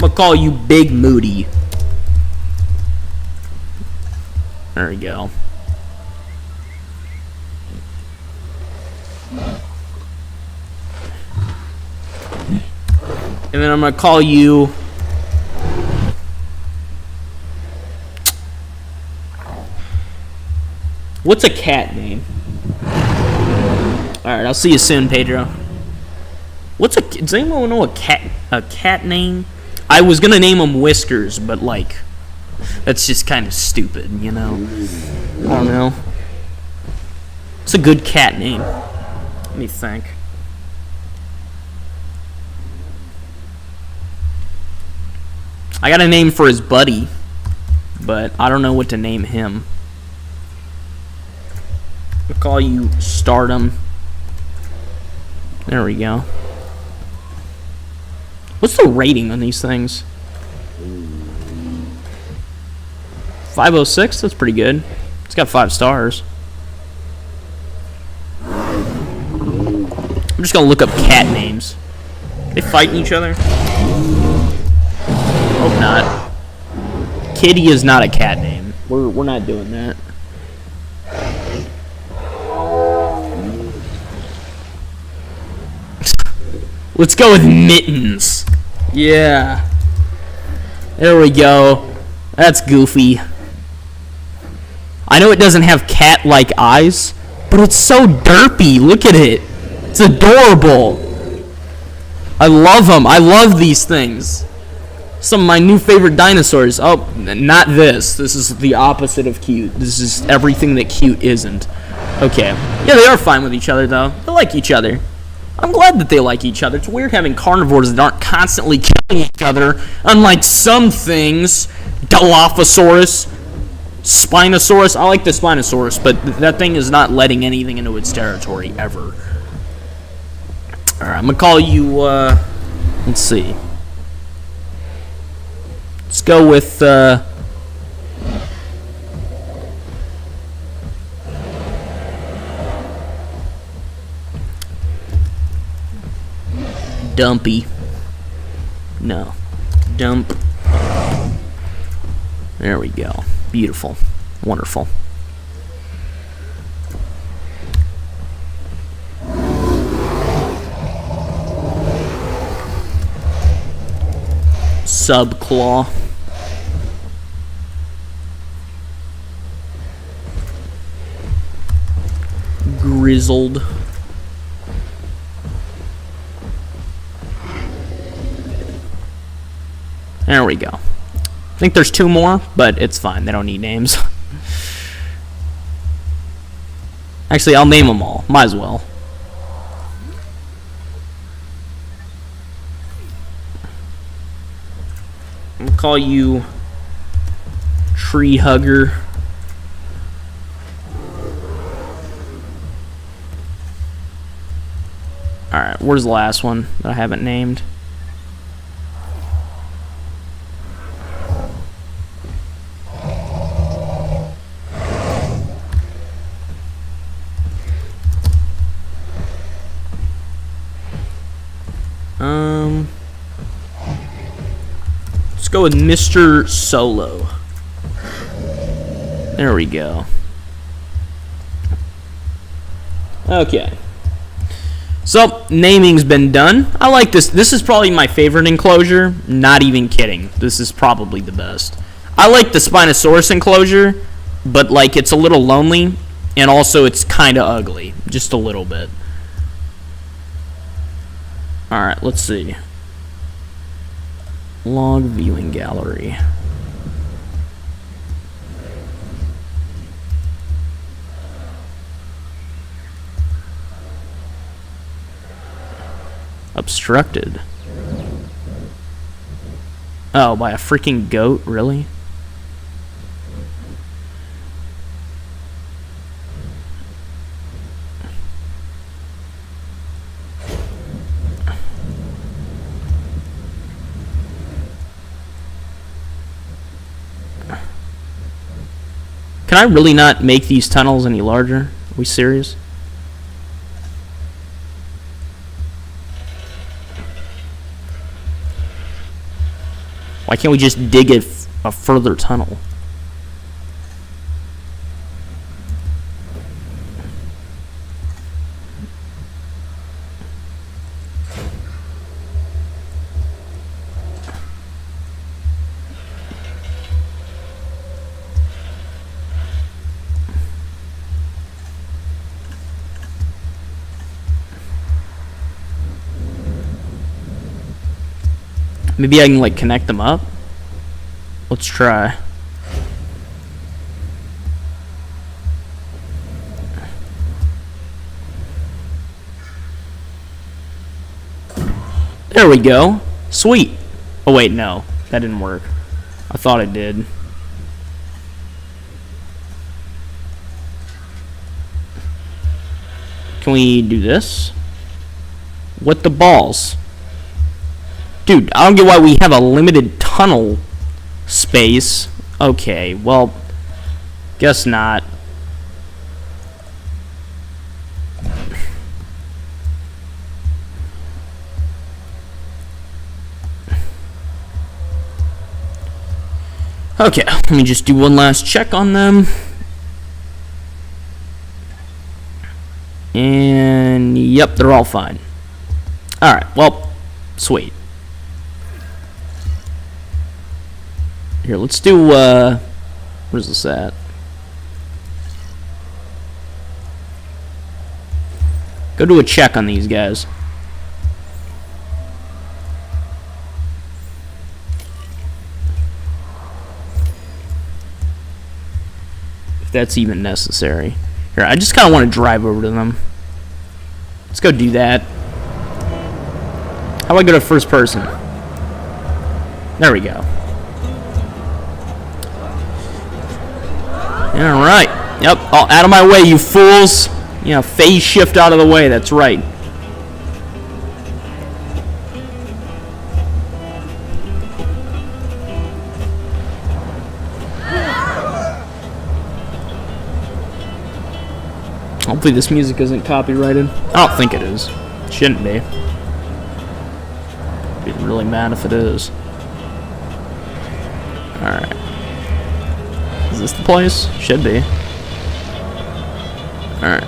I'm gonna call you Big Moody. There we go. And then I'm gonna call you what's a cat name? Alright, I'll see you soon, Pedro. Does anyone know a cat name? I was gonna name him Whiskers, but like that's just kind of stupid, you know? I don't know. It's a good cat name. Let me think. I got a name for his buddy, but I don't know what to name him. I'll call you Stardom. There we go. What's the rating on these things? 506? That's pretty good. It's got 5 stars. I'm just gonna look up cat names. They fighting each other? Hope not. Kitty is not a cat name. We're not doing that. Let's go with Mittens. Yeah. There we go. That's goofy. I know it doesn't have cat-like eyes, but it's so derpy. Look at it. It's adorable. I love them. I love these things. Some of my new favorite dinosaurs. Oh, not this. This is the opposite of cute. This is everything that cute isn't. Okay. Yeah, they are fine with each other, though. They like each other. I'm glad that they like each other. It's weird having carnivores that aren't constantly killing each other, unlike some things. Dilophosaurus, Spinosaurus. I like the Spinosaurus, but that thing is not letting anything into its territory, ever. Alright, I'm going to call you, let's see. Let's go with, Dumpy. No. Dump. There we go. Beautiful. Wonderful. Subclaw. Grizzled. There we go. I think there's 2 more, but it's fine. They don't need names. Actually, I'll name them all. Might as well. I'll call you Tree Hugger. Alright, where's the last one that I haven't named? Let's go with Mr. Solo. There we go. Okay. So, naming's been done. I like this. This is probably my favorite enclosure. Not even kidding. This is probably the best. I like the Spinosaurus enclosure, but like it's a little lonely, and also it's kind of ugly. Just a little bit. Alright, let's see. Log viewing gallery. Obstructed. Oh, by a freaking goat? Really? Can I really not make these tunnels any larger? Are we serious? Why can't we just dig a further tunnel? Maybe I can like connect them up. Let's try. There we go. Sweet. Oh wait, no. That didn't work. I thought it did. Can we do this? What the balls? Dude, I don't get why we have a limited tunnel space. Okay, well, guess not. Okay, let me just do one last check on them. And, yep, they're all fine. Alright, well, sweet. Here, let's do, where's this at? Go do a check on these guys. If that's even necessary. Here, I just kind of want to drive over to them. Let's go do that. How do I go to first person? There we go. Alright. Yep. Oh, out of my way, you fools. Yeah, phase shift out of the way. That's right. Hopefully this music isn't copyrighted. I don't think it is. It shouldn't be. I'd be really mad if it is. Alright. Is this the place? Should be. Alright.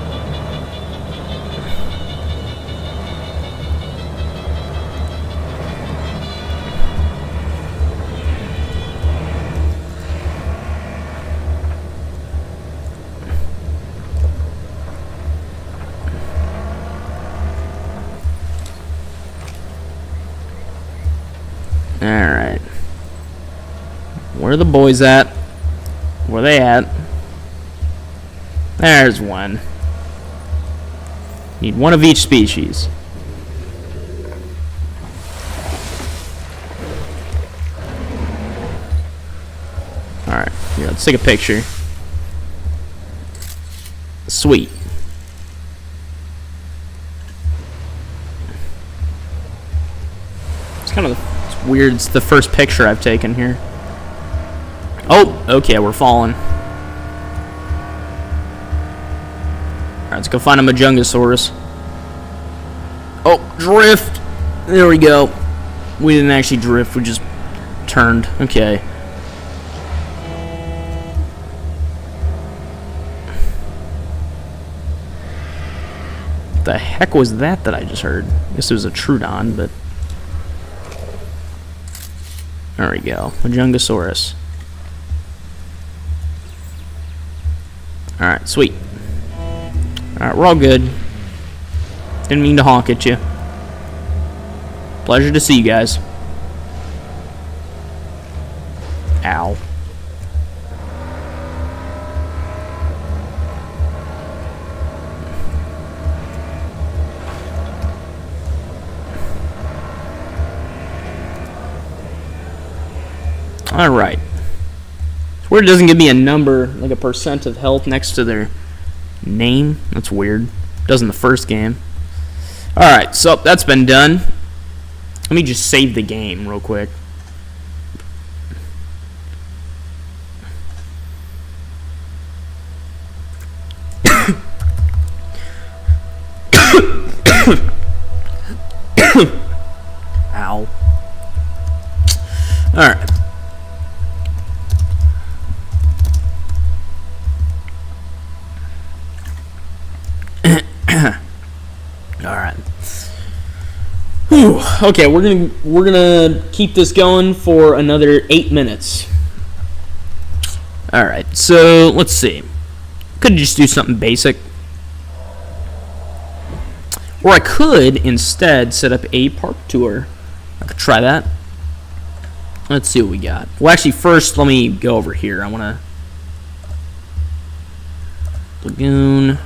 Alright. Where are the boys at? Where they at? There's one. Need one of each species. Alright, here, let's take a picture. Sweet. It's kind of weird. It's the first picture I've taken here. Oh, okay, we're falling. Alright, let's go find a Majungasaurus. Oh, drift! There we go. We didn't actually drift, we just turned. Okay. What the heck was that I just heard? I guess it was a Trudon, but... There we go. Majungasaurus. Alright, sweet. Alright, we're all good. Didn't mean to honk at you. Pleasure to see you guys. Ow. Alright. It's weird it doesn't give me a number, like a percent of health next to their name. That's weird. It does in the first game. Alright, so that's been done. Let me just save the game real quick. Ow. Alright. Alright. Whew. Okay, we're gonna keep this going for another 8 minutes. Alright, so let's see. Could just do something basic. Or I could instead set up a park tour. I could try that. Let's see what we got. Well, actually, first, let me go over here. I want to... Lagoon.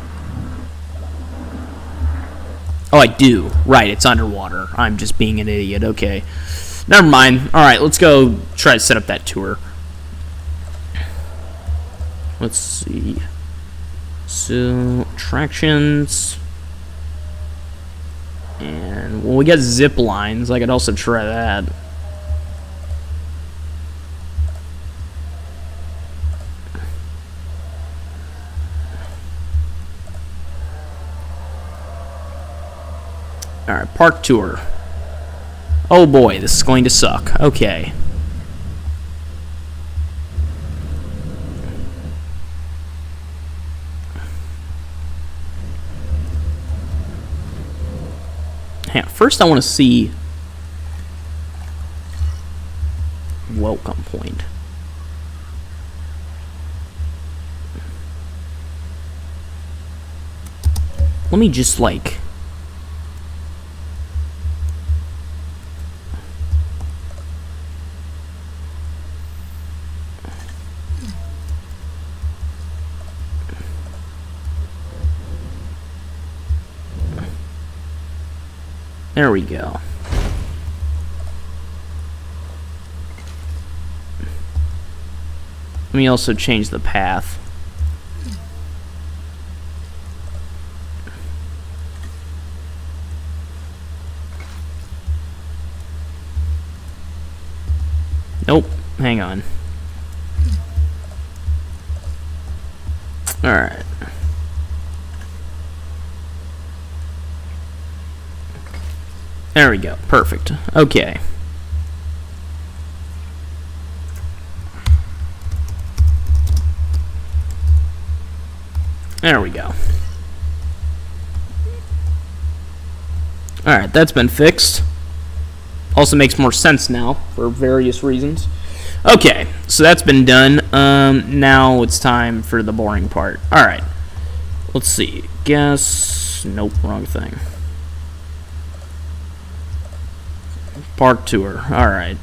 Oh, I do. Right, it's underwater. I'm just being an idiot. Okay. Never mind. Alright, let's go try to set up that tour. Let's see. So, attractions. And, well, we got zip lines. I could also try that. Alright, park tour. Oh boy, this is going to suck. Okay. Yeah, first I want to see welcome point. Let me just like there we go. Let me also change the path. Nope, hang on. Alright. There we go. Perfect. Okay. There we go. Alright, that's been fixed. Also makes more sense now for various reasons. Okay, so that's been done. Now it's time for the boring part. Alright. Let's see. Guess... Nope, wrong thing. Park tour. Alright.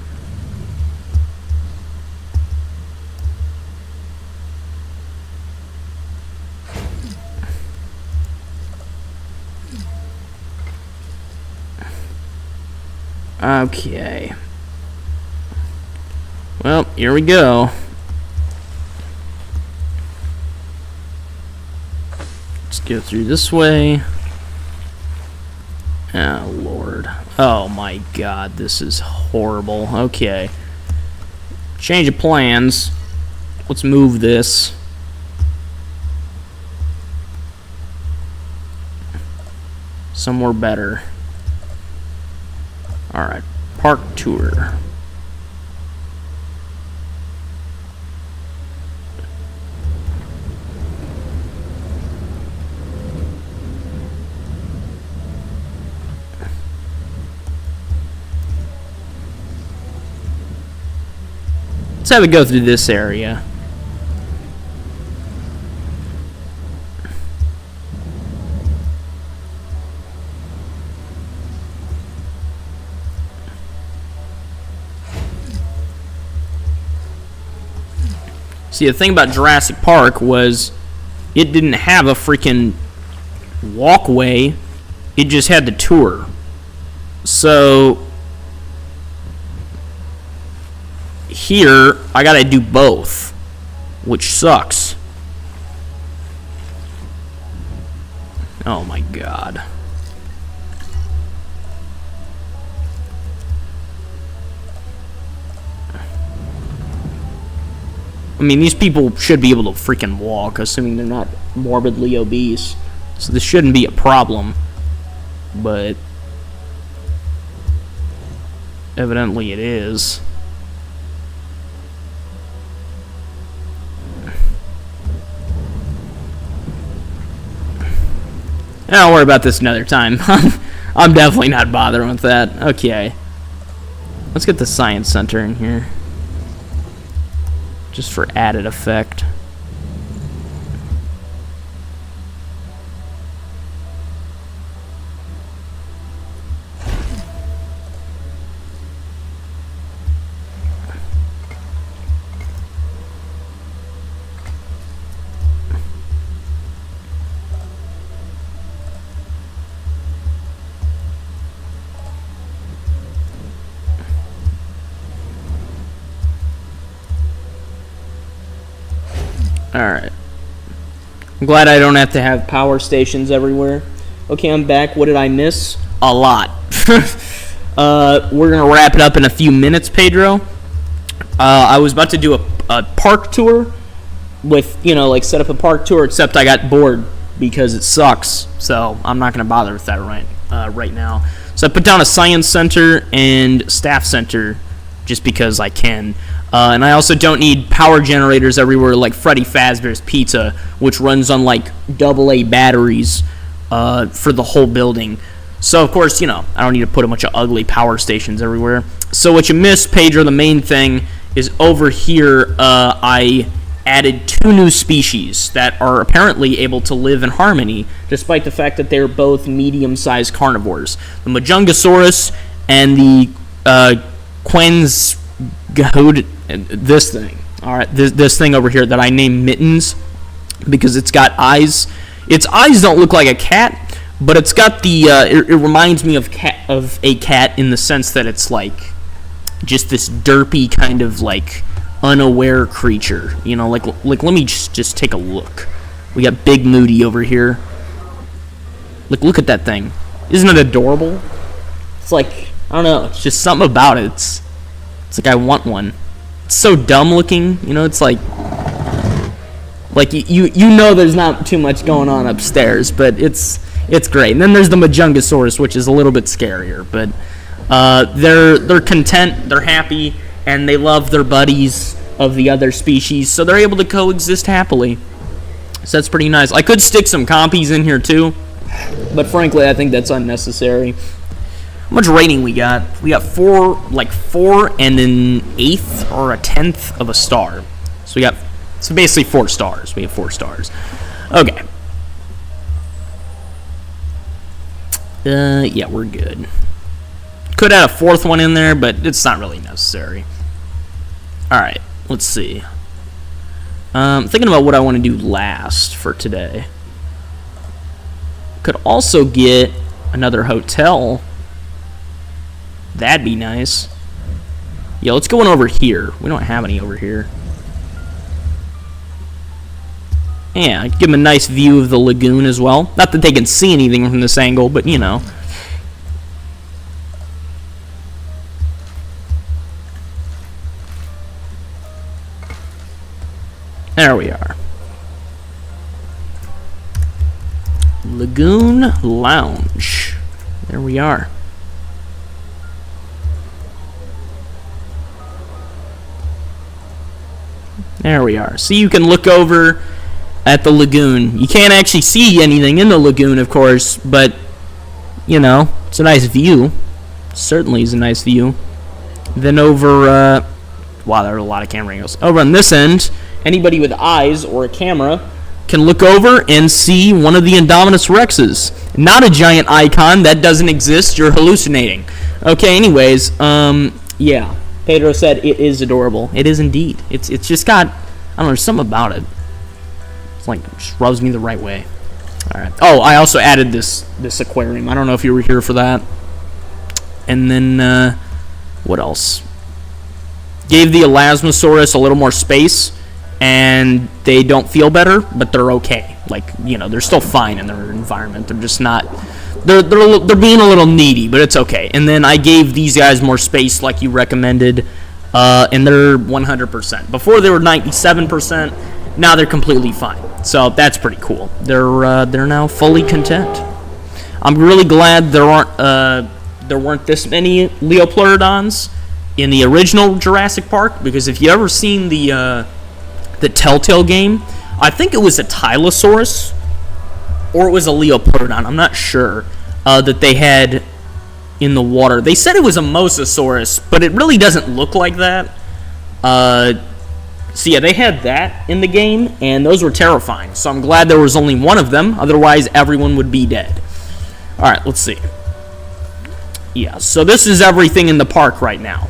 Okay. Well, here we go. Let's go through this way. Oh, Lord. Oh, my God. This is horrible. Okay. Change of plans. Let's move this. Somewhere better. Alright. Park tour. Let's have it go through this area. See, the thing about Jurassic Park was it didn't have a freaking walkway. It just had the tour. So here, I gotta do both, which sucks. Oh my God. I mean, these people should be able to freaking walk, assuming they're not morbidly obese. So this shouldn't be a problem. but evidently it is. I'll worry about this another time. I'm definitely not bothering with that. Okay. Let's get the science center in here. Just for added effect. Alright. I'm glad I don't have to have power stations everywhere. Okay, I'm back. What did I miss? A lot. We're going to wrap it up in a few minutes, Pedro. I was about to do a park tour with, like set up a park tour, except I got bored because it sucks. So I'm not going to bother with that right now. So I put down a science center and staff center just because I can. And I also don't need power generators everywhere like Freddy Fazbear's Pizza, which runs on like AA batteries for the whole building. So, of course, I don't need to put a bunch of ugly power stations everywhere. So what you missed, Pedro, the main thing, is over here I added 2 new species that are apparently able to live in harmony, despite the fact that they're both medium-sized carnivores. The Majungasaurus and the this thing. All right, this thing over here that I named Mittens because it's got eyes. Its eyes don't look like a cat, but it's got the. It reminds me of a cat in the sense that it's like just this derpy kind of like unaware creature. Like let me just take a look. We got Big Moody over here. Look at that thing. Isn't it adorable? It's like I don't know. It's just something about it. It's like I want one. It's so dumb looking, it's like there's not too much going on upstairs, but it's great. And then there's the Majungasaurus, which is a little bit scarier, but they're content, they're happy, and they love their buddies of the other species, so they're able to coexist happily. So that's pretty nice. I could stick some compies in here too, but frankly, I think that's unnecessary. How much rating we got? We got 4 and an 1/8 or a 1/10 of a star. So basically 4 stars. We have 4 stars. Okay. Yeah, we're good. Could add a 4th one in there, but it's not really necessary. Alright, let's see. Thinking about what I want to do last for today. Could also get another hotel. That'd be nice. Yeah, let's go one over here. We don't have any over here. Yeah, give them a nice view of the lagoon as well. Not that they can see anything from this angle, but There we are. Lagoon Lounge. There we are. There we are. So you can look over at the lagoon. You can't actually see anything in the lagoon, of course, but, it's a nice view. Certainly is a nice view. Then over, wow, there are a lot of camera angles. Over on this end, anybody with eyes or a camera can look over and see one of the Indominus Rexes. Not a giant icon. That doesn't exist. You're hallucinating. Okay, anyways, yeah. Pedro said it is adorable. It is indeed. It's just got, I don't know, there's something about it. It's like, it just rubs me the right way. Alright. Oh, I also added this aquarium. I don't know if you were here for that. And then, what else? Gave the Elasmosaurus a little more space, and they don't feel better, but they're okay. Like, they're still fine in their environment. They're just not... They're being a little needy, but it's okay. And then I gave these guys more space like you recommended, and they're 100%. Before they were 97%, now they're completely fine. So that's pretty cool. They're now fully content. I'm really glad there weren't this many Leopleurodons in the original Jurassic Park, because if you ever seen the Telltale game, I think it was a Tylosaurus or it was a Leopleurodon, I'm not sure, that they had in the water. They said it was a Mosasaurus, but it really doesn't look like that. So yeah, they had that in the game, and those were terrifying. So I'm glad there was only one of them, otherwise everyone would be dead. Alright, let's see. Yeah, so this is everything in the park right now.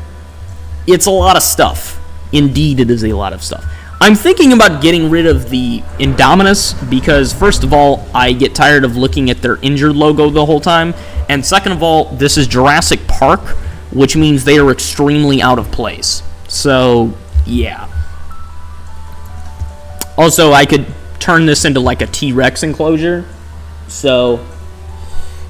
It's a lot of stuff. Indeed, it is a lot of stuff. I'm thinking about getting rid of the Indominus because, first of all, I get tired of looking at their injured logo the whole time, and second of all, this is Jurassic Park, which means they are extremely out of place. So, yeah. Also, I could turn this into like a T-Rex enclosure, so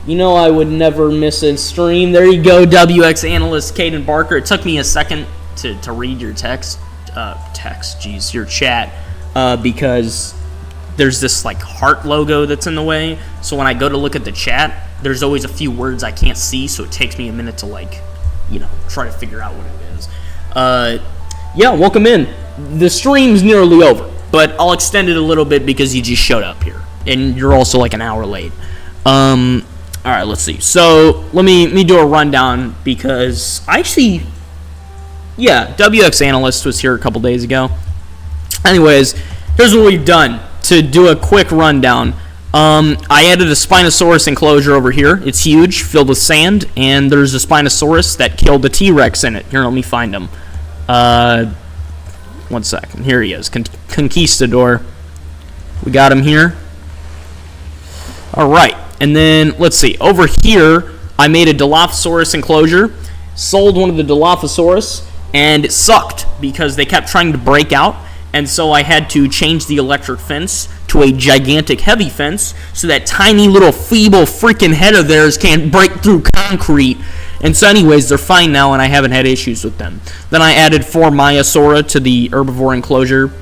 you know I would never miss a stream. There you go, WX analyst Caden Barker. It took me a second to read your your chat, because there's this like heart logo that's in the way. So when I go to look at the chat, there's always a few words I can't see, so it takes me a minute to try to figure out what it is. Yeah, welcome in. The stream's nearly over, but I'll extend it a little bit because you just showed up here, and you're also like an hour late. All right, let's see. So let me do a rundown because WX Analyst was here a couple days ago. Anyways, here's what we've done to do a quick rundown. I added a Spinosaurus enclosure over here. It's huge, filled with sand, and there's a Spinosaurus that killed a T-Rex in it. Here, let me find him. 1 second. Here he is, Conquistador. We got him here. All right. And then, let's see, over here, I made a Dilophosaurus enclosure, sold one of the Dilophosaurus, and it sucked because they kept trying to break out, and so I had to change the electric fence to a gigantic heavy fence so that tiny little feeble freaking head of theirs can't break through concrete. And so anyways, they're fine now, and I haven't had issues with them. Then I added 4 Maiasaura to the herbivore enclosure.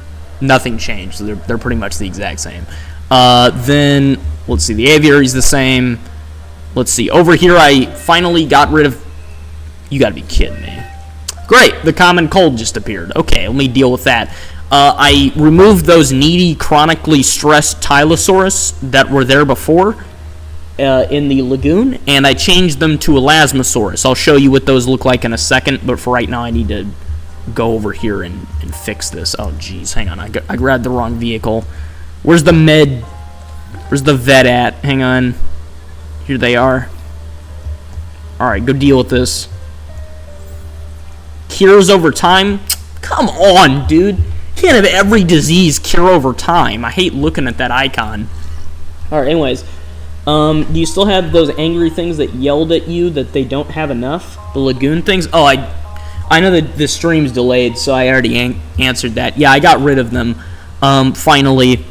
Nothing changed, so they're pretty much the exact same. Then, let's see, the aviary's the same. Let's see, over here I finally got rid of... You gotta be kidding me. Great, the common cold just appeared. Okay, let me deal with that. I removed those needy, chronically stressed Tylosaurus that were there before in the lagoon, and I changed them to Elasmosaurus. I'll show you what those look like in a second, but for right now I need to go over here and fix this. Oh, jeez, hang on, I grabbed the wrong vehicle. Where's the vet at? Hang on. Here they are. Alright, go deal with this. Cures over time? Come on, dude. You can't have every disease cure over time. I hate looking at that icon. Alright, anyways. Do you still have those angry things that yelled at you that they don't have enough? The lagoon things? Oh, I know that the stream's delayed, so I already answered that. Yeah, I got rid of them, finally.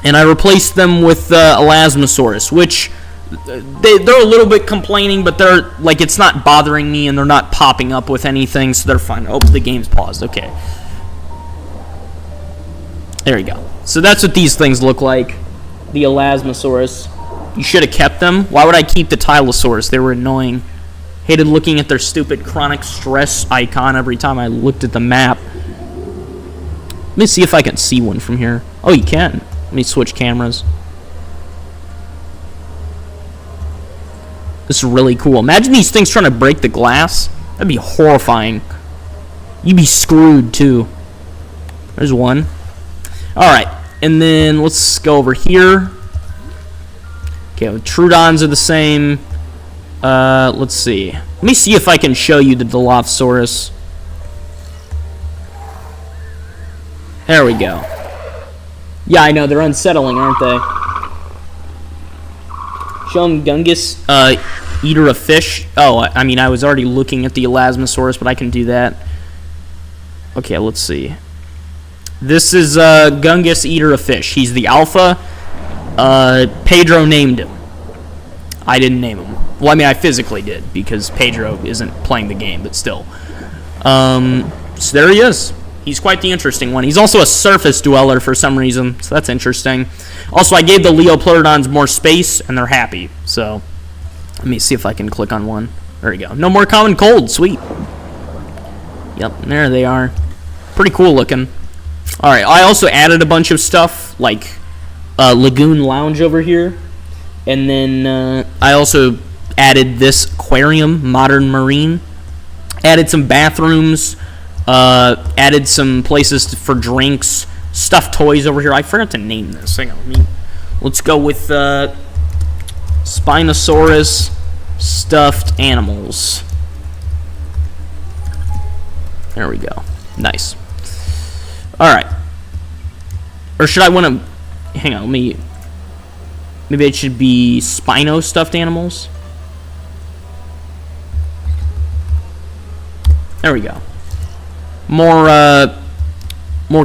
And I replaced them with Elasmosaurus, which they're a little bit complaining, but they're like, it's not bothering me, and they're not popping up with anything, so they're fine. Oh, the game's paused. Okay. There you go. So that's what these things look like. The Elasmosaurus. You should have kept them. Why would I keep the Tylosaurus? They were annoying. Hated looking at their stupid chronic stress icon every time I looked at the map. Let me see if I can see one from here. Oh, you can. Let me switch cameras. This is really cool. Imagine these things trying to break the glass. That'd be horrifying. You'd be screwed, too. There's one. Alright. And then let's go over here. Okay, the Troodons are the same. Let's see. Let me see if I can show you the Dilophosaurus. There we go. Yeah, I know, they're unsettling, aren't they? Show them Gungus, eater of fish. Oh, I mean, I was already looking at the Elasmosaurus, but I can do that. Okay, let's see. This is Gungus, eater of fish. He's the alpha. Pedro named him. I didn't name him. Well, I mean, I physically did, because Pedro isn't playing the game, but still. So there he is. He's quite the interesting one. He's also a surface dweller for some reason, so that's interesting. Also, I gave the Leopleurodons more space, and they're happy. So, let me see if I can click on one. There we go. No more common cold. Sweet. Yep, there they are. Pretty cool looking. Alright, I also added a bunch of stuff, like Lagoon Lounge over here. And then I also added this aquarium, Modern Marine. Added some bathrooms. Added some places for drinks. Stuffed toys over here. I forgot to name this. Hang on, let's go with Spinosaurus stuffed animals. There we go. Nice. Alright. Or should I want to... Hang on, maybe it should be Spino stuffed animals. There we go. More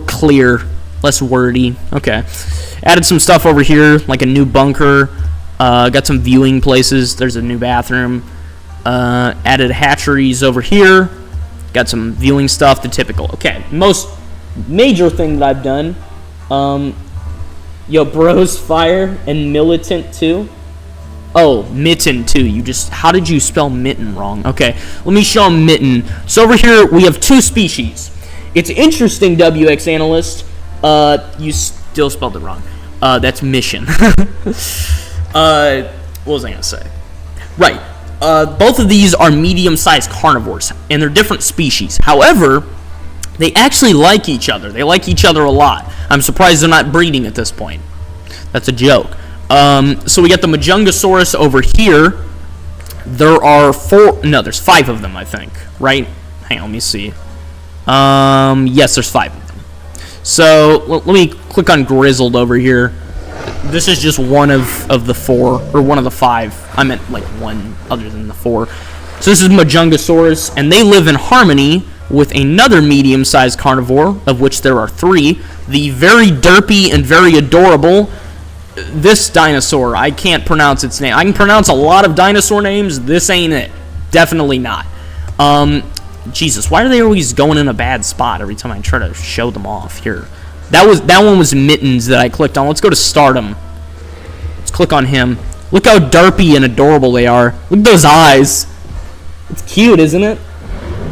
clear, less wordy. Okay. Added some stuff over here, like a new bunker. Got some viewing places. There's a new bathroom. Added hatcheries over here. Got some viewing stuff, the typical. Okay, most major thing that I've done. Yo, Bros Fire and Militant 2. Oh, Mitten 2. How did you spell mitten wrong? Okay, let me show them Mitten. So over here, we have two species. It's interesting, WX Analyst. You still spelled it wrong. That's Mission. What was I going to say? Right. Both of these are medium-sized carnivores, and they're different species. However, they actually like each other. They like each other a lot. I'm surprised they're not breeding at this point. That's a joke. So we got the Majungasaurus over here. There are there's 5 of them, I think. Right? Hang on, let me see. Yes, there's 5 of them. So, let me click on Grizzled over here. This is just one of the 4, or one of the 5. I meant, like, one other than the 4. So this is Majungasaurus, and they live in harmony with another medium-sized carnivore, of which there are 3. The very derpy and very adorable, this dinosaur. I can't pronounce its name. I can pronounce a lot of dinosaur names. This ain't it. Definitely not. Jesus, why are they always going in a bad spot every time I try to show them off? Here. That one was Mittens that I clicked on. Let's go to Stardom. Let's click on him. Look how derpy and adorable they are. Look at those eyes. It's cute, isn't it?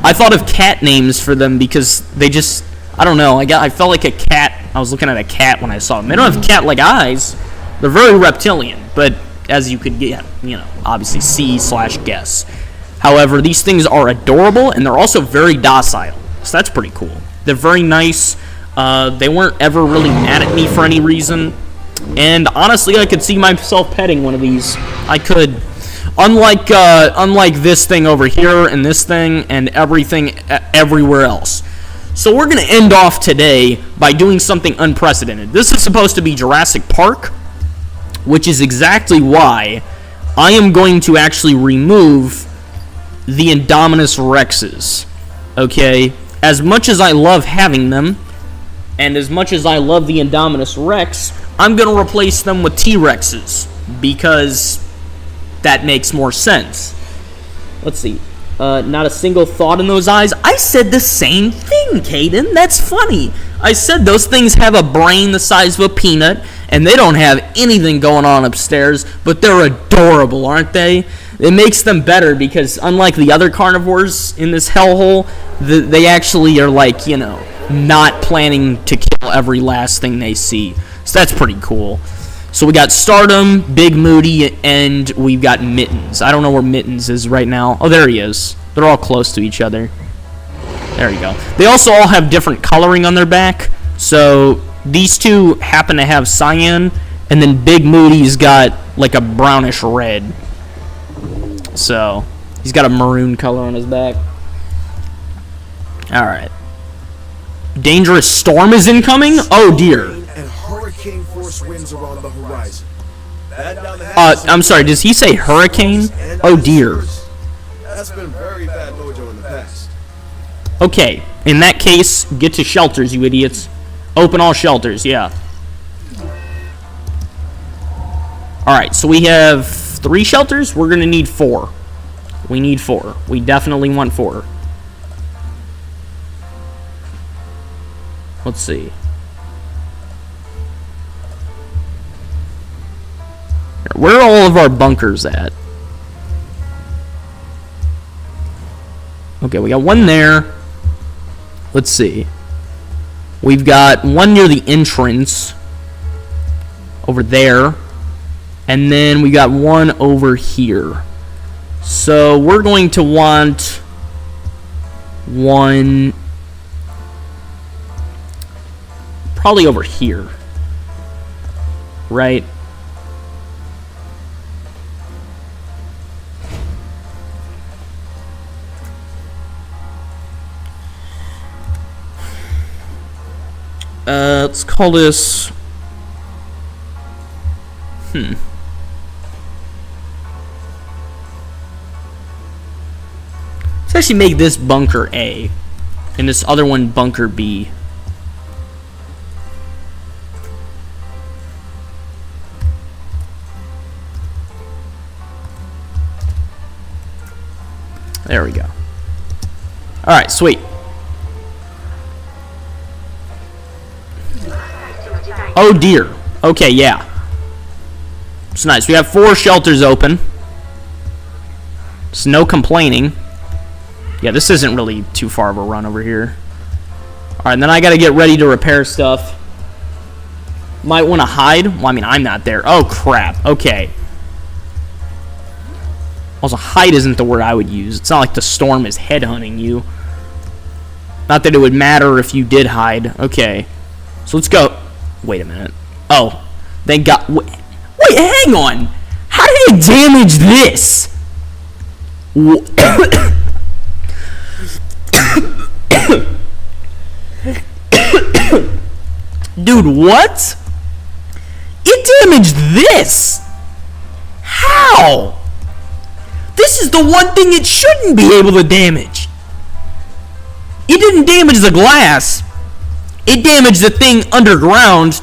I thought of cat names for them because they just... I don't know. I felt like a cat. I was looking at a cat when I saw them. They don't have cat-like eyes. They're very reptilian. But as you could get, obviously see/guess. However, these things are adorable, and they're also very docile. So that's pretty cool. They're very nice. They weren't ever really mad at me for any reason. And honestly, I could see myself petting one of these. I could. Unlike this thing over here, and this thing, and everything everywhere else. So we're going to end off today by doing something unprecedented. This is supposed to be Jurassic Park, which is exactly why I am going to actually remove the Indominus Rexes. Okay? As much as I love having them, and as much as I love the Indominus Rex, I'm going to replace them with T-Rexes, because that makes more sense. Let's see. Not a single thought in those eyes. I said the same thing, Caden. That's funny. I said those things have a brain the size of a peanut, and they don't have anything going on upstairs, but they're adorable, aren't they? It makes them better because, unlike the other carnivores in this hellhole, they actually are, like, not planning to kill every last thing they see. So that's pretty cool. So we got Stardom, Big Moody, and we've got Mittens. I don't know where Mittens is right now. Oh, there he is. They're all close to each other. There you go. They also all have different coloring on their back. So these two happen to have cyan, and then Big Moody's got like a brownish red. So he's got a maroon color on his back. Alright. Dangerous storm is incoming? Oh dear. And hurricane force winds are on the horizon. I'm sorry, does he say hurricane? Oh dear. That's been very bad mojo in the past. Okay, in that case, get to shelters, you idiots. Open all shelters, yeah. Alright, so we have 3 shelters. We're going to need 4. We need 4. We definitely want 4. Let's see. Where are all of our bunkers at? Okay, we got one there. Let's see. We've got one near the entrance. Over there. And then we got one over here. So we're going to want one probably over here. Right? Let's call this... Let's actually make this bunker A. And this other one bunker B. There we go. Alright, sweet. Oh dear. Okay, yeah. It's nice. We have 4 shelters open. It's no complaining. Yeah, this isn't really too far of a run over here. Alright, and then I gotta get ready to repair stuff. Might want to hide. Well, I mean, I'm not there. Oh, crap. Okay. Also, hide isn't the word I would use. It's not like the storm is headhunting you. Not that it would matter if you did hide. Okay. So let's go. Wait a minute. Oh. Thank God. Wait, hang on. How did it damage this? Dude, what? It damaged this. How? This is the one thing it shouldn't be able to damage. It didn't damage the glass. It damaged the thing underground,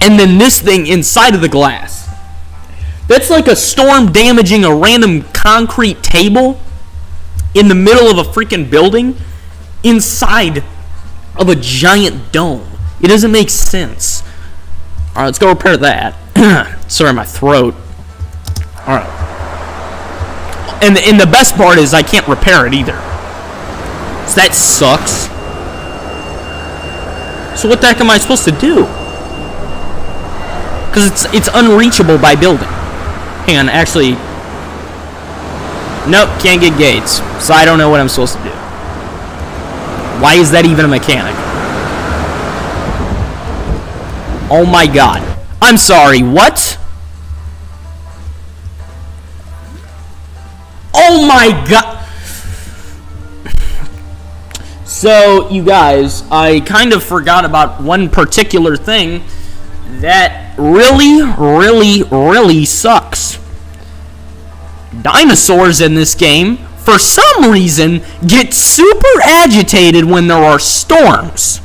and then this thing inside of the glass. That's like a storm damaging a random concrete table in the middle of a freaking building inside of a giant dome. It doesn't make sense. Alright, let's go repair that. Sorry, my throat. Alright. And the best part is I can't repair it either. So that sucks. So what the heck am I supposed to do? Because it's unreachable by building. Hang on, actually... Nope, can't get gates. So I don't know what I'm supposed to do. Why is that even a mechanic? Oh my god. I'm sorry, what? Oh my god. So, you guys, I kind of forgot about one particular thing that really sucks. Dinosaurs in this game, for some reason, get super agitated when there are storms.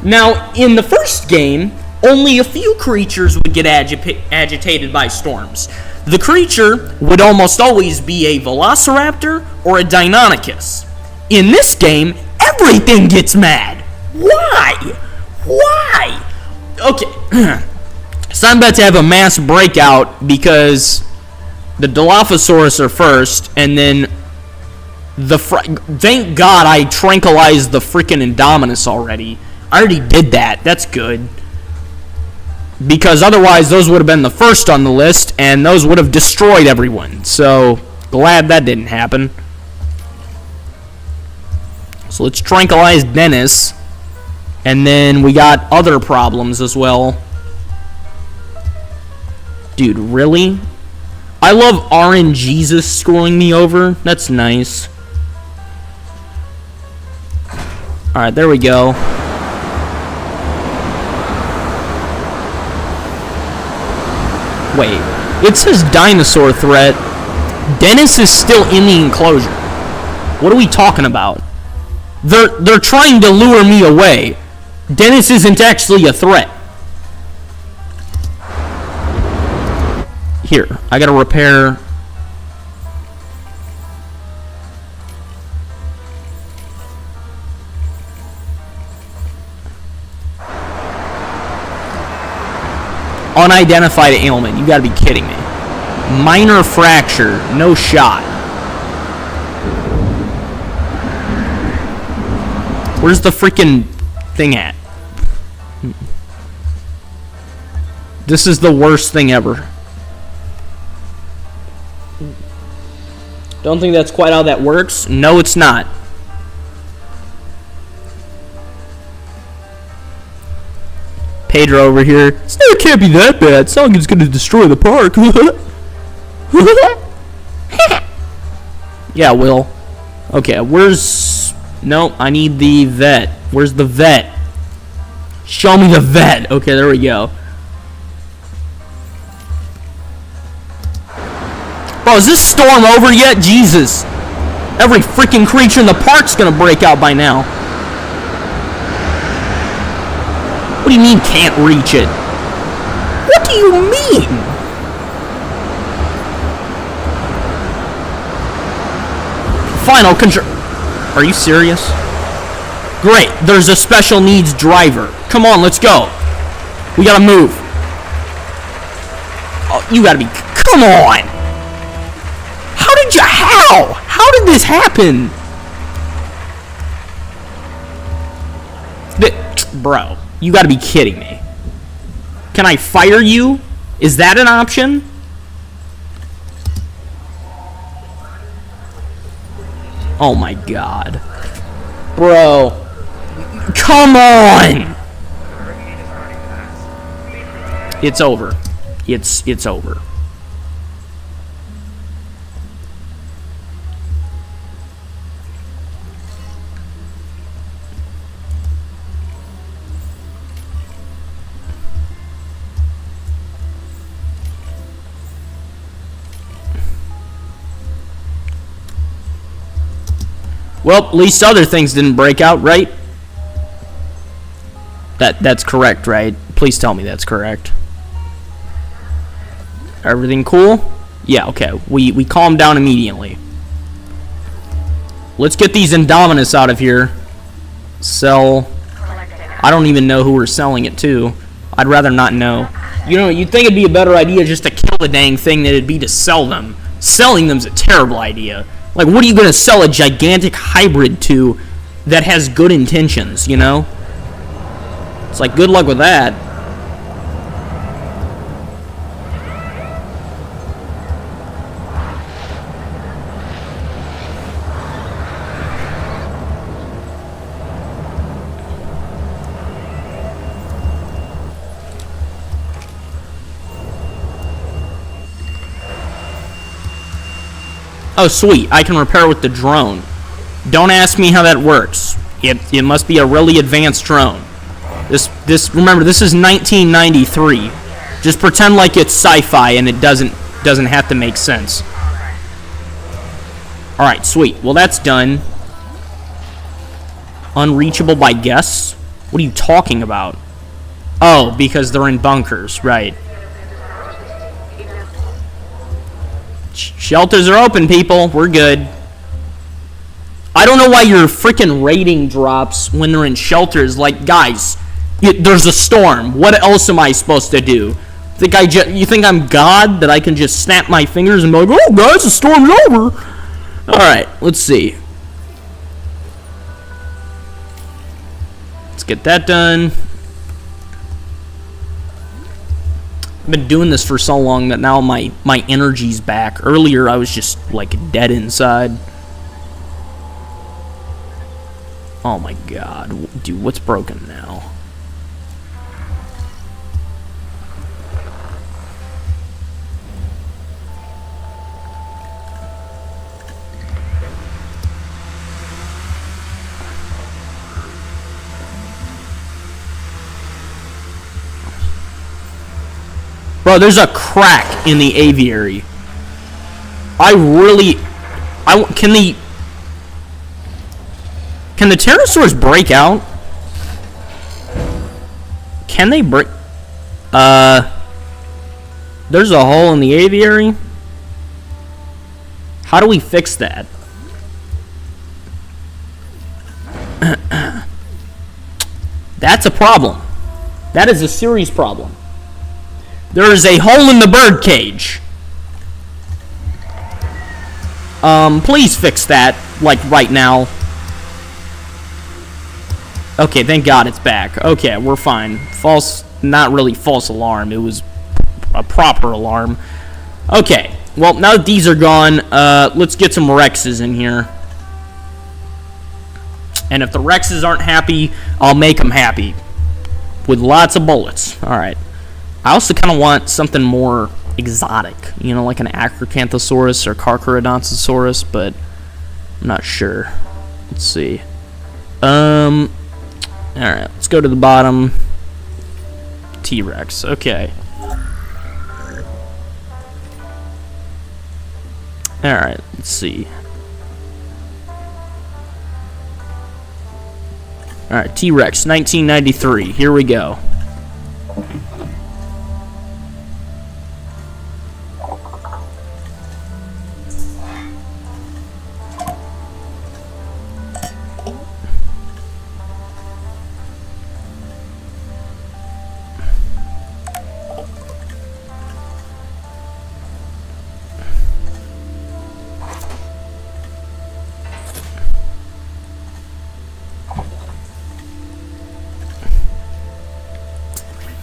Now, in the first game, only a few creatures would get agitated by storms. The creature would almost always be a velociraptor or a Deinonychus. In this game, everything gets mad. Why? Why? Okay, so I'm about to have a mass breakout because the Dilophosaurus are first, and then thank God I tranquilized the freaking Indominus already. I already did that. That's good. Because otherwise, those would have been the first on the list, and those would have destroyed everyone. So, glad that didn't happen. So, let's tranquilize Dennis. And then we got other problems as well. Dude, really? I love RNGesus screwing me over. That's nice. Alright, there we go. Wait, it says dinosaur threat. Dennis is still in the enclosure. What are we talking about? They're trying to lure me away. Dennis isn't actually a threat. Here, I gotta repair. Unidentified ailment. You gotta be kidding me. Minor fracture. No shot. Where's the freaking thing at? This is the worst thing ever. Don't think that's quite how that works. No, it's not. Pedro over here. It can't be that bad. It's not like it's gonna destroy the park. Yeah, Will. Okay, where's... No, I need the vet. Where's the vet? Show me the vet. Okay, there we go. Bro, is this storm over yet? Jesus. Every freaking creature in the park's gonna break out by now. What do you mean can't reach it? What do you mean? Final control. Are you serious? Great, there's a special needs driver. Come on, let's go. We gotta move. Oh, you gotta be... Come on! How? How did this happen? Bro, you gotta be kidding me. Can I fire you? Is that an option? Oh my god. Bro. Come on! It's over. It's over. Well, at least other things didn't break out, right? That's correct, right? Please tell me that's correct. Everything cool? Yeah, okay. We calmed down immediately. Let's get these Indominus out of here. Sell. I don't even know who we're selling it to. I'd rather not know. You know, you'd think it'd be a better idea just to kill the dang thing than it'd be to sell them. Selling them's a terrible idea. Like, what are you going to sell a gigantic hybrid to that has good intentions, you know? It's like, good luck with that. Oh, sweet. I can repair with the drone. Don't ask me how that works. It must be a really advanced drone. Remember, this is 1993. Just pretend like it's sci-fi and it doesn't have to make sense. Alright, sweet. Well, that's done. Unreachable by guests? What are you talking about? Oh, because they're in bunkers, right. Shelters are open, people. We're good. I don't know why your freaking rating drops when they're in shelters. Like, guys, there's a storm. What else am I supposed to do? You think I'm God, that I can just snap my fingers and be like, oh, guys, the storm's over? Alright, let's see. Let's get that done. I've been doing this for so long that now my energy's back. Earlier, I was just, like, dead inside. Oh my god. Dude, what's broken now? Bro, there's a crack in the aviary. Can the pterosaurs break out? Can they break? There's a hole in the aviary. How do we fix that? That's a problem. That is a serious problem. There is a hole in the bird cage. Please fix that, like, right now. Okay, thank God it's back. Okay, we're fine. Not really false alarm. It was a proper alarm. Okay, well, now that these are gone, let's get some Rexes in here. And if the Rexes aren't happy, I'll make them happy. With lots of bullets. Alright. I also kind of want something more exotic. You know, like an Acrocanthosaurus or Carcharodontosaurus, but I'm not sure. Let's see. Alright, let's go to the bottom. T-Rex. Okay. Alright, let's see. Alright, T-Rex, 1993. Here we go.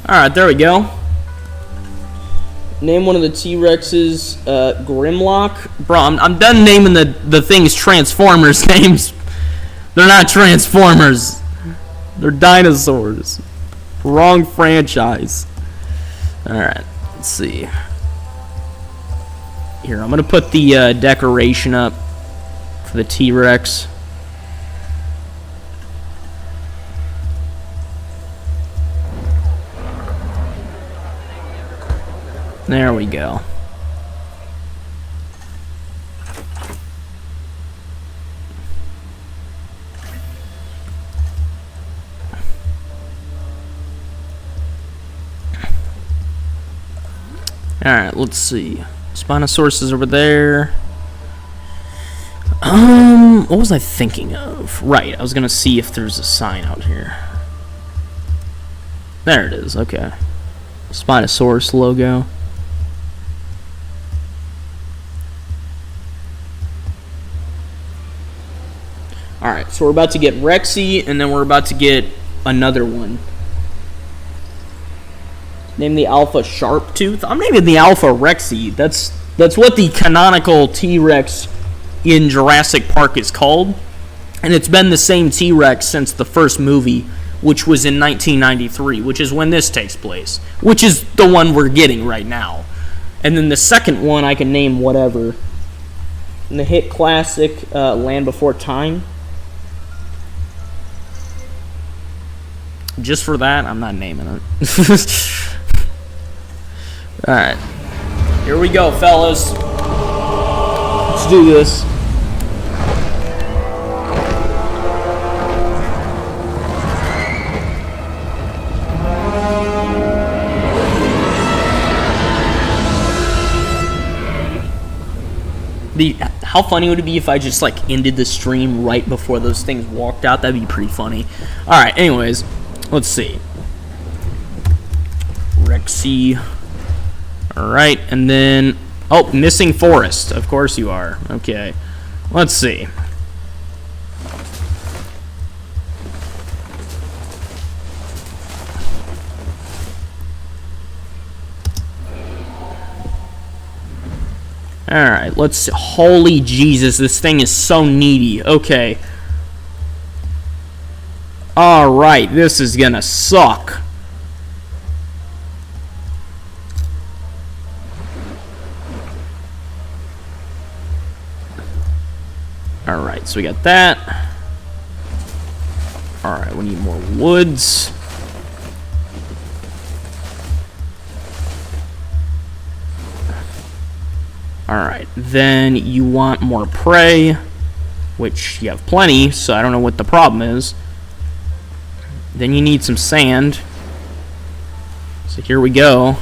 Alright, there we go. Name one of the T-Rexes, Grimlock. Bro, I'm done naming the things Transformers names. They're not Transformers. They're dinosaurs. Wrong franchise. Alright, let's see. Here, I'm gonna put the decoration up for the T-Rex. There we go. Alright, let's see. Spinosaurus is over there. What was I thinking of? Right, I was gonna see if there's a sign out here. There it is, okay. Spinosaurus logo. Alright, so we're about to get Rexy, and then we're about to get another one. Name the Alpha Sharptooth. I'm naming the Alpha Rexy. That's what the canonical T-Rex in Jurassic Park is called. And it's been the same T-Rex since the first movie, which was in 1993, which is when this takes place. Which is the one we're getting right now. And then the second one I can name whatever. In the hit classic, Land Before Time. Just for that, I'm not naming it. Alright. Here we go, fellas. Let's do this. How funny would it be if I just like ended the stream right before those things walked out? That'd be pretty funny. Alright, anyways. Let's see. Rexy. Alright, and then... Oh, missing forest. Of course you are. Okay. Let's see. Alright, let's... Holy Jesus, this thing is so needy. Okay. Alright, this is gonna suck. Alright, so we got that. Alright, we need more woods. Alright, then you want more prey, which you have plenty, so I don't know what the problem is. Then you need some sand. So here we go.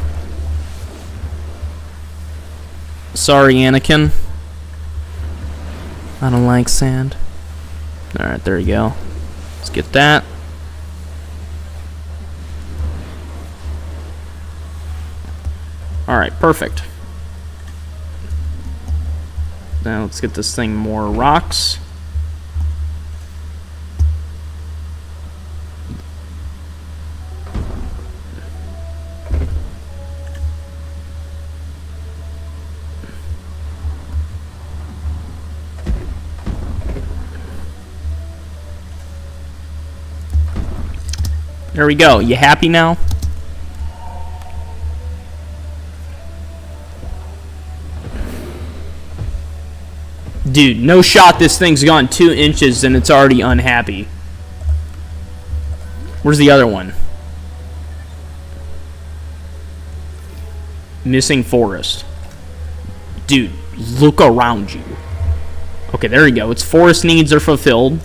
Sorry, Anakin. I don't like sand. Alright, there you go. Let's get that. Alright, perfect. Now let's get this thing more rocks. There we go. You happy now? Dude, no shot this thing's gone 2 inches and it's already unhappy. Where's the other one? Missing forest. Dude, look around you. Okay, there you go. Its forest needs are fulfilled.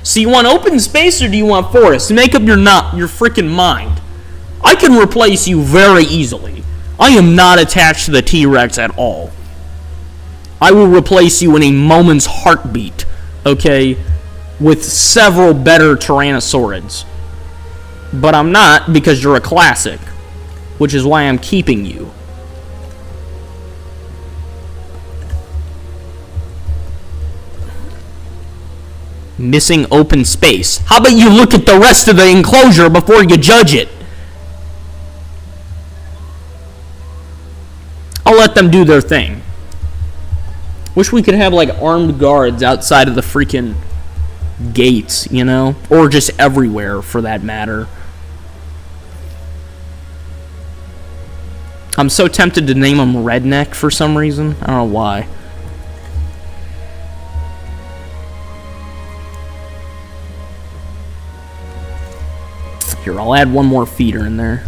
So you want open space or do you want forest? Make up your freaking mind. I can replace you very easily. I am not attached to the T-Rex at all. I will replace you in a moment's heartbeat, okay, with several better Tyrannosaurids. But I'm not, because you're a classic, which is why I'm keeping you. Missing open space. How about you look at the rest of the enclosure before you judge it? I'll let them do their thing. Wish we could have like armed guards outside of the freaking gates, you know? Or just everywhere for that matter. I'm so tempted to name them Redneck for some reason. I don't know why. Here, I'll add one more feeder in there.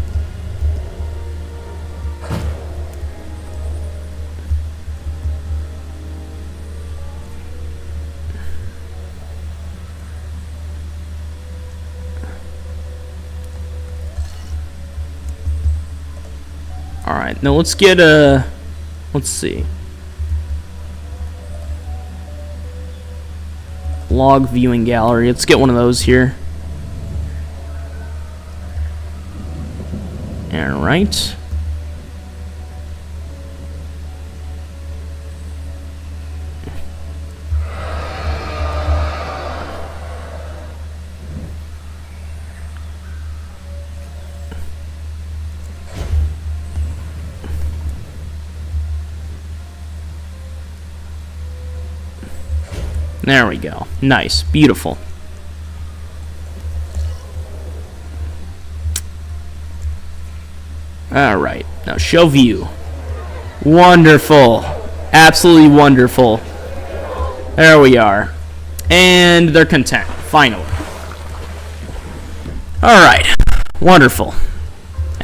Alright, now let's get a... Let's see. Log viewing gallery. Let's get one of those here. Alright. There we go. Nice. Beautiful. Alright. Now show view. Wonderful. Absolutely wonderful. There we are. And they're content. Finally. Alright. Wonderful.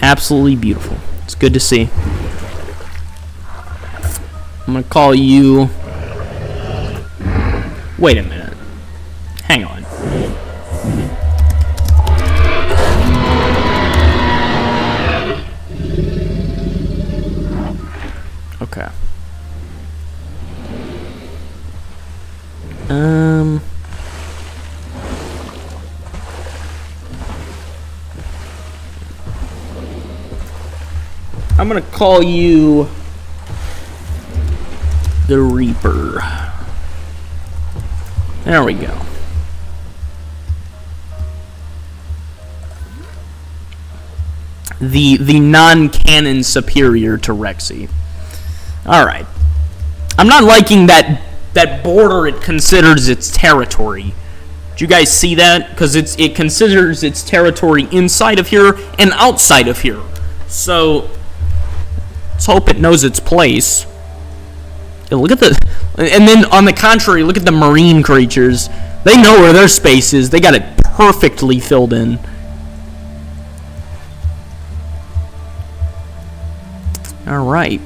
Absolutely beautiful. It's good to see. I'm going to call you... Wait a minute. Hang on. Okay. I'm gonna call you the Reaper. There we go. The non-canon superior to Rexy. Alright. I'm not liking that border it considers its territory. Do you guys see that? Because it considers its territory inside of here and outside of here. So let's hope it knows its place. Yeah, look at the... And then, on the contrary, look at the marine creatures. They know where their space is. They got it perfectly filled in. Alright.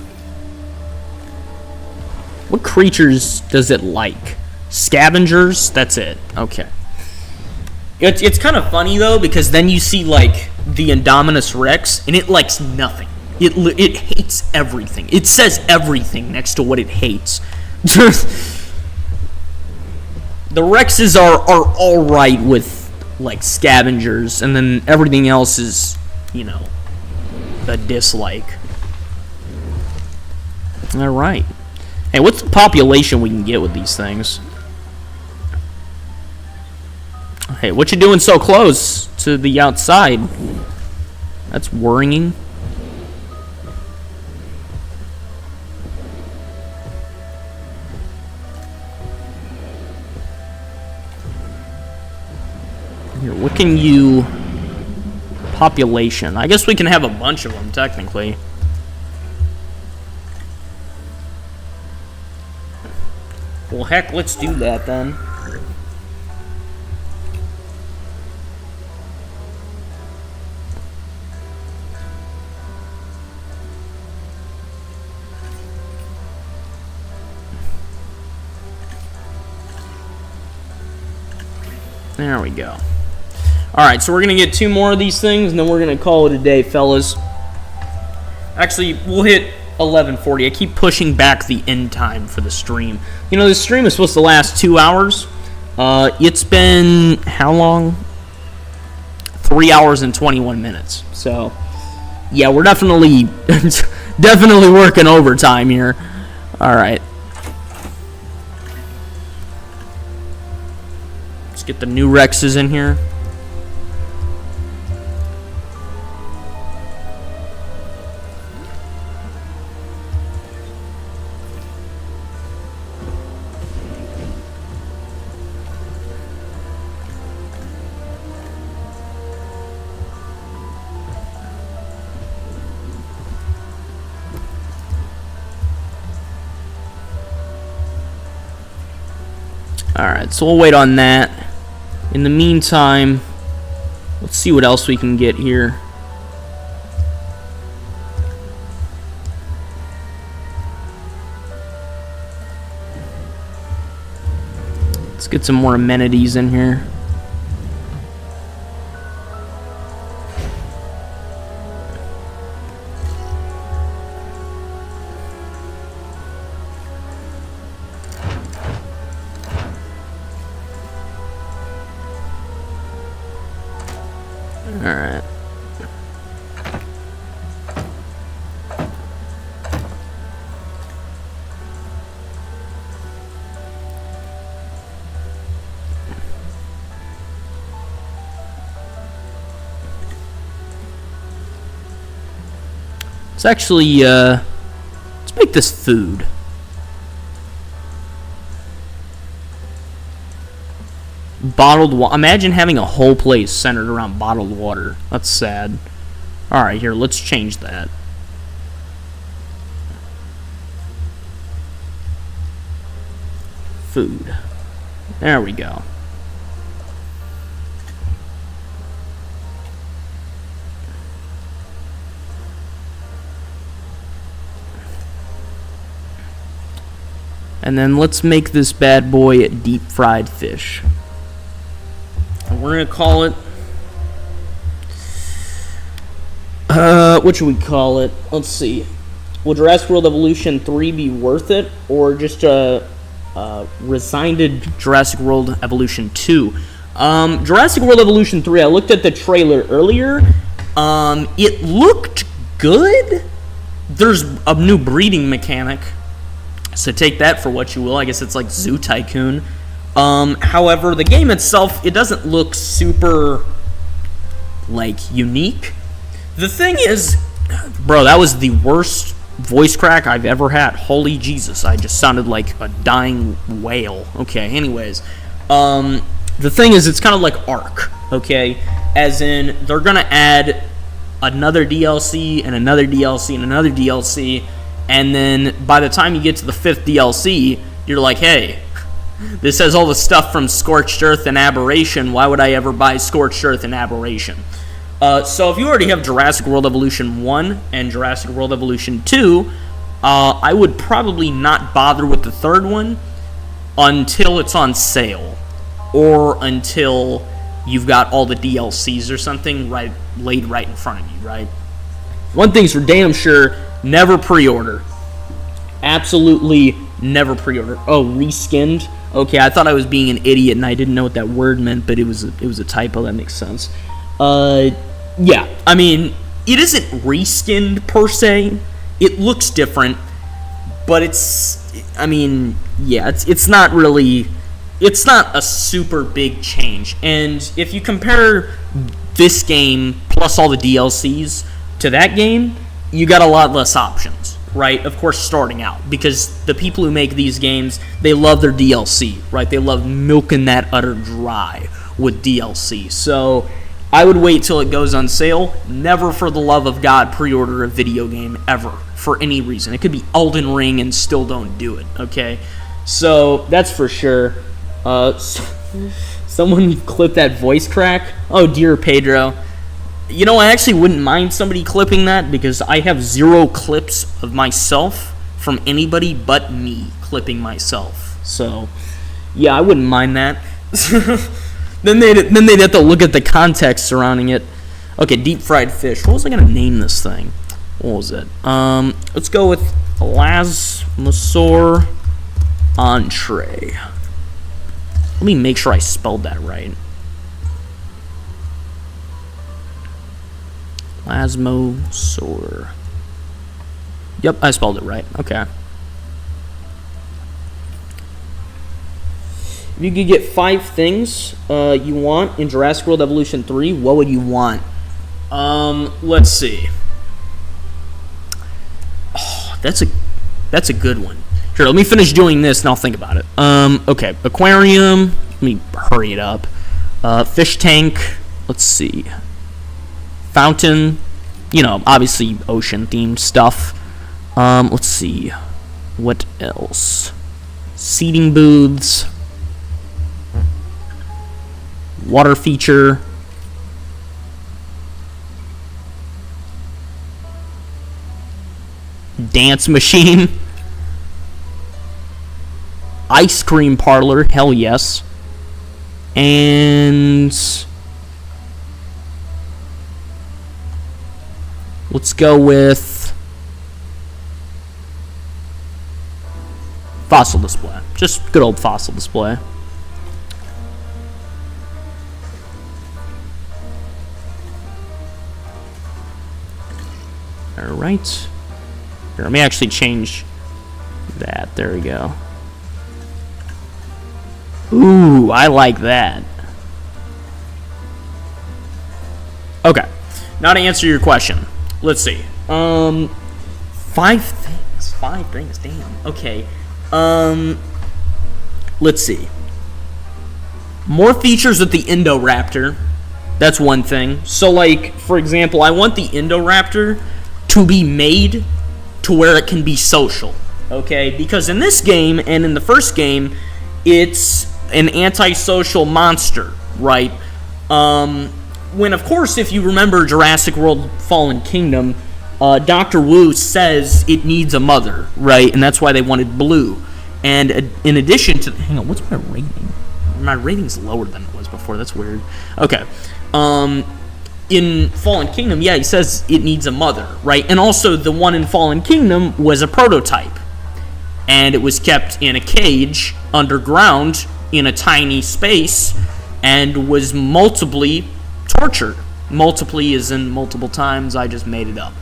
What creatures does it like? Scavengers? That's it. Okay. It's kind of funny, though, because then you see, like, the Indominus Rex, and it likes nothing. It hates everything. It says everything next to what it hates. The Rexes are alright with like scavengers, and then everything else is, you know, a dislike. Alright. Hey, what's the population we can get with these things? Hey, what you doing so close to the outside? That's worrying. Here, what can you... Population. I guess we can have a bunch of them, technically. Well, heck, let's do that then. There we go. Alright, so we're going to get 2 more of these things, and then we're going to call it a day, fellas. Actually, we'll hit 11:40. I keep pushing back the end time for the stream. You know, this stream is supposed to last 2 hours. It's been, how long? 3 hours and 21 minutes. So, yeah, we're definitely, definitely working overtime here. Alright. Let's get the new Rexes in here. Alright, so we'll wait on that. In the meantime, let's see what else we can get here. Let's get some more amenities in here. Alright. Let's actually, let's make this food. Bottled water. Imagine having a whole place centered around bottled water. That's sad. Alright, here, let's change that. Food. There we go. And then let's make this bad boy deep fried fish. And we're gonna call it, what should we call it? Let's see. Will Jurassic World Evolution 3 be worth it, or just resigned Jurassic World Evolution 2? Jurassic World Evolution 3, I looked at the trailer earlier. It looked good. There's a new breeding mechanic, so take that for what you will. I guess it's like Zoo Tycoon. However, the game itself, it doesn't look super, like, unique. The thing is, bro, that was the worst voice crack I've ever had. Holy Jesus, I just sounded like a dying whale. Okay, anyways. The thing is, it's kind of like Ark, okay? As in, they're gonna add another DLC, and another DLC, and another DLC, and then by the time you get to the 5th DLC, you're like, hey, this has all the stuff from Scorched Earth and Aberration. Why would I ever buy Scorched Earth and Aberration? So if you already have Jurassic World Evolution 1 and Jurassic World Evolution 2, I would probably not bother with the 3rd one until it's on sale, or until you've got all the DLCs or something laid right in front of you, right? One thing's for damn sure, never pre-order. Absolutely Never pre-order. Oh, reskinned? Okay, I thought I was being an idiot and I didn't know what that word meant, but it was a typo. That makes sense. Yeah, I mean, it isn't reskinned per se. It looks different, but I mean, yeah, it's not really, it's not a super big change. And if you compare this game plus all the DLCs to that game, you got a lot less options, right? Of course, starting out, because the people who make these games, they love their DLC, right? They love milking that utter dry with DLC. So I would wait till it goes on sale. Never, for the love of God, pre-order a video game ever for any reason. It could be Elden Ring and still don't do it, okay? So that's for sure. Someone clip that voice crack. Oh dear, Pedro. You know, I actually wouldn't mind somebody clipping that, because I have 0 clips of myself from anybody but me clipping myself. So, yeah, I wouldn't mind that. Then they'd have to look at the context surrounding it. Okay, deep fried fish. What was I gonna name this thing? What was it? Let's go with Lasmassor entree. Let me make sure I spelled that right. Lasmassor. Yep, I spelled it right. Okay. If you could get 5 things you want in Jurassic World Evolution 3, what would you want? Let's see. Oh, that's a good one. Here, let me finish doing this and I'll think about it. Okay, aquarium. Let me hurry it up. Fish tank. Let's see. Fountain. You know, obviously ocean-themed stuff. Let's see. What else? Seating booths. Water feature. Dance machine. Ice cream parlor, hell yes. And let's go with fossil display. Just good old fossil display. Alright. Here, let me actually change that. There we go. Ooh, I like that. Okay. Now to answer your question. Let's see. 5 things. 5 things, damn. Okay. Let's see. More features with the Indoraptor. That's one thing. So, like, for example, I want the Indoraptor to be made to where it can be social, okay? Because in this game and in the first game, it's an antisocial monster, right? When, of course, if you remember Jurassic World Fallen Kingdom, Dr. Wu says it needs a mother, right? And that's why they wanted Blue. And in addition to... Hang on, what's my rating? My rating's lower than it was before. That's weird. Okay. In Fallen Kingdom, yeah, he says it needs a mother, right? And also, the one in Fallen Kingdom was a prototype. And it was kept in a cage underground in a tiny space and was multiply tortured. Multiply is in multiple times. I just made it up.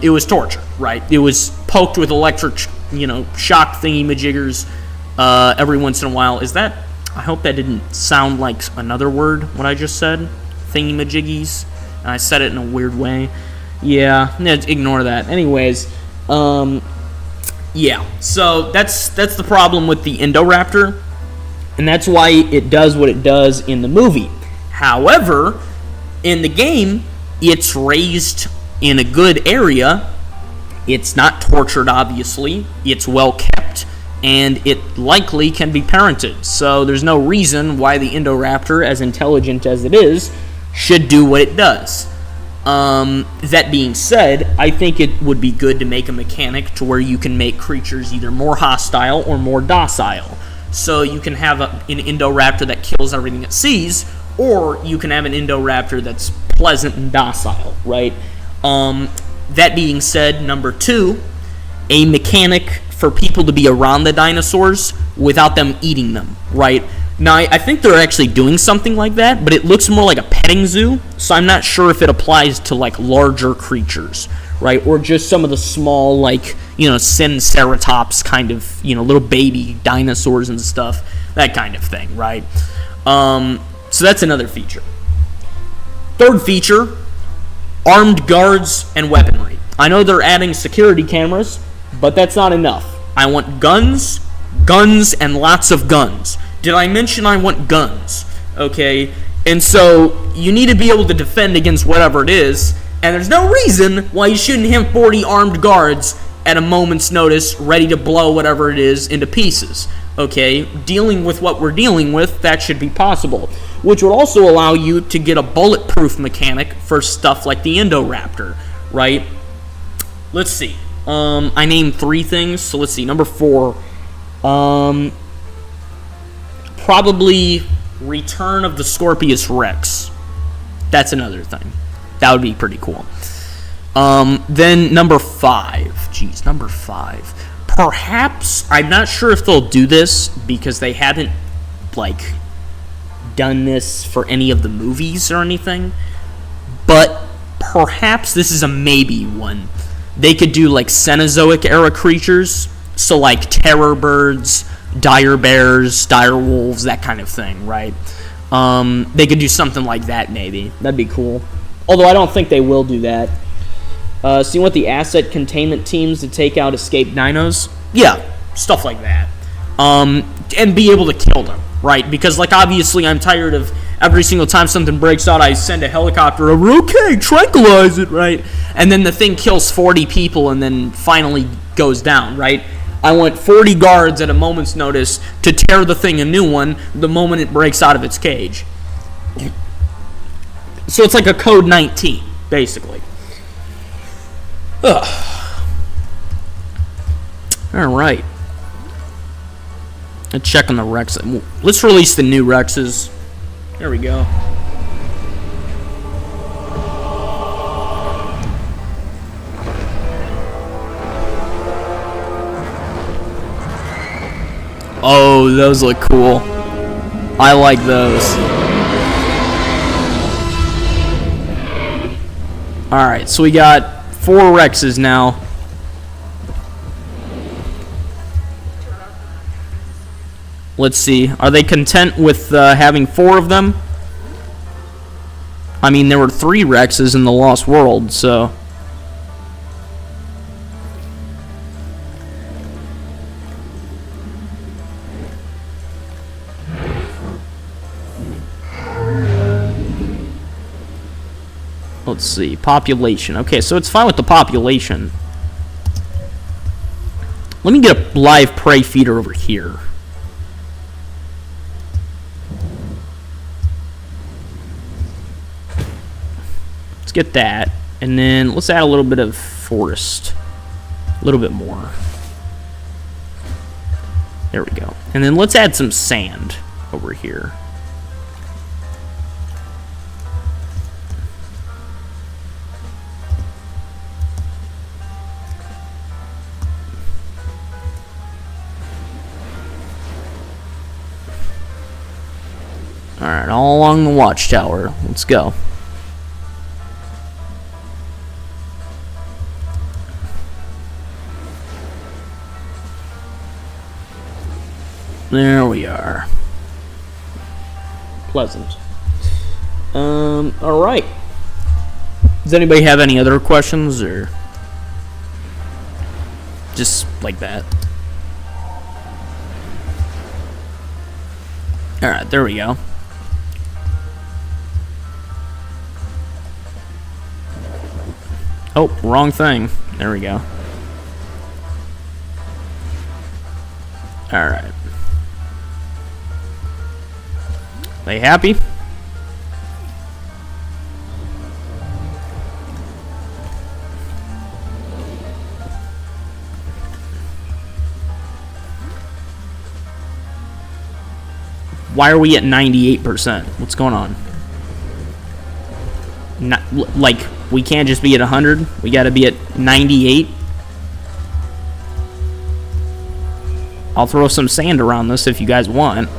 It was torture, right? It was poked with electric, shock thingy-majiggers every once in a while. Is that... I hope that didn't sound like another word, what I just said. Thingy-majiggies. And I said it in a weird way. Yeah, ignore that. Anyways, yeah. So that's the problem with the Indoraptor, and that's why it does what it does in the movie. However, in the game, it's raised in a good area. It's not tortured, obviously. It's well kept, and it likely can be parented. So there's no reason why the Indoraptor, as intelligent as it is, should do what it does. That being said, I think it would be good to make a mechanic to where you can make creatures either more hostile or more docile. So you can have an Indoraptor that kills everything it sees, or you can have an Indoraptor that's pleasant and docile, right? That being said, number 2, a mechanic for people to be around the dinosaurs without them eating them, right? Now, I think they're actually doing something like that, but it looks more like a petting zoo, so I'm not sure if it applies to, like, larger creatures, right? Or just some of the small, like, you know, Sinceratops kind of, you know, little baby dinosaurs and stuff, that kind of thing, right? So that's another feature. Third feature, armed guards and weaponry. I know they're adding security cameras, but that's not enough. I want guns, and lots of guns. Did I mention I want guns? Okay, and so you need to be able to defend against whatever it is, and there's no reason why you shouldn't have 40 armed guards at a moment's notice ready to blow whatever it is into pieces. Okay, dealing with what we're dealing with, that should be possible, which would also allow you to get a bulletproof mechanic for stuff like the Indoraptor, right? Let's see. I named 3 things, so let's see. Number 4, probably Return of the Scorpius Rex. That's another thing. That would be pretty cool. Then number 5. Number 5. Perhaps, I'm not sure if they'll do this because they haven't, like, done this for any of the movies or anything, but perhaps this is a maybe one. They could do, like, Cenozoic era creatures, so, like, terror birds, dire bears, dire wolves, that kind of thing, right? They could do something like that, maybe. That'd be cool. Although I don't think they will do that. So you want the asset containment teams to take out escaped dinos? Yeah, stuff like that. And be able to kill them, right? Because, like, obviously I'm tired of every single time something breaks out, I send a helicopter over, okay, tranquilize it, right? And then the thing kills 40 people and then finally goes down, right? I want 40 guards at a moment's notice to tear the thing a new one the moment it breaks out of its cage. So it's like a Code 19, basically. Ugh. Alright. Let's check on the Rex. Let's release the new Rexes. There we go. Oh, those look cool. I like those. Alright, so we got 4 Rexes now. Let's see. Are they content with having 4 of them? I mean, there were 3 Rexes in the Lost World, so... Let's see. Population. Okay, so it's fine with the population. Let me get a live prey feeder over here. Let's get that. And then let's add a little bit of forest. A little bit more. There we go. And then let's add some sand over here. Alright, all along the watchtower. Let's go. There we are. Pleasant. Alright. Does anybody have any other questions, or just like that? Alright, there we go. Oh, wrong thing. There we go. Alright. They happy? Why are we at 98%? What's going on? Not, like, we can't just be at 100? We gotta be at 98? I'll throw some sand around this if you guys want.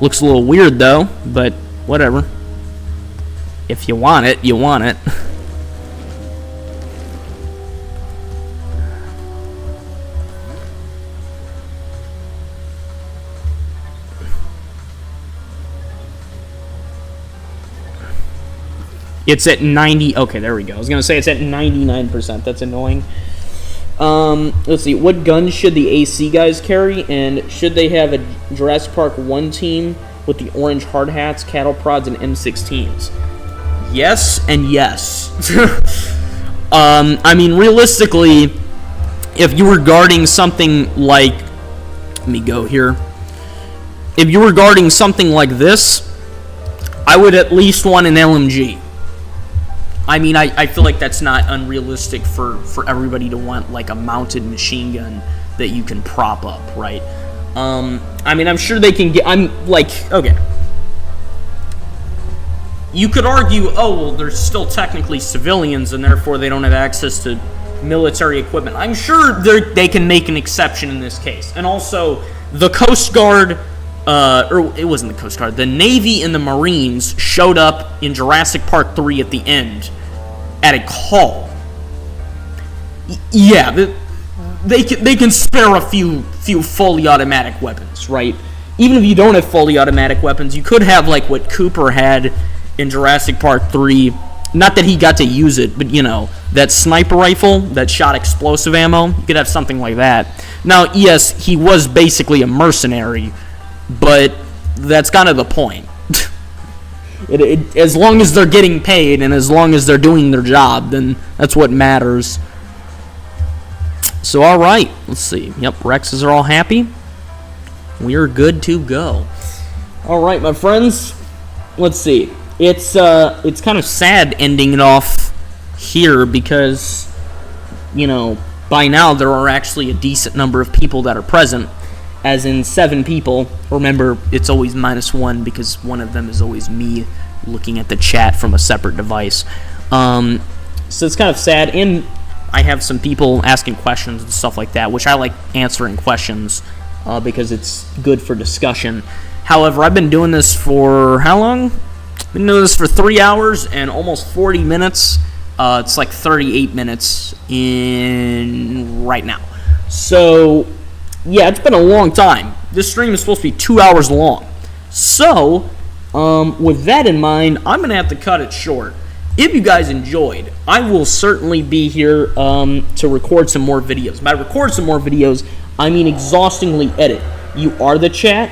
Looks a little weird though, but whatever. If you want it, you want it. It's at 90. Okay, there we go. I was going to say it's at 99%. That's annoying. Let's see. What guns should the AC guys carry? And should they have a Jurassic Park 1 team with the orange hard hats, cattle prods, and M16s? Yes and yes. I mean, realistically, if you were guarding something like... Let me go here. If you were guarding something like this, I would at least want an LMG. I mean, I feel like that's not unrealistic for everybody to want, like, a mounted machine gun that you can prop up, right? I mean, I'm sure they can get... I'm, like, okay. You could argue, oh, well, they're still technically civilians, and therefore they don't have access to military equipment. I'm sure they can make an exception in this case. And also, the Coast Guard... or it wasn't the Coast Guard. The Navy and the Marines showed up in Jurassic Park 3 at the end at a call. Yeah, they can spare a few fully automatic weapons, right? Even if you don't have fully automatic weapons, you could have like what Cooper had in Jurassic Park 3. Not that he got to use it, but you know, that sniper rifle that shot explosive ammo. You could have something like that. Now, yes, he was basically a mercenary, but that's kind of the point. As long as they're getting paid and as long as they're doing their job, then that's what matters. So, alright, let's see. Yep, Rexes are all happy. We are good to go. Alright, my friends. Let's see. It's kind of sad ending it off here because, you know, by now there are actually a decent number of people that are present. As in 7 people. Remember, it's always -1 because one of them is always me looking at the chat from a separate device. So it's kind of sad, and I have some people asking questions and stuff like that, which I like answering questions because it's good for discussion. However, I've been doing this for how long? I've been doing this for 3 hours and almost 40 minutes. It's like 38 minutes in right now. So... yeah, it's been a long time. This stream is supposed to be 2 hours long. So, with that in mind, I'm going to have to cut it short. If you guys enjoyed, I will certainly be here to record some more videos. By record some more videos, I mean exhaustingly edit. You are the chat.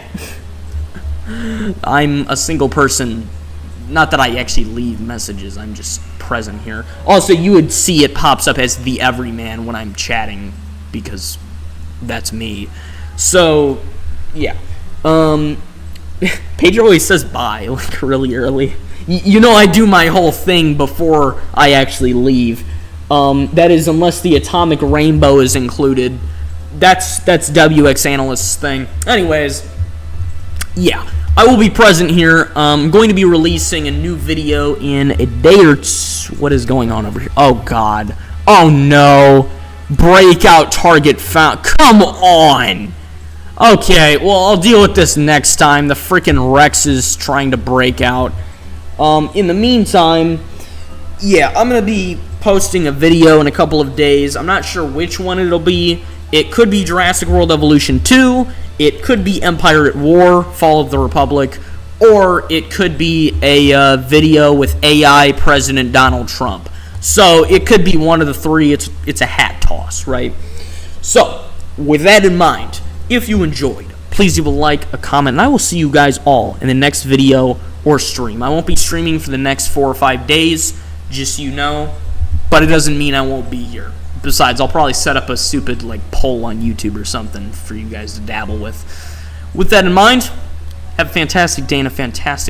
I'm a single person. Not that I actually leave messages, I'm just present here. Also, you would see it pops up as the everyman when I'm chatting, because... that's me. So, yeah. Pedro always says bye, like, really early. You know I do my whole thing before I actually leave. That is, unless the atomic rainbow is included. That's WX Analyst's thing. Anyways, yeah. I will be present here. I'm going to be releasing a new video in a day or two. What is going on over here? Oh, God. Oh, no. Breakout target found. Come on! Okay, well, I'll deal with this next time. The freaking Rex is trying to break out. In the meantime, yeah, I'm going to be posting a video in a couple of days. I'm not sure which one it'll be. It could be Jurassic World Evolution 2. It could be Empire at War, Fall of the Republic. Or it could be a video with AI President Donald Trump. So, it could be one of the 3. It's a hat toss, right? So, with that in mind, if you enjoyed, please leave a like, a comment, and I will see you guys all in the next video or stream. I won't be streaming for the next 4 or 5 days, just so you know, but it doesn't mean I won't be here. Besides, I'll probably set up a stupid, like, poll on YouTube or something for you guys to dabble with. With that in mind, have a fantastic day and a fantastic